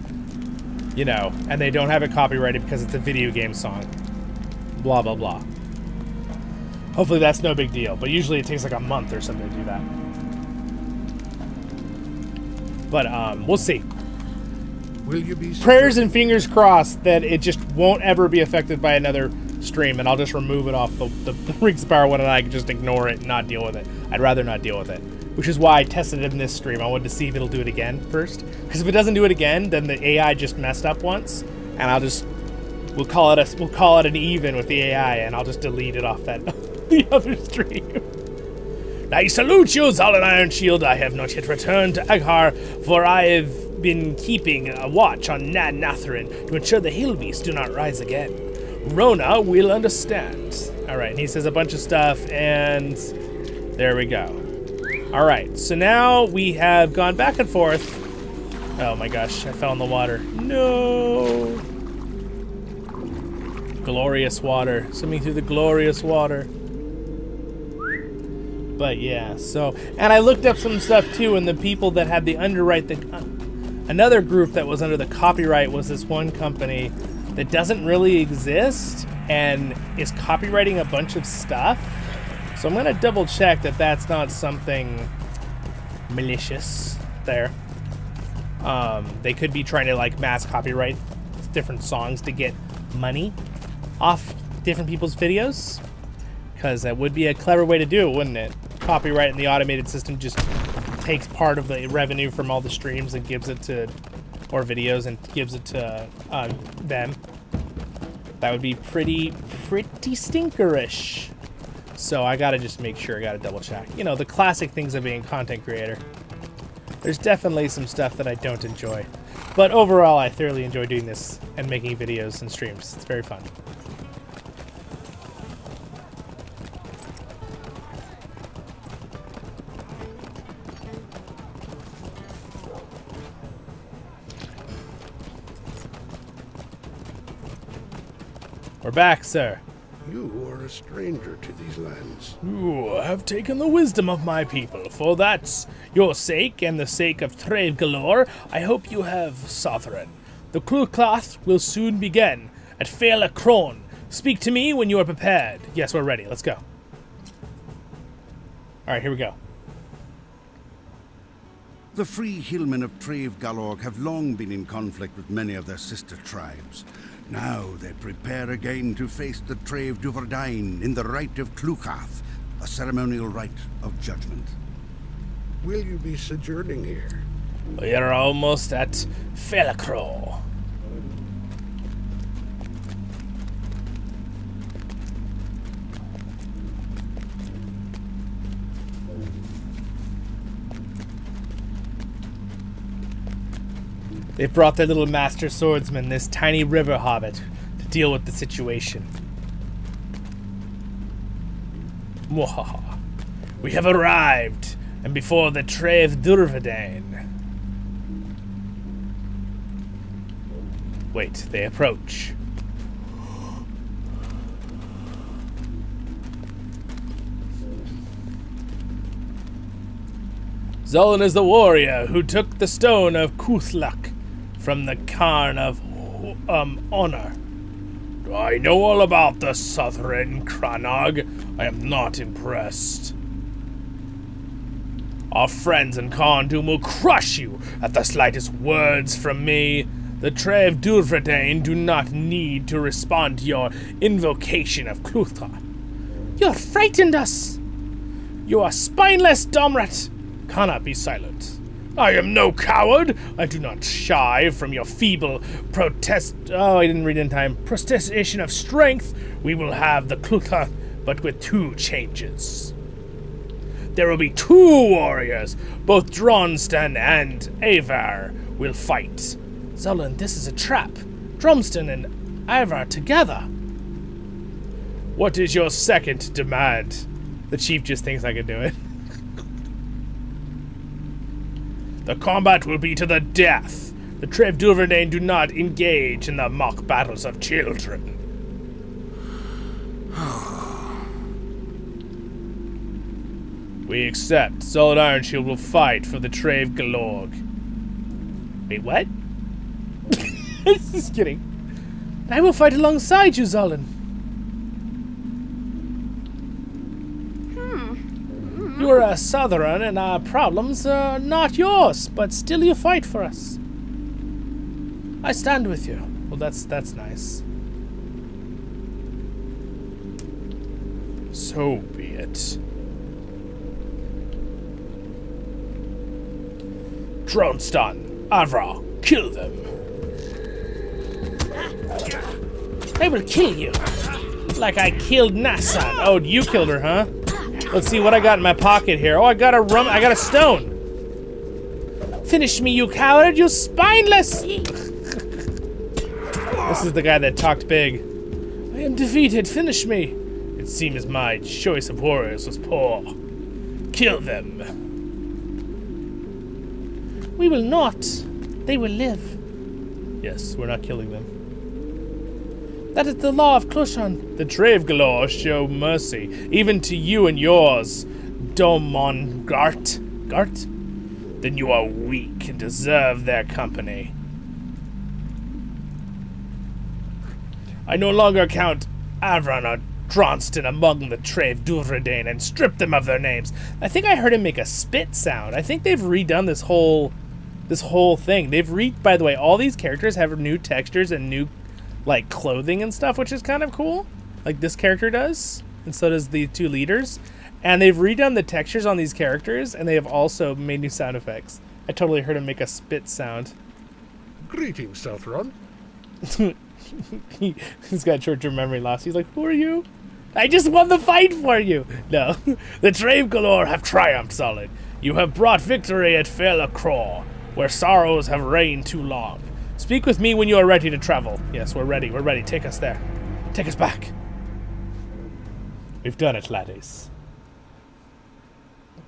And they don't have it copyrighted because it's a video game song. Blah blah blah. Hopefully that's no big deal, but usually it takes like a month or something to do that. But we'll see. Will you be Prayers and fingers crossed that it just won't ever be affected by another stream, and I'll just remove it off the Rings of Power one, and I can just ignore it and not deal with it. I'd rather not deal with it, which is why I tested it in this stream. I wanted to see if it'll do it again first, because if it doesn't do it again, then the AI just messed up once, and we'll call it an even with the AI, and I'll just delete it off that the other stream. I salute you, Zollin Ironshield. I have not yet returned to Angmar, for I have been keeping a watch on Nad Nathrin to ensure the hill beasts do not rise again. Rona will understand. Alright, and he says a bunch of stuff, and there we go. Alright, so now we have gone back and forth. Oh my gosh, I fell in the water. No! Glorious water. Swimming through the glorious water. But yeah, so... And I looked up some stuff too, and the people that had the underwrite the... Another group that was under the copyright was this one company that doesn't really exist and is copywriting a bunch of stuff. So I'm gonna double check that that's not something malicious there. They could be trying to like mass copyright different songs to get money off different people's videos, because that would be a clever way to do it, wouldn't it? Copyright in the automated system just takes part of the revenue from all the streams and gives it to, or videos, and gives it to them. That would be pretty stinkerish. So I gotta just make sure, I gotta double check. You know, the classic things of being a content creator. There's definitely some stuff that I don't enjoy. But overall, I thoroughly enjoy doing this and making videos and streams. It's very fun. We're back, sir. You are a stranger to these lands. You have taken the wisdom of my people. For that's your sake and the sake of Trave Galore, I hope you have Southern. The Cluclath will soon begin at Fela Kron. Speak to me when you are prepared. Yes, we're ready. Let's go. Alright, here we go. The free hillmen of Trave Galorg have long been in conflict with many of their sister tribes. Now they prepare again to face the Trave Duverdain in the rite of Clucath, a ceremonial rite of judgment. Will you be sojourning here? We are almost at Felacro. They've brought their little master swordsman, this tiny river hobbit, to deal with the situation. Mwahaha. We have arrived, and before the Trave Durvedane. Wait, they approach. Zollin is the warrior who took the stone of Kuthlak from the Cairn of Honor. I know all about the Southern Crannog. I am not impressed. Our friends in Carndum will crush you at the slightest words from me. The Trave Durvedane do not need to respond to your invocation of Clutha. You have frightened us. You are spineless, Domrat. Cannot be silent. I am no coward. I do not shy from your feeble protest. Oh, I didn't read in time. Protestation of strength. We will have the Clutha, but with two changes. There will be two warriors. Both Dronstan and Avar will fight. Zollin, this is a trap. Dromston and Avar together. What is your second demand? The chief just thinks I can do it. The combat will be to the death. The Trave Duvernane do not engage in the mock battles of children. We accept. Zollin Ironshield will fight for the Trave Galorg. Wait, what? Just kidding. I will fight alongside you, Zollin. You are a Southern, and our problems are not yours, but still you fight for us. I stand with you. Well, that's nice. So be it. Dronstan, Avra, kill them. I will kill you. Like I killed Nassan. Oh, you killed her, huh? Let's see what I got in my pocket here. Oh, I got a stone. Finish me, you coward, you spineless! This is the guy that talked big. I am defeated, finish me. It seems my choice of warriors was poor. Kill them. We will not. They will live. Yes, we're not killing them. That is the law of Clushan. The Trave Galore show mercy, even to you and yours, Domon Gart. then you are weak and deserve their company. I no longer count Avron or Dronston among the Trave Duvredane and strip them of their names. I think I heard him make a spit sound. I think they've redone this whole thing. By the way, all these characters have new textures and new like clothing and stuff, which is kind of cool. Like this character does, and so does the two leaders. And they've redone the textures on these characters, and they have also made new sound effects. I totally heard him make a spit sound. Greetings, Southron. He's got short-term memory loss. He's like, who are you? I just won the fight for you! No. The Trave Galore have triumphed, Zollin. You have brought victory at Felacraw, where sorrows have reigned too long. Speak with me when you are ready to travel. Yes, we're ready. We're ready. Take us there. Take us back. We've done it, laddies.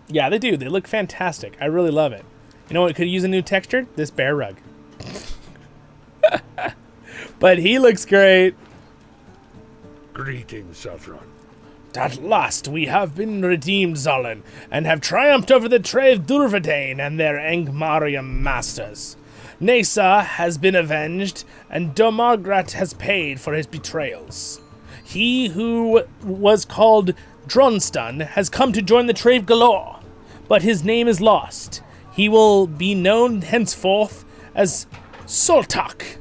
Yeah, they do. They look fantastic. I really love it. You know what could use a new texture? This bear rug. But he looks great. Greetings, Southron. At last we have been redeemed, Zollin, and have triumphed over the Trave Durvedane and their Angmarian masters. Nesa has been avenged, and Domagrat has paid for his betrayals. He who was called Dronston has come to join the Trave Galore, but his name is lost. He will be known henceforth as Soltak,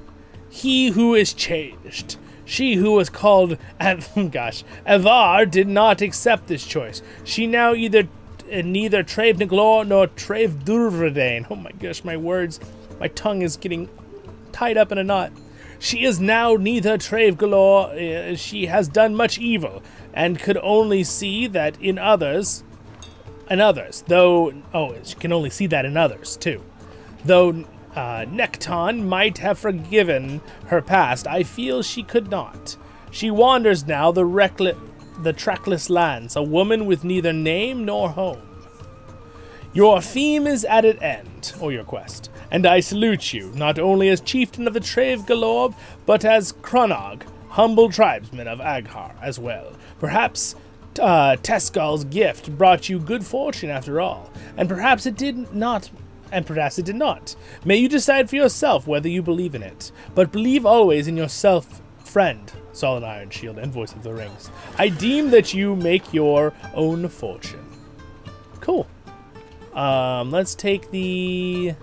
he who is changed. She who was called Avar did not accept this choice. She now neither Trave Naglor nor Trave Durvedane. Oh my gosh, my words. My tongue is getting tied up in a knot. She is now neither Trave Galore. She has done much evil, and could only see that in others. She can only see that in others, too. Though Nekton might have forgiven her past, I feel she could not. She wanders now the trackless lands, a woman with neither name nor home. Your theme is at an end, or your quest, and I salute you, not only as chieftain of the Trave Galore, but as Cronog, humble tribesman of Aghar as well. Perhaps Teskal's gift brought you good fortune after all, and perhaps it did not. May you decide for yourself whether you believe in it, but believe always in yourself, friend, Zollin Ironshield and Voice of the Rings. I deem that you make your own fortune. Cool. Let's take the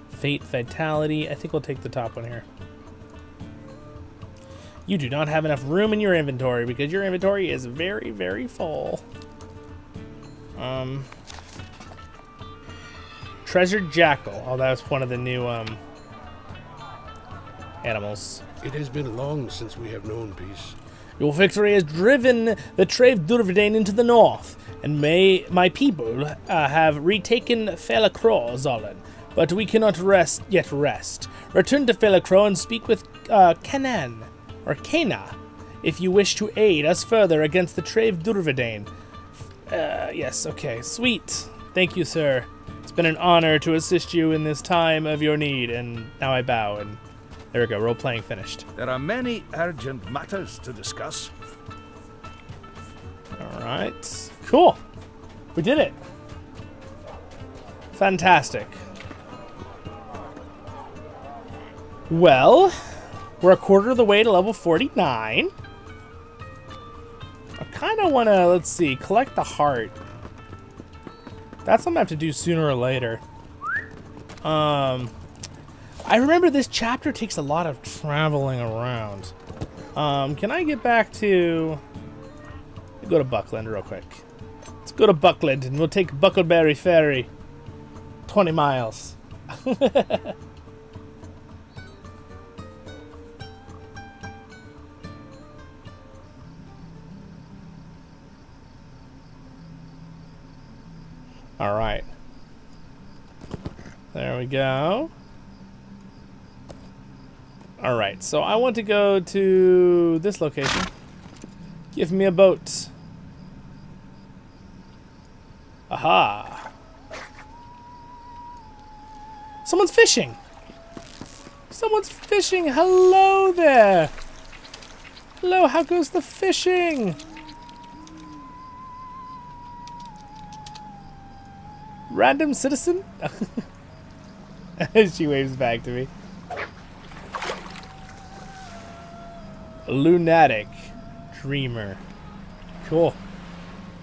Fate Fatality. I think we'll take the top one here. You do not have enough room in your inventory because your inventory is very, very full. Treasured Jackal. Oh, that was one of the new animals. It has been long since we have known peace. Your victory has driven the Trave Durvedane into the north, and my people have retaken Felacraw, Zollin. But we cannot rest. Return to Felacraw and speak with Kanan. Or Kana, if you wish to aid us further against the Trave Durvedane. Yes, okay, sweet. Thank you, sir. It's been an honor to assist you in this time of your need, and now I bow, and there we go, role-playing finished. There are many urgent matters to discuss. Alright, cool. We did it. Fantastic. Well, we're a quarter of the way to level 49. I kind of want to, let's see, collect the heart. That's something I have to do sooner or later. I remember this chapter takes a lot of traveling around. Can I get back to... Go to Buckland real quick. Let's go to Buckland and we'll take Buckleberry Ferry. 20 miles. All right. There we go. All right, so I want to go to this location. Give me a boat. Aha. Someone's fishing. Someone's fishing. Hello there. Hello, how goes the fishing? Random citizen? She waves back to me. Lunatic. Dreamer. Cool.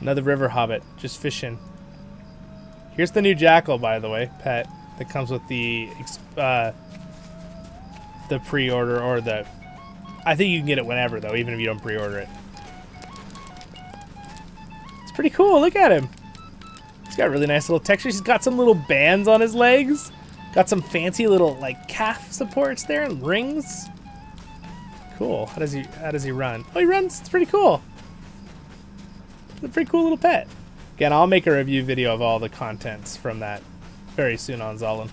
Another river hobbit. Just fishing. Here's the new jackal, by the way, pet. That comes with the pre-order or the... I think you can get it whenever, though, even if you don't pre-order it. It's pretty cool. Look at him. He's got really nice little textures. He's got some little bands on his legs. Got some fancy little, like, calf supports there and rings. Cool. How does he run? Oh, he runs. It's pretty cool. It's a pretty cool little pet. Again, I'll make a review video of all the contents from that very soon on Zollin.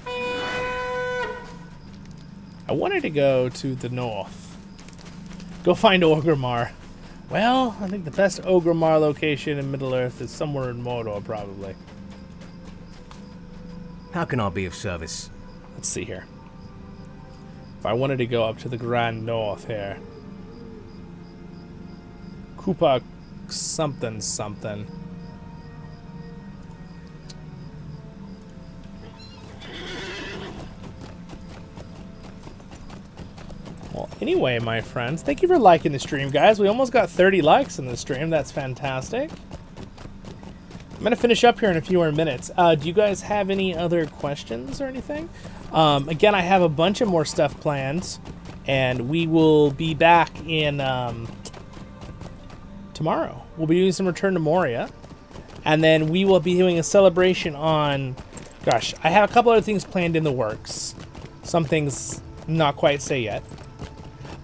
I wanted to go to the north. Go find Orgrimmar. Well, I think the best Orgrimmar location in Middle-earth is somewhere in Mordor, probably. How can I be of service? Let's see here. If I wanted to go up to the Grand North here. Koopa something something. Well, anyway, my friends, thank you for liking the stream, guys. We almost got 30 likes in the stream. That's fantastic. I'm going to finish up here in a few more minutes. Do you guys have any other questions or anything? Again, I have a bunch of more stuff planned, and we will be back in tomorrow. We'll be doing some Return to Moria, and then we will be doing a celebration on... Gosh, I have a couple other things planned in the works. Some things not quite say yet.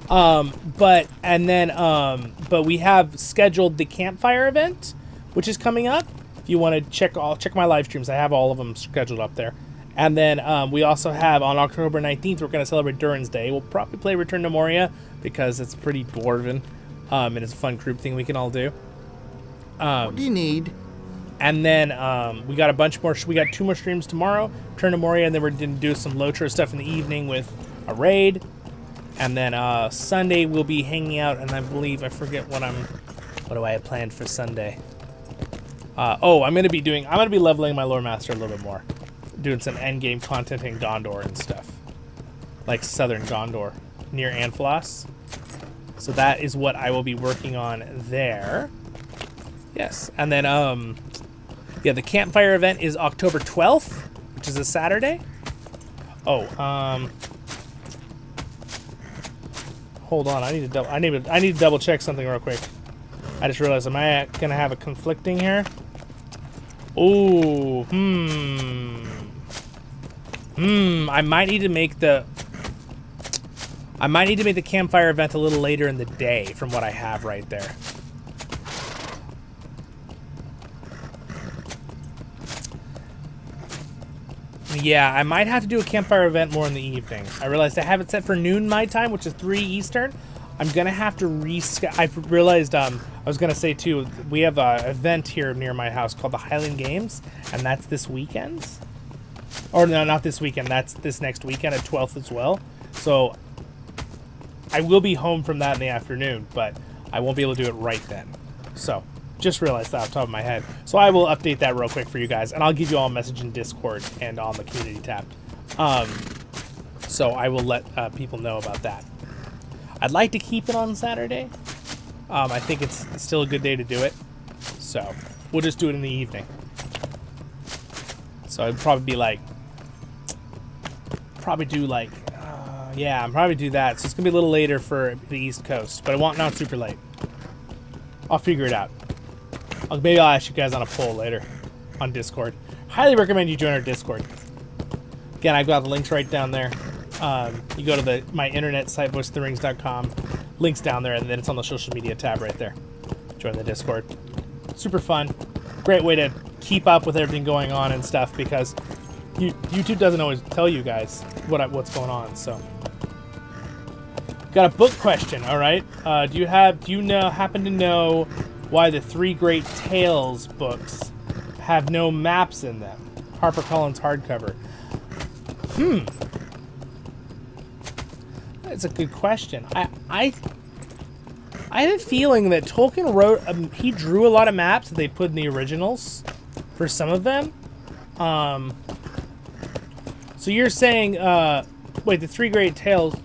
But we have scheduled the campfire event, which is coming up. If you want to check, I'll check my live streams. I have all of them scheduled up there. And then we also have on October 19th, we're going to celebrate Durin's Day. We'll probably play Return to Moria because it's pretty dwarven, and it's a fun group thing we can all do. What do you need? And then we got a bunch more. We got 2 more streams tomorrow, Return to Moria, and then we're going to do some LOTRO stuff in the evening with a raid. And then Sunday we'll be hanging out, and I believe I forget what do I have planned for Sunday? I'm gonna be leveling my lore master a little bit more, doing some end game content in Gondor and stuff, like southern Gondor near Anfalos. So that is what I will be working on there. Yes, and then the campfire event is October 12th, which is a Saturday. Hold on, I need to double check something real quick. I just realized, am I gonna have a conflicting here? Ooh, I might need to make the campfire event a little later in the day from what I have right there. Yeah, I might have to do a campfire event more in the evening. I realized I have it set for noon my time, which is 3 Eastern. I'm gonna have to reschedule. I realized I was gonna say too, we have an event here near my house called the Highland Games, and that's this weekend. Or no, not this weekend. That's this next weekend at 12th as well. So I will be home from that in the afternoon, but I won't be able to do it right then. So just realized that off the top of my head. So I will update that real quick for you guys, and I'll give you all a message in Discord and on the community tab. So I will let people know about that. I'd like to keep it on Saturday. I think it's still a good day to do it. So we'll just do it in the evening. So I'd probably be like, I'll probably do that. So it's gonna be a little later for the East Coast, but not super late. I'll figure it out. Maybe I'll ask you guys on a poll later on Discord. Highly recommend you join our Discord. Again, I've got the links right down there. You go to my internet site, voiceoftherings.com. Links down there, and then it's on the social media tab right there. Join the Discord. Super fun. Great way to keep up with everything going on and stuff, because YouTube doesn't always tell you guys what's going on. So, got a book question. All right. Do you happen to know why the 3 Great Tales books have no maps in them? HarperCollins hardcover. That's a good question. I have a feeling that Tolkien wrote, he drew a lot of maps that they put in the originals for some of them. So you're saying, wait, the Three Great Tales.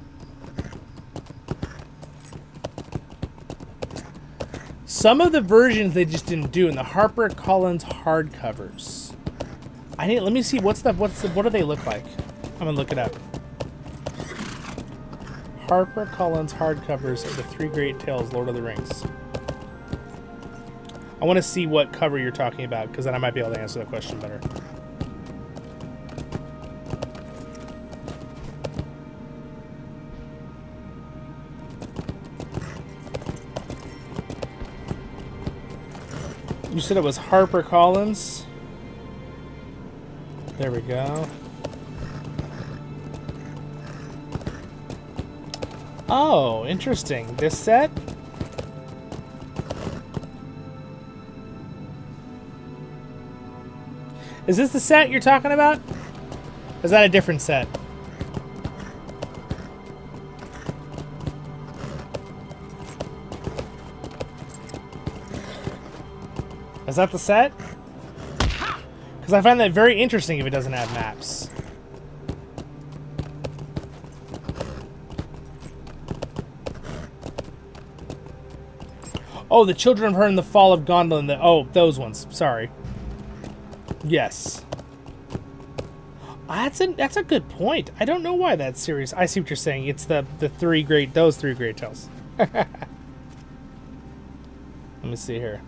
Some of the versions they just didn't do in the HarperCollins hardcovers. Let me see, what do they look like? I'm gonna look it up. HarperCollins hardcovers of the Three Great Tales, Lord of the Rings. I want to see what cover you're talking about, because then I might be able to answer the question better. You said it was HarperCollins? There we go. Oh, interesting. This set? Is this the set you're talking about? Or is that a different set? Is that the set? Because I find that very interesting if it doesn't have maps. Oh, the Children of Her and the Fall of Gondolin. Oh, those ones. Sorry. Yes. That's a good point. I don't know why that's serious. I see what you're saying. It's those three great tales. Let me see here.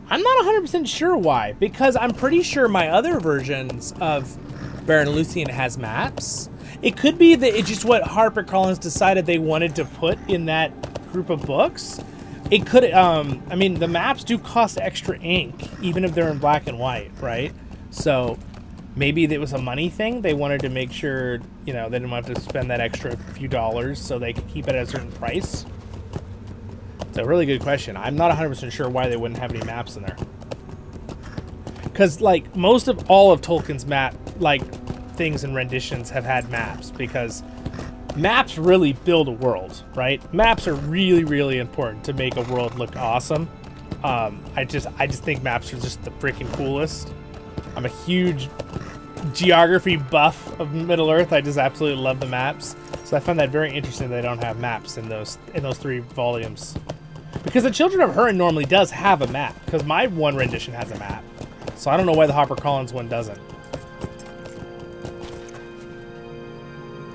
I'm not 100% sure why, because I'm pretty sure my other versions of Baron Luthien has maps. It could be that it's just what HarperCollins decided they wanted to put in that group of books. It could, I mean, the maps do cost extra ink, even if they're in black and white, right? So maybe it was a money thing. They wanted to make sure, you know, they didn't want to spend that extra few dollars so they could keep it at a certain price. It's a really good question. I'm not 100% sure why they wouldn't have any maps in there. Because, like, most of all of Tolkien's map, like, things and renditions have had maps, because maps really build a world, right? Maps are really, really important to make a world look awesome. I just think maps are just the freaking coolest. I'm a huge geography buff of Middle-earth. I just absolutely love the maps. So I find that very interesting they don't have maps in those 3 volumes. Because the Children of Hurin normally does have a map, because my one rendition has a map. So I don't know why the HarperCollins one doesn't.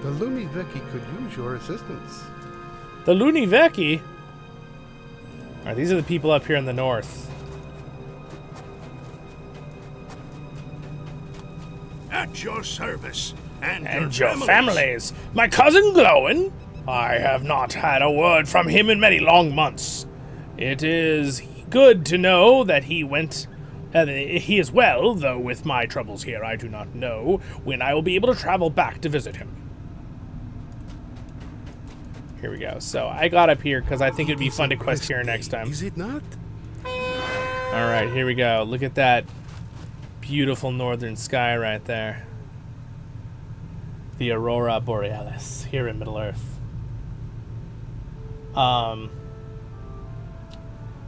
The Looney Vicky could use your assistance. The Looney Vicky? Alright, these are the people up here in the north. At your service, and your families. My cousin Glowin? I have not had a word from him in many long months. It is good to know that he is well, though with my troubles here I do not know when I will be able to travel back to visit him. Here we go. So I got up here because I think it'd be fun to quest here next time. Is it not? Alright, here we go. Look at that beautiful northern sky right there. The Aurora Borealis here in Middle-earth.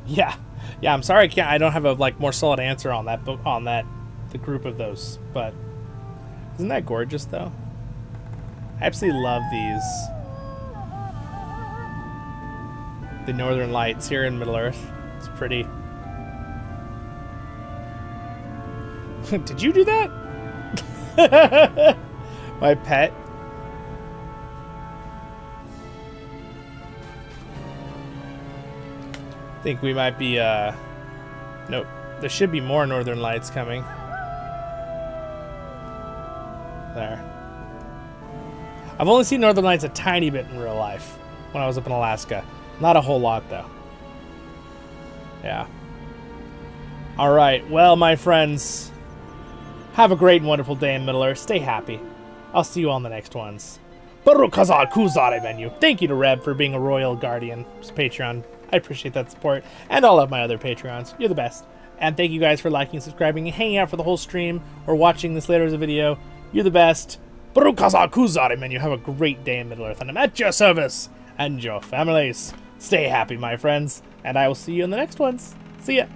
Yeah, I'm sorry I don't have a more solid answer on that book, the group of those, but isn't that gorgeous though? I absolutely love these. The northern lights here in Middle-earth. It's pretty. Did you do that? My pet. I think we might be, nope. There should be more northern lights coming. There. I've only seen northern lights a tiny bit in real life when I was up in Alaska. Not a whole lot, though. Yeah. Alright, well, my friends, have a great and wonderful day in Middle-earth. Stay happy. I'll see you on the next ones. Barukazar Kuzare menu. Thank you to Reb for being a royal guardian. It's Patreon. I appreciate that support. And all of my other Patreons. You're the best. And thank you guys for liking, subscribing, and hanging out for the whole stream, or watching this later as a video. You're the best. Barukazar Kuzare menu. Have a great day in Middle-earth, and I'm at your service and your families. Stay happy, my friends, and I will see you in the next ones. See ya.